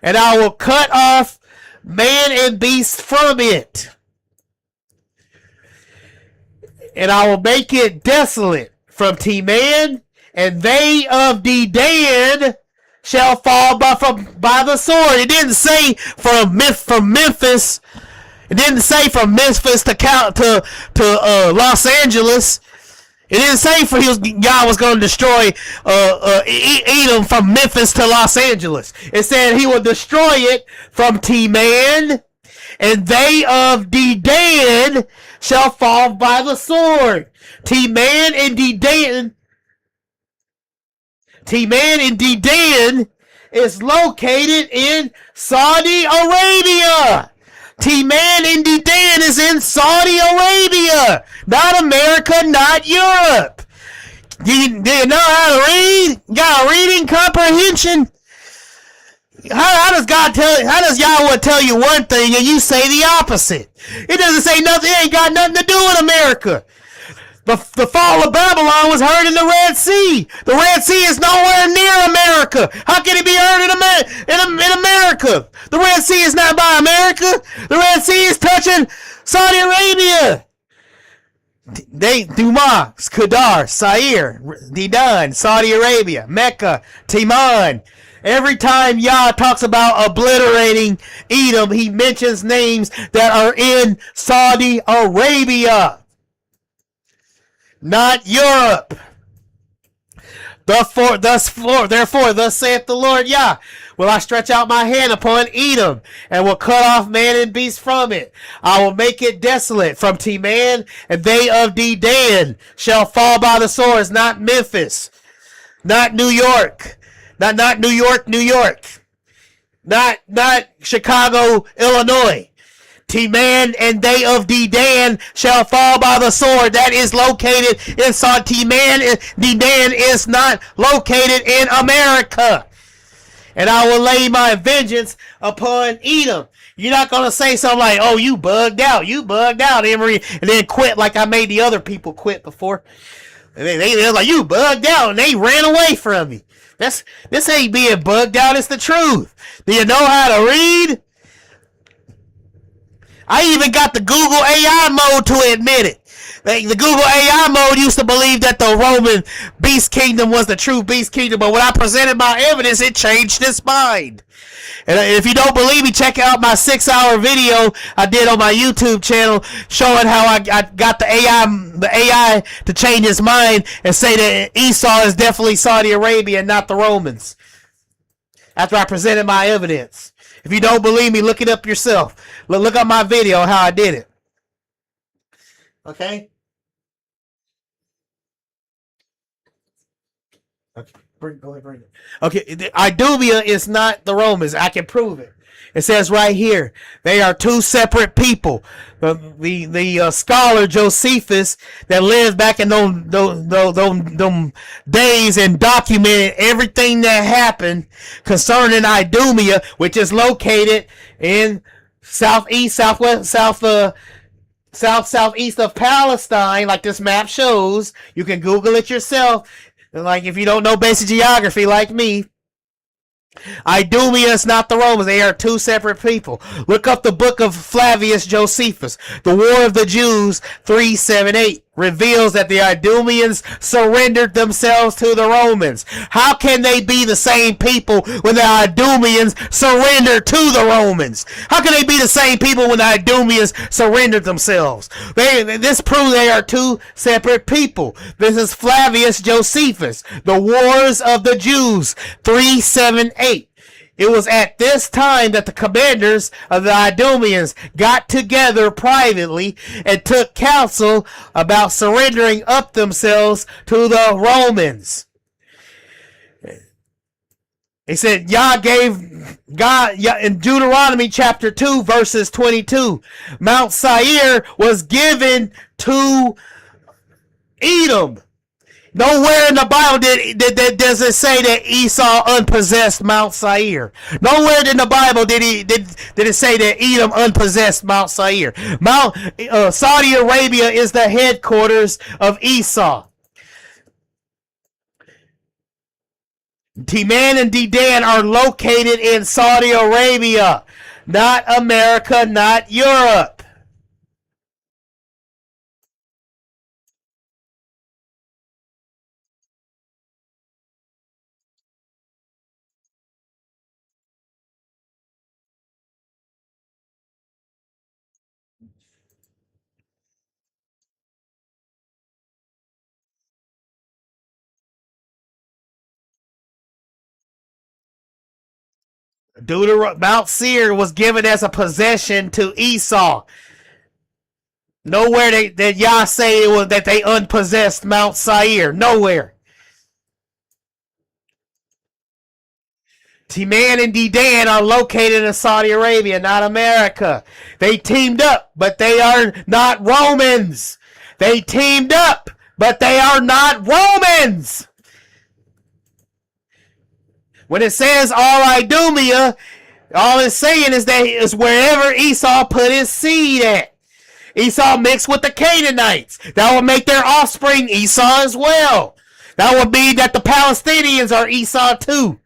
and I will cut off man and beast from it. And I will make it desolate from Teman, and they of Dedan shall fall by the sword. It didn't say from Memphis. It didn't say from Memphis to Los Angeles. It didn't say God was going to destroy Edom from Memphis to Los Angeles. It said he would destroy it from Teman, and they of Dedan shall fall by the sword. Teman and Dedan is located in Saudi Arabia. Teman and Dedan is in Saudi Arabia, not America, not Europe. Do you know how to read? You got a reading comprehension? How does Yahweh tell you one thing and you say the opposite? It doesn't say nothing. It ain't got nothing to do with America. The fall of Babylon was heard in the Red Sea. The Red Sea is nowhere near America. How can it be heard in America? The Red Sea is not by America. The Red Sea is touching Saudi Arabia. Dumas, Kedar, Sair, Dedan, Saudi Arabia, Mecca, Teman. Every time Yah talks about obliterating Edom, he mentions names that are in Saudi Arabia, not Europe. Therefore, thus saith the Lord Yah, will I stretch out my hand upon Edom, and will cut off man and beast from it. I will make it desolate from Teman, and they of Dedan shall fall by the swords, not Memphis, not New York, not New York, not Chicago, Illinois. Teman and they of Dedan shall fall by the sword. That is located in Teman. Dedan is not located in America. And I will lay my vengeance upon Edom. You're not going to say something like, oh, you bugged out, Emery, and then quit like I made the other people quit before. And they're like, you bugged out, and they ran away from me. This ain't being bugged out, it's the truth. Do you know how to read? I even got the Google AI mode to admit it. The Google AI mode used to believe that the Roman beast kingdom was the true beast kingdom, but when I presented my evidence, it changed its mind. And if you don't believe me, check out my 6-hour video I did on my YouTube channel showing how I got the AI to change its mind and say that Esau is definitely Saudi Arabia and not the Romans. After I presented my evidence. If you don't believe me, look it up yourself. Look up my video how I did it. Okay? Okay, go ahead, bring it. Okay, Idumea is not the Romans. I can prove it. It says right here, they are two separate people. The scholar Josephus that lived back in those days and documented everything that happened concerning Idumea, which is located in southeast, southwest, southeast of Palestine, like this map shows. You can Google it yourself. Like if you don't know basic geography like me, Idumea is not the Romans. They are two separate people. Look up the book of Flavius Josephus. The War of the Jews 378 reveals that the Idumeans surrendered themselves to the Romans. How can they be the same people when the Idumeans surrendered to the Romans? How can they be the same people when the Idumeans surrendered themselves? This proves they are two separate people. This is Flavius Josephus, The Wars of the Jews 378. It was at this time that the commanders of the Idumeans got together privately and took counsel about surrendering up themselves to the Romans. He said, Yah gave God in Deuteronomy chapter 2, verses 22. Mount Seir was given to Edom. Nowhere in the Bible does it say that Esau unpossessed Mount Seir. Nowhere in the Bible did it say that Edom unpossessed Mount Seir. Saudi Arabia is the headquarters of Esau. Teman and Dedan are located in Saudi Arabia, not America, not Europe. Mount Seir was given as a possession to Esau. Nowhere that Yah say it was that they unpossessed Mount Seir. Nowhere. Teman and Dedan are located in Saudi Arabia, not America. They teamed up, but they are not Romans. They teamed up, but they are not Romans. When it says all Idumea, all it's saying is that it's wherever Esau put his seed at. Esau mixed with the Canaanites. That would make their offspring Esau as well. That would mean that the Palestinians are Esau too.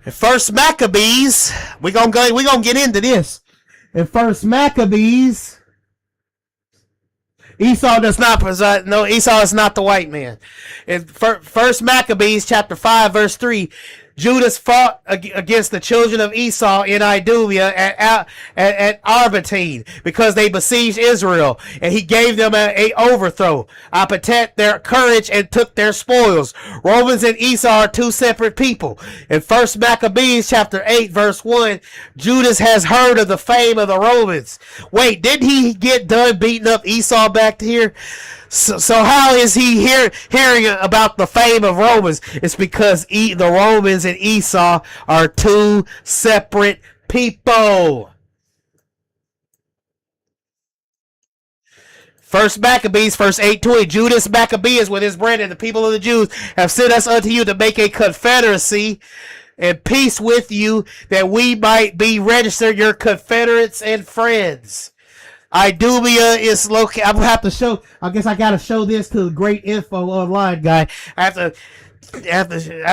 In First Maccabees, we're gonna get into this. In First Maccabees, Esau does not possess. No, Esau is not the white man. In First Maccabees chapter 5 verse 3, Judas fought against the children of Esau in Idumea at Arbatine because they besieged Israel, and he gave them a overthrow. I protect their courage and took their spoils. Romans and Esau are two separate people. In First Maccabees chapter 8 verse 1, Judas has heard of the fame of the Romans. Wait, didn't he get done beating up Esau back here? So how is he hearing about the fame of Romans? It's because the Romans and Esau are two separate people. First Maccabees, verse 8:20. Judas Maccabeus with his brethren, the people of the Jews, have sent us unto you to make a confederacy and peace with you, that we might be registered your confederates and friends. Idumea is located. I'm gonna have to show. I guess I gotta show this to the great info online guy. I have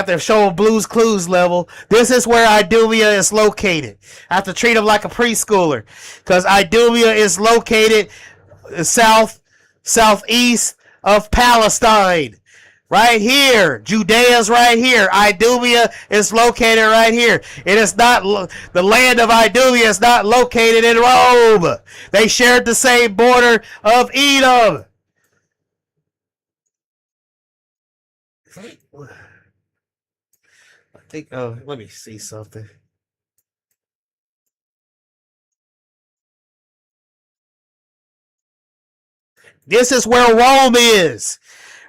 to show a Blues Clues level. This is where Idumea is located. I have to treat him like a preschooler because Idumea is located southeast of Palestine. Right here. Judea's right here. Idumea is located right here. It is not, the land of Idumea is not located in Rome. They shared the same border of Edom. I think, let me see something. This is where Rome is.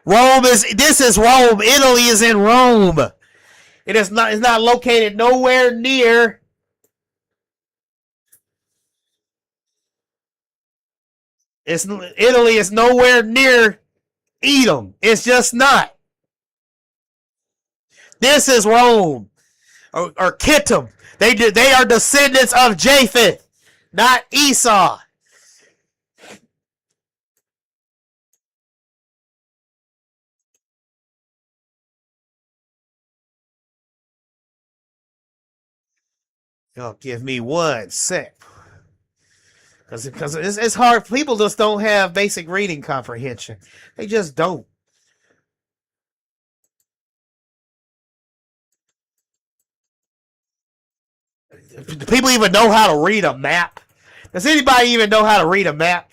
This is Rome. Italy is in Rome. It's not located nowhere near. Italy is nowhere near Edom. It's just not. This is Rome or Kittim. They are descendants of Japheth, not Esau. Oh, give me 1 sec. Because it's hard. People just don't have basic reading comprehension. They just don't. Do people even know how to read a map? Does anybody even know how to read a map?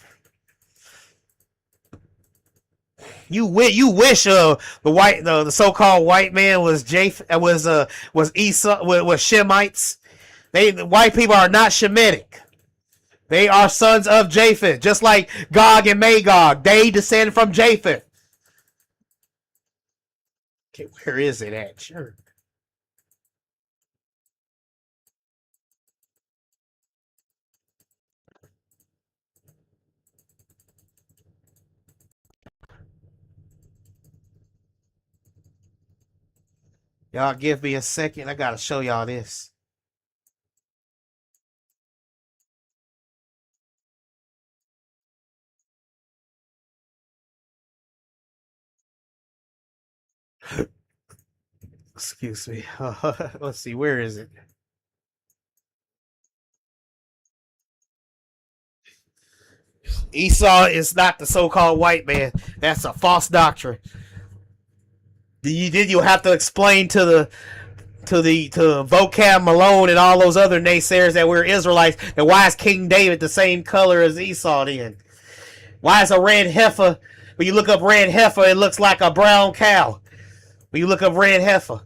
You wish the so-called white man was Esau was Shemites. The white people are not Shemitic. They are sons of Japheth, just like Gog and Magog. They descend from Japheth. Okay, where is it at? Sure. Y'all give me a second. I gotta show y'all this. Excuse me. Let's see. Where is it? Esau is not the so-called white man. That's a false doctrine. You'll have to explain to Vocab Malone and all those other naysayers that we're Israelites. And why is King David the same color as Esau then? Why is a red heifer? When you look up red heifer, it looks like a brown cow. When you look up red heifer,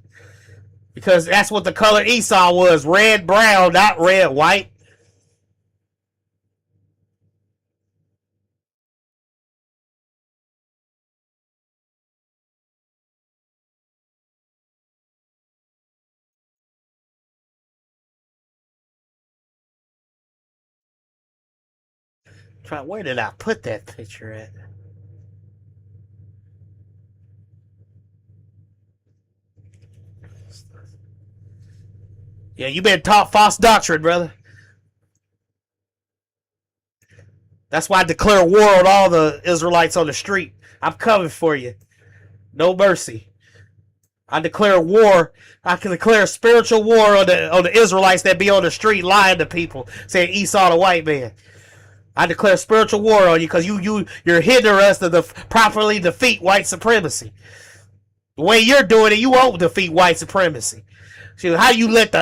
because that's what the color Esau was: red brown, not red white. Where did I put that picture at? Yeah, you been taught false doctrine, brother. That's why I declare war on all the Israelites on the street. I'm coming for you. No mercy. I declare war. I can declare spiritual war on the Israelites that be on the street lying to people, saying Esau the white man. I declare spiritual war on you because you're hindering us to properly defeat white supremacy. The way you're doing it, you won't defeat white supremacy. See, how do you let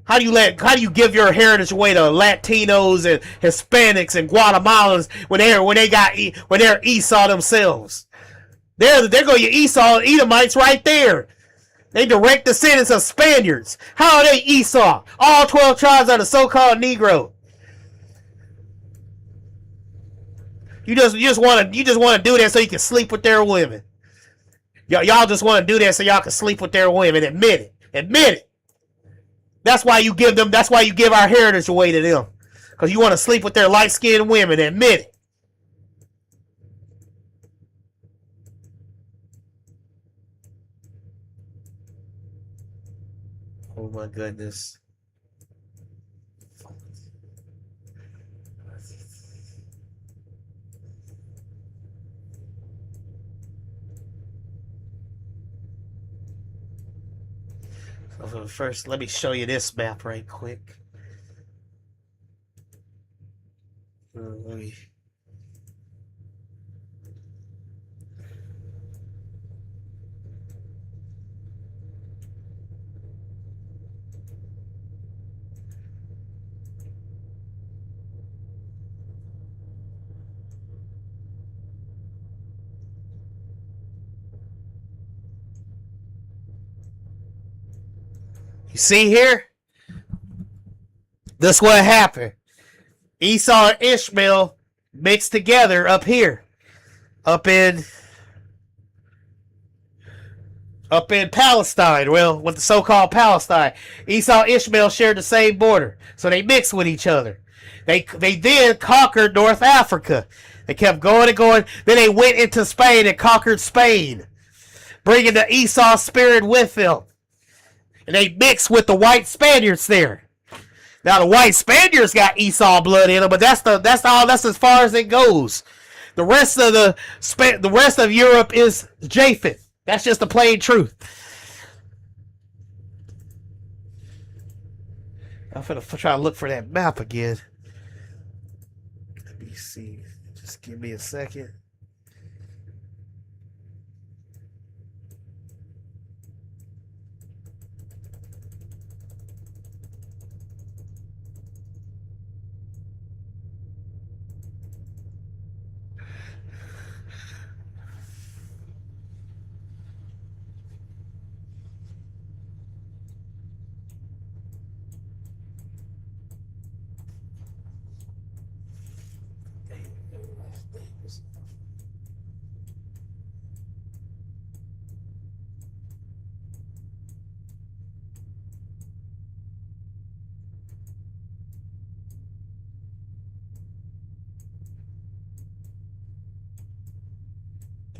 how do you give your heritage away to Latinos and Hispanics and Guatemalans when they're Esau themselves? They're going to Esau and Edomites right there. They direct descendants of Spaniards. How are they Esau? All 12 tribes are the so-called Negro. You just want to do that so you can sleep with their women. Y'all just want to do that so y'all can sleep with their women. Admit it. Admit it. That's why you give our heritage away to them. Because you want to sleep with their light-skinned women. Admit it. Oh my goodness. So first, let me show you this map right quick. Let me... You see here? This what happened. Esau and Ishmael mixed together up here. Up in up in Palestine. Well, with the so-called Palestine, Esau and Ishmael shared the same border, so they mixed with each other. They then conquered North Africa. They kept going and going. Then they went into Spain and conquered Spain, bringing the Esau spirit with them. And they mixed with the white Spaniards there. Now the white Spaniards got Esau blood in them, but that's as far as it goes. The rest of Europe is Japheth. That's just the plain truth. I'm gonna try to look for that map again. Let me see. Just give me a second.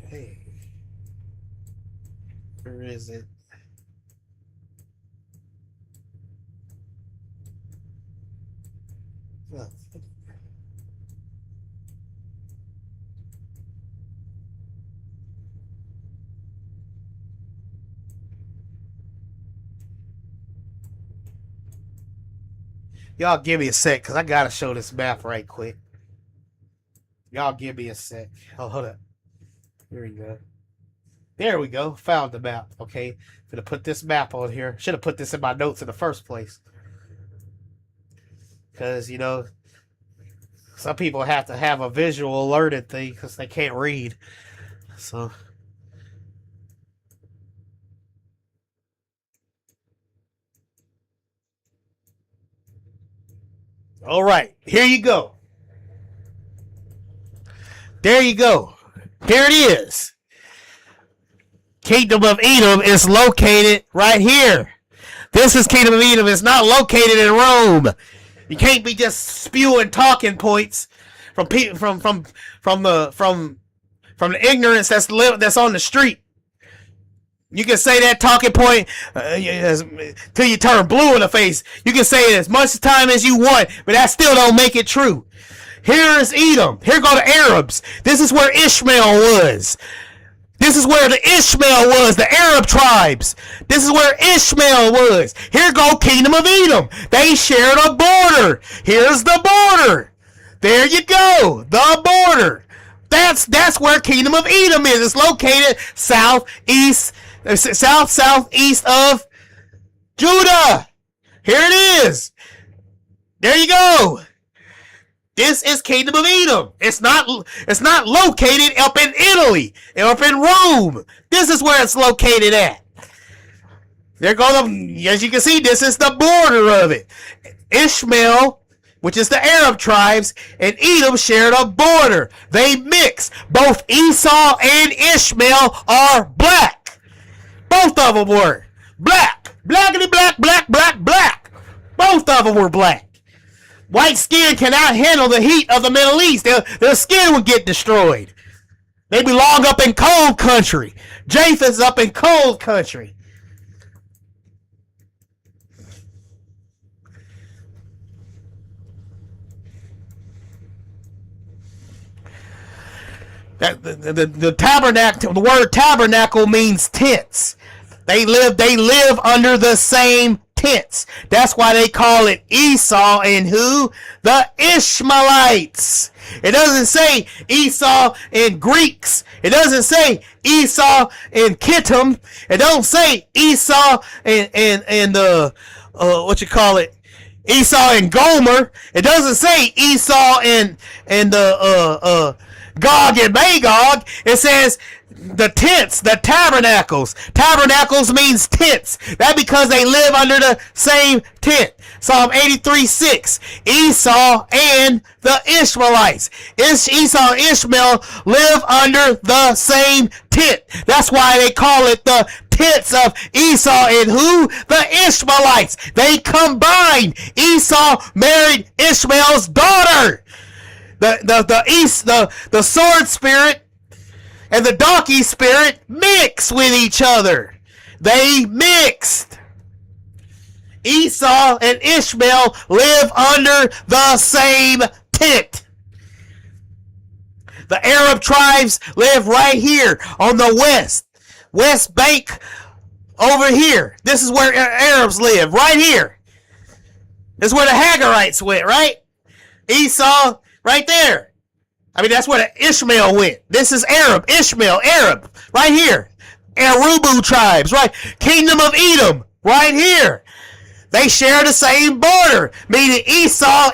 Hey, where is it? Well, y'all give me a sec, because I got to show this map right quick. Y'all give me a sec. Oh, hold up. Here we go. There we go. Found the map. Okay. Gonna put this map on here. Should have put this in my notes in the first place. Because, you know, some people have to have a visual alerted thing because they can't read. So. All right. Here you go. There you go. Here it is. Kingdom of Edom is located right here. This is Kingdom of Edom. It's not located in Rome. You can't be just spewing talking points from the ignorance that's on the street. You can say that talking point till you turn blue in the face. You can say it as much time as you want, but that still don't make it true. Here is Edom. Here go the Arabs. This is where Ishmael was. This is where the Ishmael was, the Arab tribes. This is where Ishmael was. Here go Kingdom of Edom. They shared a border. Here's the border. There you go. The border. That's where Kingdom of Edom is. It's located southeast of Judah. Here it is. There you go. This is Kingdom of Edom. It's not located up in Italy, up in Rome. This is where it's located at. There go the, as you can see, this is the border of it. Ishmael, which is the Arab tribes, and Edom shared a border. They mix. Both Esau and Ishmael are black. Both of them were black. Blackity black, black, black, black. Both of them were black. White skin cannot handle the heat of the Middle East. Their skin would get destroyed. They belong up in cold country. Japheth's up in cold country. The tabernacle, the word tabernacle means tents. They live under the same tents. That's why they call it Esau and who? The Ishmaelites. It doesn't say Esau and Greeks. It doesn't say Esau and Kittim. It don't say Esau and what you call it? Esau and Gomer. It doesn't say Esau and the Gog and Magog. It says the tents, the tabernacles. Tabernacles means tents. That because they live under the same tent. Psalm 83:6. Esau and the Ishmaelites. Esau and Ishmael live under the same tent. That's why they call it the tents of Esau and who? The Ishmaelites. They combined. Esau married Ishmael's daughter. The sword spirit and the donkey spirit mix with each other. They mixed. Esau and Ishmael live under the same tent. The Arab tribes live right here on the west bank over here. This is where Arabs live, right here. This is where the Hagarites went, right? Esau, right there. I mean, that's where Ishmael went. This is Arab, Ishmael, Arab, right here. Arubu tribes, right? Kingdom of Edom, right here. They share the same border, meaning Esau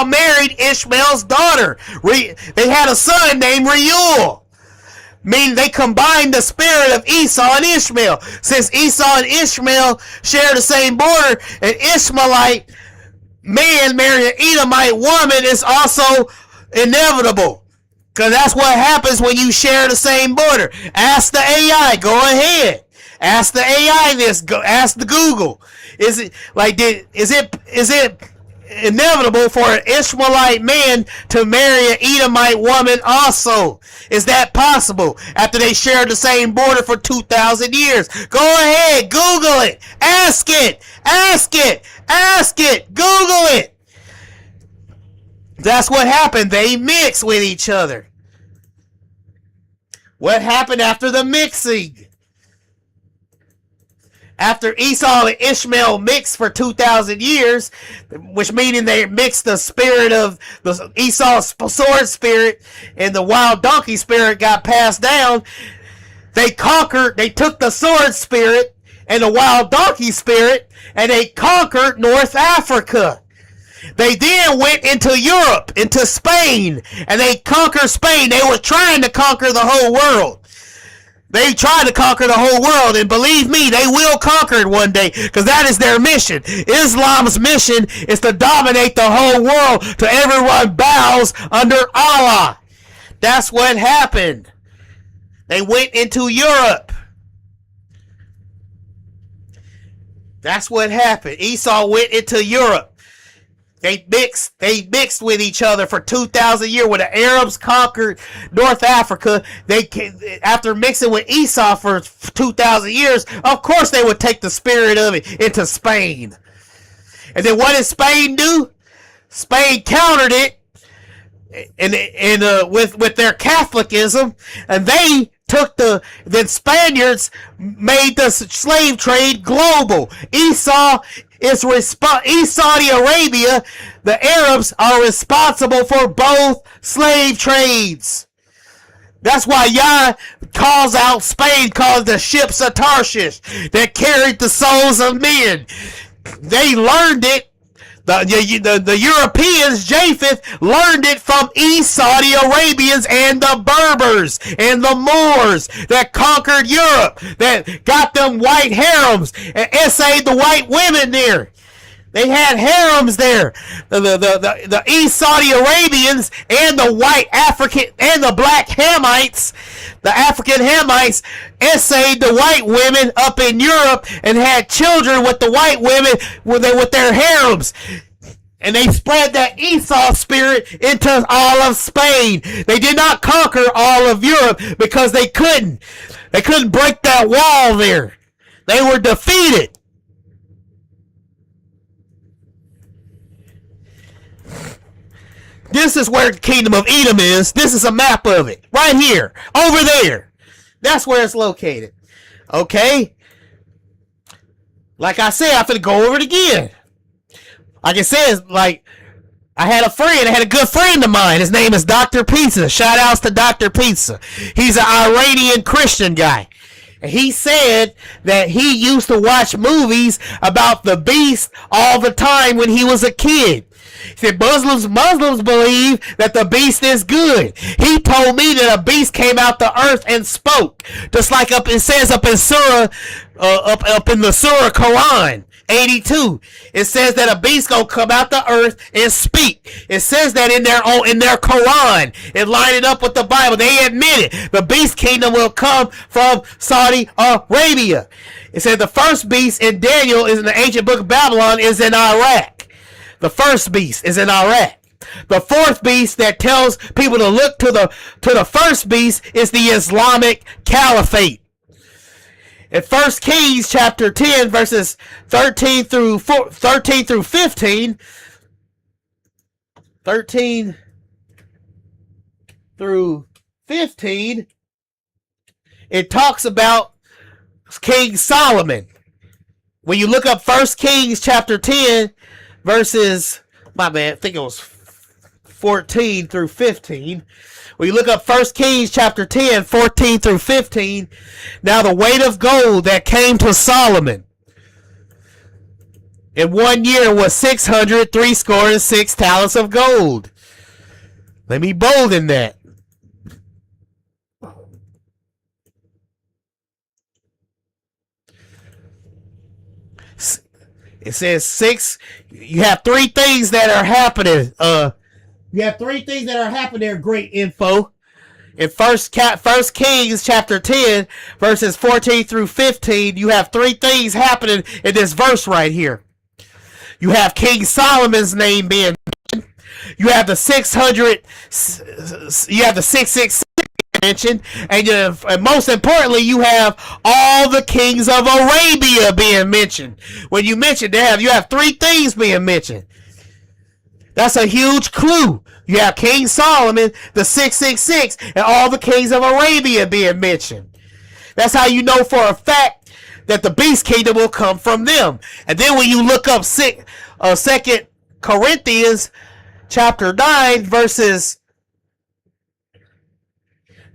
married Ishmael's daughter. They had a son named Reuel, meaning they combined the spirit of Esau and Ishmael. Since Esau and Ishmael share the same border, an Ishmaelite man marrying an Edomite woman is also inevitable. Because that's what happens when you share the same border. Ask the AI. Go ahead. Ask the AI this. Ask the Google. Is it inevitable for an Ishmaelite man to marry an Edomite woman also? Is that possible after they shared the same border for 2,000 years? Go ahead. Google it. Ask it. Ask it. Ask it. Google it. That's what happened. They mix with each other. What happened after the mixing? After Esau and Ishmael mixed for 2,000 years, which meaning they mixed the spirit of the Esau's sword spirit and the wild donkey spirit got passed down, they took the sword spirit and the wild donkey spirit and they conquered North Africa. They then went into Europe, into Spain, and they conquered Spain. They were trying to conquer the whole world. They tried to conquer the whole world, and believe me, they will conquer it one day, because that is their mission. Islam's mission is to dominate the whole world till everyone bows under Allah. That's what happened. They went into Europe. That's what happened. Esau went into Europe. They mixed with each other for 2,000 years. When the Arabs conquered North Africa, after mixing with Esau for 2,000 years, of course they would take the spirit of it into Spain. And then what did Spain do? Spain countered it with their Catholicism, and they took then Spaniards made the slave trade global. Saudi Arabia, the Arabs are responsible for both slave trades. That's why Yah calls out Spain, calls the ships of Tarshish that carried the souls of men. They learned it. The Europeans, Japheth, learned it from East Saudi Arabians and the Berbers and the Moors that conquered Europe, that got them white harems and essayed the white women there. They had harems there. The East Saudi Arabians and the white African and the black Hamites, the African Hamites, essayed the white women up in Europe and had children with the white women with their harems. And they spread that Esau spirit into all of Spain. They did not conquer all of Europe because they couldn't. They couldn't break that wall there. They were defeated. This is where the kingdom of Edom is. This is a map of it. Right here. Over there. That's where it's located. Okay? Like I said, I'm going to go over it again. Like it says, I had a good friend of mine. His name is Dr. Pizza. Shout outs to Dr. Pizza. He's an Iranian Christian guy. And he said that he used to watch movies about the beast all the time when he was a kid. He said Muslims believe that the beast is good. He told me that a beast came out the earth and spoke, just like it says up in Surah, up in the Surah Quran 82. It says that a beast gonna come out the earth and speak. It says that in their Quran. It lined it up with the Bible. They admit it. The beast kingdom will come from Saudi Arabia. It said the first beast in Daniel is in the ancient book of Babylon is in Iraq. The first beast is in Iraq. The fourth beast that tells people to look to the first beast is the Islamic Caliphate. In 1 Kings chapter 10 verses 13 through 15, 13 through 15, it talks about King Solomon. When you look up 1 Kings chapter 10 verses, my bad, I think it was 14 through 15. When you look up 1 Kings chapter 10, 14 through 15, now the weight of gold that came to Solomon in 1 year was 666 talents of gold. Let me bold in that. It says you have three things that are happening. You have three things that are happening there, great info. In First Kings chapter 10, verses 14 through 15, you have three things happening in this verse right here. You have King Solomon's name being mentioned. You have the 666 mentioned, and most importantly, you have all the kings of Arabia being mentioned. When you mention you have three things being mentioned. That's a huge clue. You have King Solomon, the 666, and all the kings of Arabia being mentioned. That's how you know for a fact that the beast kingdom will come from them. And then when you look up 2 Corinthians chapter 9 verses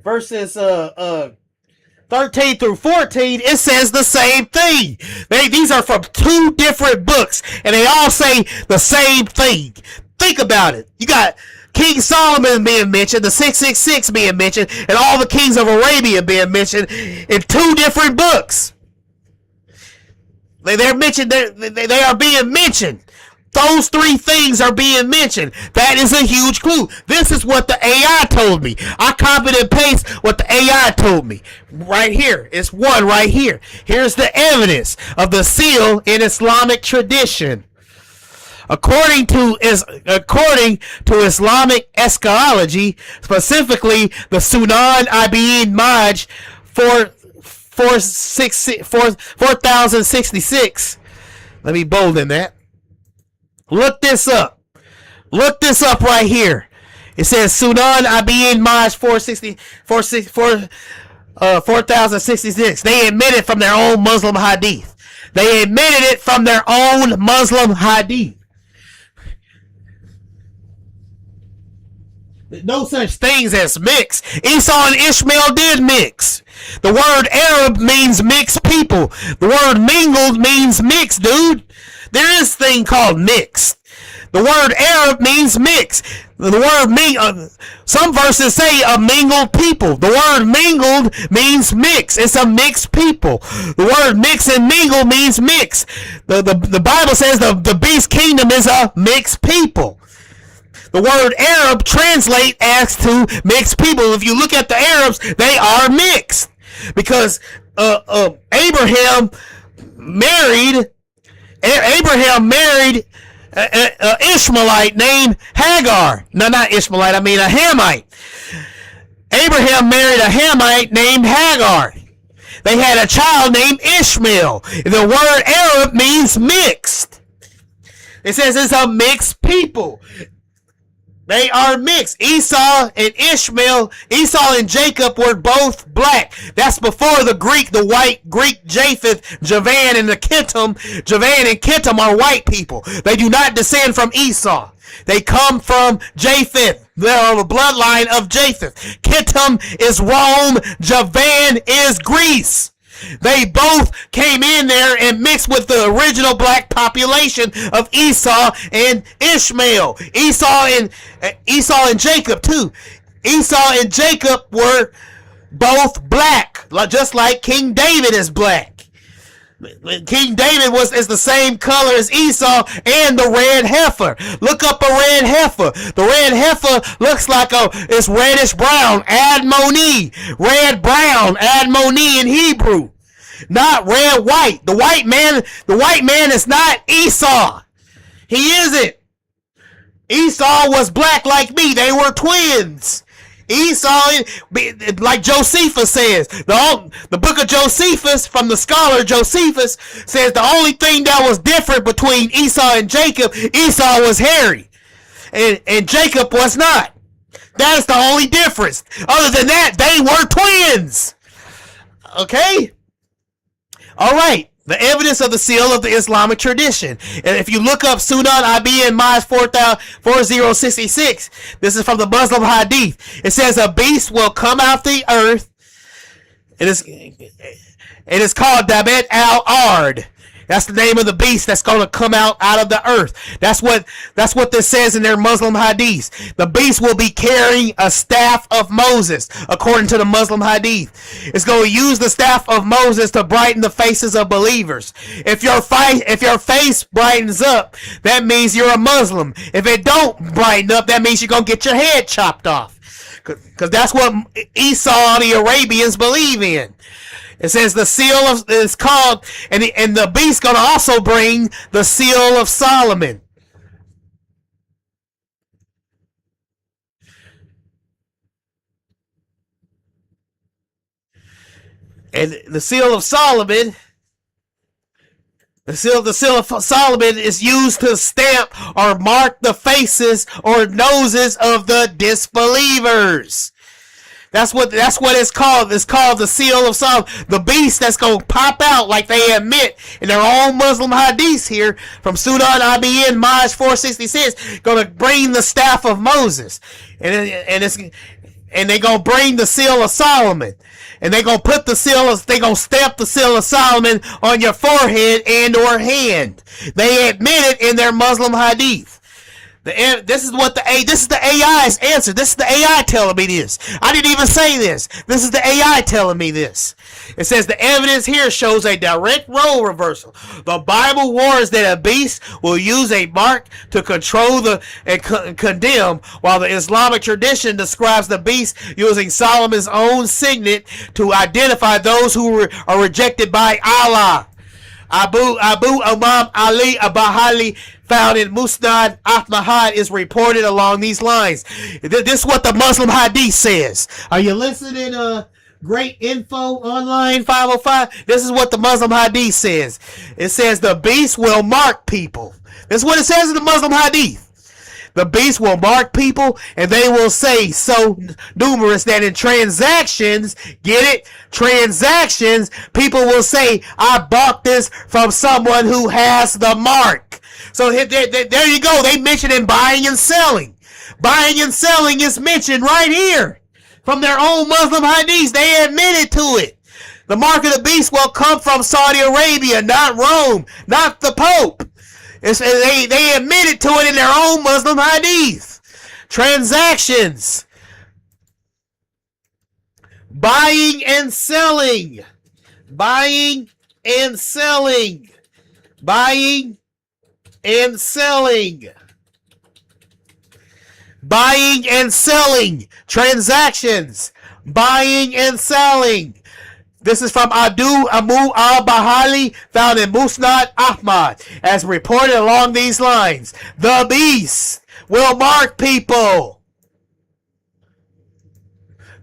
13 through 14, it says the same thing. These are from two different books, and they all say the same thing. Think about it. You got King Solomon being mentioned, the 666 being mentioned, and all the kings of Arabia being mentioned in two different books. They're mentioned. They are being mentioned. Those three things are being mentioned. That is a huge clue. This is what the AI told me. I copied and pasted what the AI told me. Right here. It's one right here. Here's the evidence of the seal in Islamic tradition. According to Islamic eschatology, specifically the Sunan Ibn Maj 4066. Let me bold in that. Look this up. Look this up right here. It says Sunan Ibn Maj 4066. They admit it from their own Muslim hadith. They admitted it from their own Muslim hadith. No such things as mix. Esau and Ishmael did mix. The word Arab means mixed people. The word mingled means mixed, dude. There is a thing called mixed. The word Arab means mixed. The word some verses say a mingled people. The word mingled means mixed. It's a mixed people. The word mix and mingle means mixed. The Bible says the beast kingdom is a mixed people. The word Arab translate as to mixed people. If you look at the Arabs, they are mixed. Because Abraham married an Ishmaelite named Hagar. No, not Ishmaelite, I mean a Hamite. Abraham married a Hamite named Hagar. They had a child named Ishmael. The word Arab means mixed. It says it's a mixed people. They are mixed. Esau and Jacob were both black. That's before the white Greek Japheth, Javan, and the Kittim. Javan and Kittim are white people. They do not descend from Esau. They come from Japheth. They're on the bloodline of Japheth. Kittim is Rome. Javan is Greece. They both came in there and mixed with the original black population of Esau and Ishmael. Esau and Jacob too. Esau and Jacob were both black, just like King David is black. King David is the same color as Esau and the red heifer. Look up a red heifer. The red heifer looks like it's reddish brown, admoni. Red brown, admoni in Hebrew. Not red white. The white man is not Esau. He isn't. Esau was black like me. They were twins. Esau, like Josephus says, the book of Josephus, from the scholar Josephus, says the only thing that was different between Esau and Jacob, Esau was hairy, and Jacob was not. That is the only difference. Other than that, they were twins. Okay? All right. The evidence of the seal of the Islamic tradition. And if you look up Sunan IBN Maj 4066, this is from the Muslim Hadith. It says a beast will come out the earth. It is called Dabet al-Ard. That's the name of the beast that's going to come out of the earth. That's what this says in their Muslim hadith. The beast will be carrying a staff of Moses, according to the Muslim hadith. It's going to use the staff of Moses to brighten the faces of believers. If your face brightens up, that means you're a Muslim. If it don't brighten up, that means you're going to get your head chopped off. Because that's what Esau and the Arabians believe in. It says the seal is called, and the beast going to also bring the seal of Solomon. And the seal of Solomon, the seal of Solomon is used to stamp or mark the faces or noses of the disbelievers. That's what it's called. It's called the seal of Solomon. The beast that's going to pop out, like they admit in their own Muslim hadiths here from Sunan IBN Maj 466, going to bring the staff of Moses. And they're going to bring the seal of Solomon. And they're going to they're going to stamp the seal of Solomon on your forehead and or hand. They admit it in their Muslim hadith. This is the AI's answer. This is the AI telling me this. I didn't even say this. This is the AI telling me this. It says the evidence here shows a direct role reversal. The Bible warns that a beast will use a mark to control and condemn, while the Islamic tradition describes the beast using Solomon's own signet to identify those who are rejected by Allah. Abu Imam Ali Abahali, found in Musnad Ahmad, is reported along these lines. This is what the Muslim Hadith says. Are you listening? Great Info Online 505. This is what the Muslim Hadith says. It says the beast will mark people. This is what it says in the Muslim Hadith. The beast will mark people, and they will say so numerous that in transactions, get it? Transactions, people will say, I bought this from someone who has the mark. So there you go. They mentioned in buying and selling. Buying and selling is mentioned right here. From their own Muslim hadiths, they admitted to it. The mark of the beast will come from Saudi Arabia, not Rome, not the Pope. They admitted to it in their own Muslim hadith. Transactions. Buying and selling. Buying and selling. Buying and selling. Buying and selling. Transactions. Buying and selling. This is from Abu al-Bahali, found in Musnad Ahmad, as reported along these lines. The beast will mark people.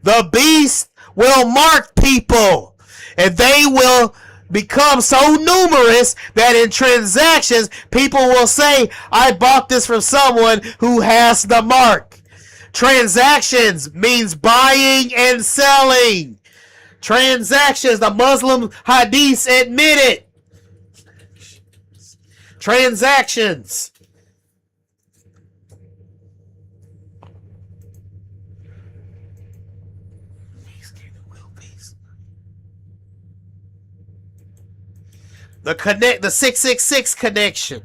The beast will mark people. And they will become so numerous that in transactions, people will say, I bought this from someone who has the mark. Transactions means buying and selling. Transactions, the Muslim hadiths admit it. Transactions. The 666 connection.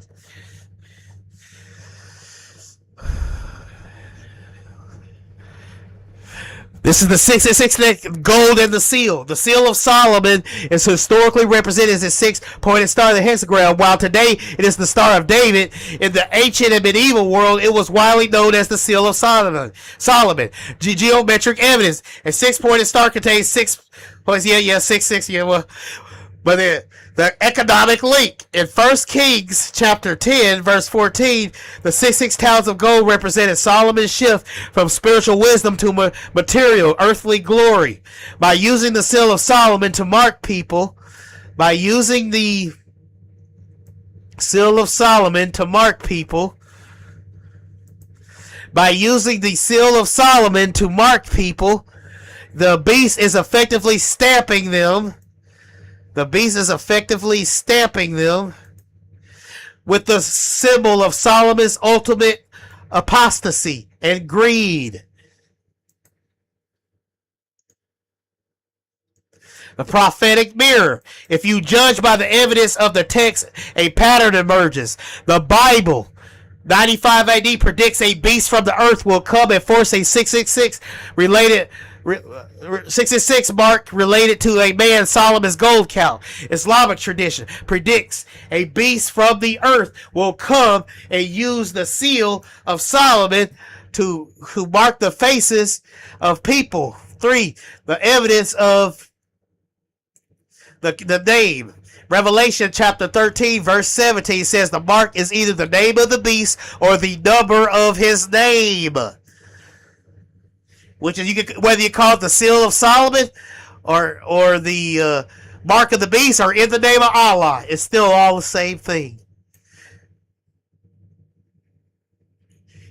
This is the 666 gold and the seal. The seal of Solomon is historically represented as a six-pointed star in the hexagram, while today it is the Star of David. In the ancient and medieval world, it was widely known as the seal of Solomon. Geometric evidence. A six-pointed star contains six points. Yeah, 666. Yeah, well, but the economic link in 1 Kings chapter 10 verse 14, the 66 talents of gold represented Solomon's shift from spiritual wisdom to material earthly glory. By using the seal of Solomon to mark people, by using the seal of Solomon to mark people, by using the seal of Solomon to mark people, the beast is effectively stamping them. The beast is effectively stamping them with the symbol of Solomon's ultimate apostasy and greed. The prophetic mirror. If you judge by the evidence of the text, a pattern emerges. The Bible, 95 AD, predicts a beast from the earth will come and force a 666 related 666 mark related to a man Solomon's gold count. Islamic tradition predicts a beast from the earth will come and use the seal of Solomon to mark the faces of people. 3. The evidence of the name. Revelation chapter 13 verse 17 says the mark is either the name of the beast or the number of his name. Which is, whether you call it the seal of Solomon or the mark of the beast or in the name of Allah, it's still all the same thing.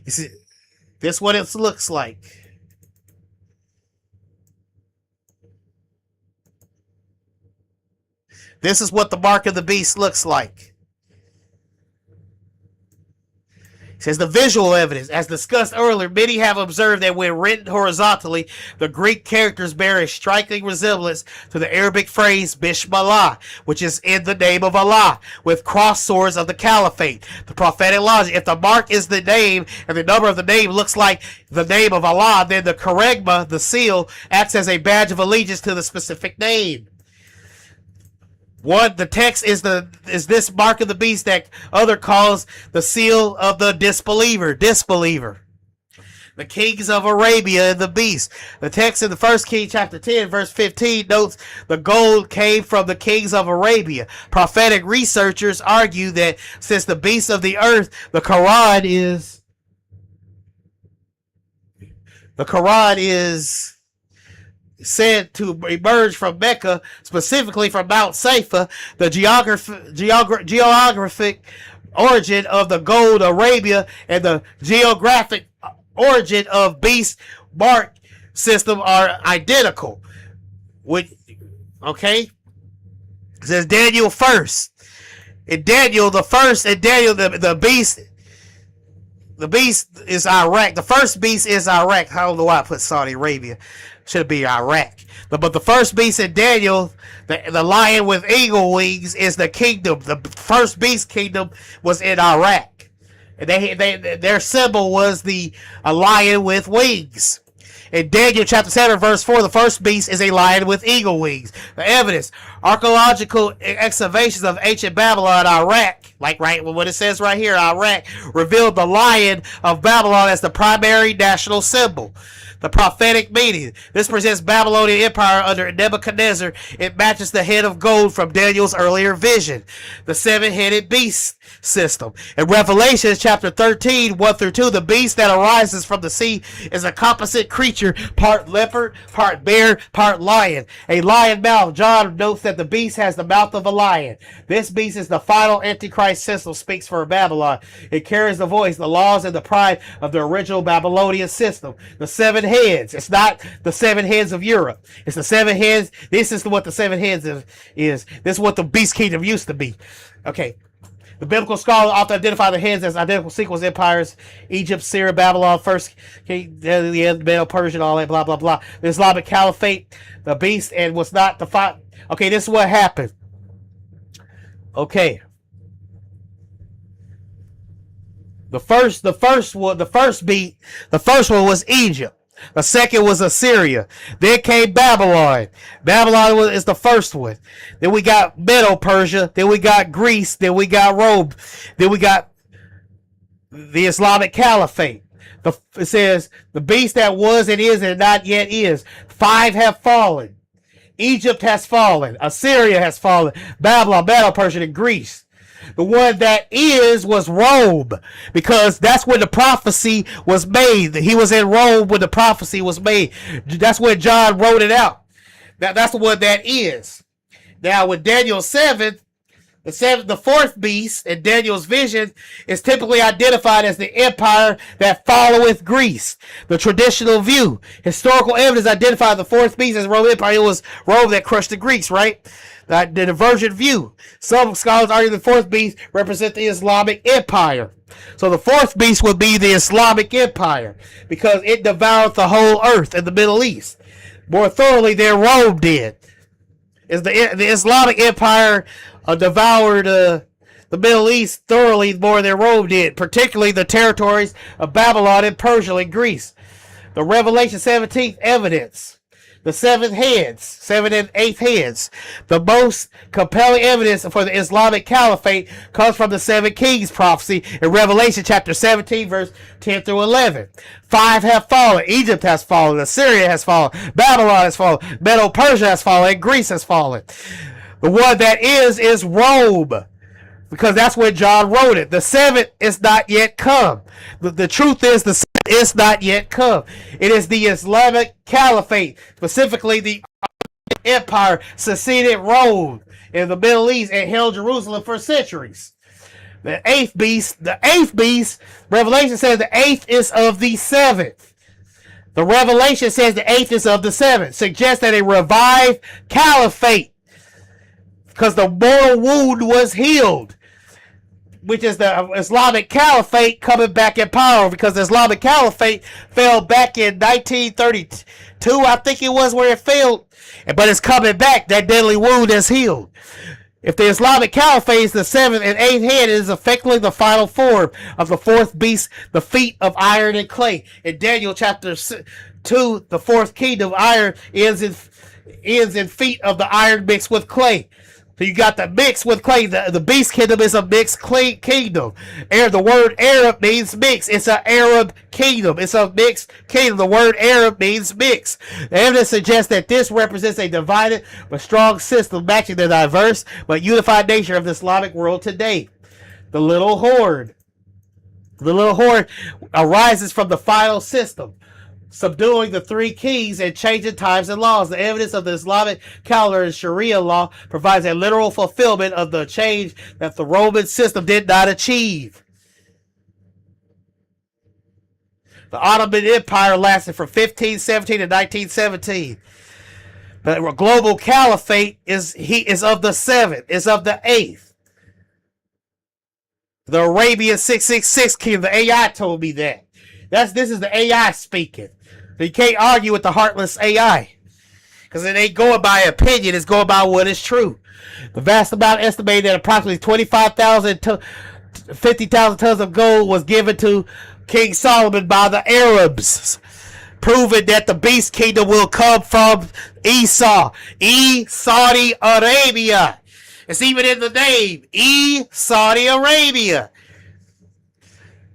You see, this is what it looks like. This is what the mark of the beast looks like. It says the visual evidence. As discussed earlier, many have observed that when written horizontally, the Greek characters bear a striking resemblance to the Arabic phrase Bismillah, which is in the name of Allah, with cross swords of the caliphate. The prophetic logic. If the mark is the name and the number of the name looks like the name of Allah, then the charisma, the seal, acts as a badge of allegiance to the specific name. One, the text is this mark of the beast that other calls the seal of the disbeliever. The kings of Arabia and the beast. The text in the 1 King chapter 10 verse 15 notes the gold came from the kings of Arabia. Prophetic researchers argue that since the beast of the earth, the Quran is said to emerge from Mecca, specifically from Mount Safa, the geographic origin of the gold Arabia and the geographic origin of beast mark system are identical. Okay? It says Daniel first. In Daniel, the beast is Iraq. The first beast is Iraq. I don't know why I put Saudi Arabia. Should be Iraq. But the first beast in Daniel, the lion with eagle wings, is the kingdom. The first beast kingdom was in Iraq. And their symbol was a lion with wings. In Daniel chapter 7 verse 4, the first beast is a lion with eagle wings. The evidence. Archaeological excavations of ancient Babylon, Iraq, like right what it says right here, Iraq, revealed the lion of Babylon as the primary national symbol. The prophetic meaning. This presents Babylonian Empire under Nebuchadnezzar. It matches the head of gold from Daniel's earlier vision. The seven-headed beast system. In Revelation chapter 13, 1 through 2, the beast that arises from the sea is a composite creature, part leopard, part bear, part lion. A lion mouth. John notes that the beast has the mouth of a lion. This beast is the final Antichrist system, speaks for Babylon. It carries the voice, the laws, and the pride of the original Babylonian system. The seven heads. It's not the seven heads of Europe. It's the seven heads. This is what the seven heads is. This is what the beast kingdom used to be. Okay. The biblical scholars often identify the heads as identical sequence empires: Egypt, Syria, Babylon, first king, the Medo-Persian, all that, blah, blah, blah. The Islamic Caliphate, the beast, and was not the fight. Okay, this is what happened. Okay. The first one was Egypt. The second was Assyria. Then came Babylon. Babylon is the first one. Then we got Medo-Persia. Then we got Greece. Then we got Rome. Then we got the Islamic Caliphate. It says, the beast that was and is and not yet is. 5 have fallen. Egypt has fallen. Assyria has fallen. Babylon, Medo-Persia, and Greece. The one that is was Rome, because that's when the prophecy was made. He was in Rome when the prophecy was made. That's when John wrote it out. That's the one that is. Now, with Daniel 7, the fourth beast in Daniel's vision is typically identified as the empire that followeth Greece. The traditional view. Historical evidence identified the fourth beast as Roman Empire. It was Rome that crushed the Greeks, right? The divergent view. Some scholars argue the fourth beast represents the Islamic Empire. So the fourth beast would be the Islamic Empire, because it devoured the whole earth in the Middle East more thoroughly than Rome did. The Islamic Empire devoured the Middle East thoroughly more than Rome did, particularly the territories of Babylon and Persia and Greece. The Revelation 17th evidence. The 7 heads, 7 and 8 heads. The most compelling evidence for the Islamic Caliphate comes from the 7 kings prophecy in Revelation chapter 17, verse 10 through 11. 5 have fallen. Egypt has fallen. Assyria has fallen. Babylon has fallen. Medo-Persia has fallen. And Greece has fallen. The one that is Rome, because that's when John wrote it. The 7th is not yet come. The truth is, the 7th is not yet come. It is the Islamic Caliphate, specifically the Empire, succeeded Rome in the Middle East and held Jerusalem for centuries. The eighth beast, Revelation says the 8th is of the 7th. The Revelation says the 8th is of the 7th. Suggests that a revived caliphate, because the mortal wound was healed, which is the Islamic Caliphate coming back in power, because the Islamic Caliphate fell back in 1932, I think it was, where it failed. But it's coming back. That deadly wound is healed. If the Islamic Caliphate is the 7th and 8th head, it is effectively the final form of the fourth beast, the feet of iron and clay. In Daniel chapter 2, the fourth kingdom of iron ends in feet of the iron mixed with clay. So you got the mix with clay. The beast kingdom is a mixed clay kingdom. The word Arab means mix. It's an Arab kingdom. It's a mixed kingdom. The word Arab means mix. The evidence suggests that this represents a divided but strong system matching the diverse but unified nature of the Islamic world today. The little horde. The little horde arises from the final system, subduing the 3 kings and changing times and laws. The evidence of the Islamic calendar and Sharia law provides a literal fulfillment of the change that the Roman system did not achieve. The Ottoman Empire lasted from 1517 to 1917. The global caliphate is of the 7th, is of the 8th. The Arabian 666 kingdom, the AI told me that. This is the AI speaking. So you can't argue with the heartless AI, because it ain't going by opinion, it's going by what is true. The vast amount estimated that approximately 25,000 to 50,000 tons of gold was given to King Solomon by the Arabs, proving that the beast kingdom will come from Esau, Saudi Arabia. It's even in the name, Saudi Arabia.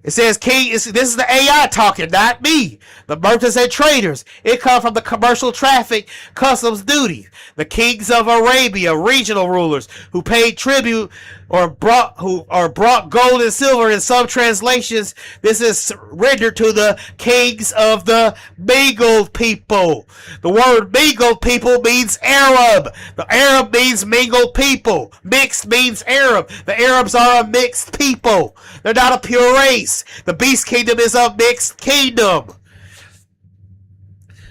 It says this is the AI talking, not me. The merchants and traders. It comes from the commercial traffic customs duty. The kings of Arabia, regional rulers who paid tribute or brought gold and silver. In some translations, this is rendered to the kings of the mingled people. The word mingled people means Arab. The Arab means mingled people. Mixed means Arab. The Arabs are a mixed people. They're not a pure race. The beast kingdom is a mixed kingdom.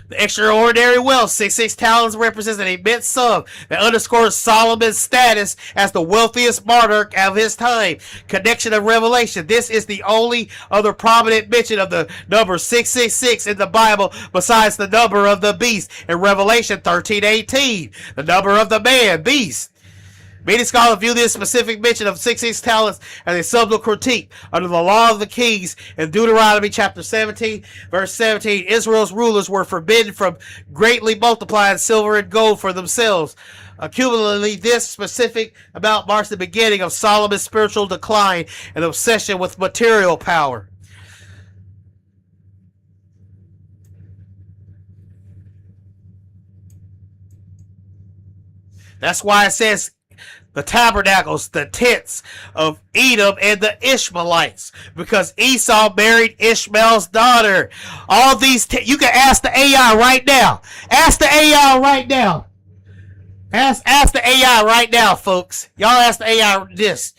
The extraordinary wealth, 66 talents, represents an immense sum that underscores Solomon's status as the wealthiest monarch of his time. Connection of Revelation. This is the only other prominent mention of the number 666 in the Bible besides the number of the beast in Revelation 13:18. The number of the man, beast. Many scholars view this specific mention of 66 talents as a subtle critique under the law of the kings. In Deuteronomy chapter 17, verse 17, Israel's rulers were forbidden from greatly multiplying silver and gold for themselves. Cumulatively, this specific amount marks the beginning of Solomon's spiritual decline and obsession with material power. That's why it says the tabernacles, the tents of Edom and the Ishmaelites, because Esau married Ishmael's daughter. All these, you can ask the AI right now. Ask the AI right now. Ask the AI right now, folks. Y'all ask the AI this.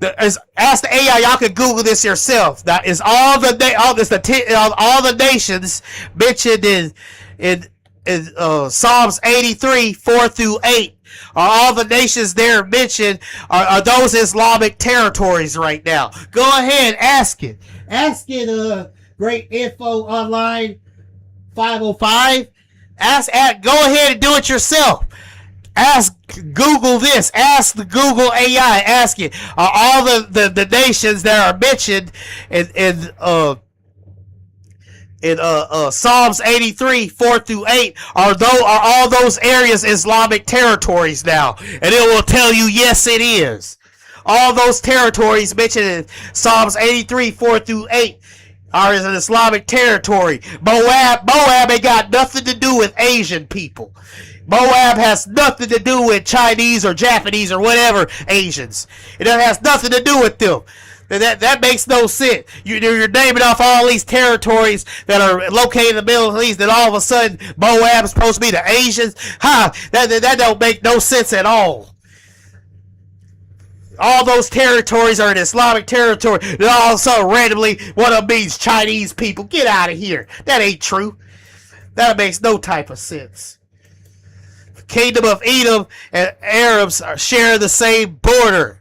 Ask the AI. Y'all can Google this yourself. That is all the nations mentioned in Psalms 83, 4 through 8. Are all the nations there mentioned are those Islamic territories right now? Go ahead, ask it. Ask it. Great Info Online 505. Go ahead and do it yourself. Ask Google this. Ask the Google AI. Ask it. Are all the nations that are mentioned in Psalms 83, 4 through 8, are all those areas Islamic territories now? And it will tell you, yes, it is. All those territories mentioned in Psalms 83, 4 through 8 are an Islamic territory. Moab ain't got nothing to do with Asian people. Moab has nothing to do with Chinese or Japanese or whatever Asians. It has nothing to do with them. That makes no sense. You're naming off all these territories that are located in the Middle East, and all of a sudden Moab is supposed to be the Asians. That don't make no sense at all. All those territories are an Islamic territory. And all of a sudden, randomly, one of them means Chinese people. Get out of here. That ain't true. That makes no type of sense. The Kingdom of Edom and Arabs share the same border.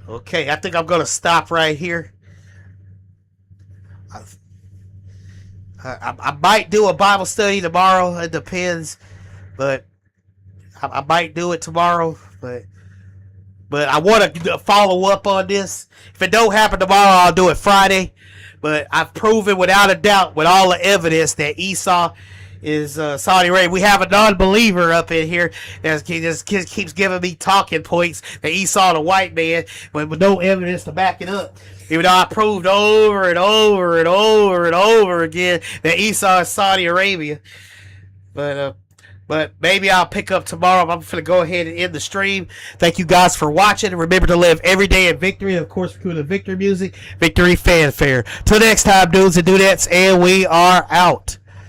Okay, I think I'm going to stop right here. I might do a Bible study tomorrow. It depends. But I might do it tomorrow. But I want to follow up on this. If it don't happen tomorrow, I'll do it Friday. But I've proven without a doubt, with all the evidence, that Esau is Saudi Arabia. We have a non-believer up in here that just keeps giving me talking points that Esau the white man, but with no evidence to back it up. Even though I proved over and over and over and over again that Esau is Saudi Arabia. But maybe I'll pick up tomorrow. I'm going to go ahead and end the stream. Thank you guys for watching. Remember to live every day in victory. Of course, through the victory music, victory fanfare. Till next time, dudes and dudettes, and we are out.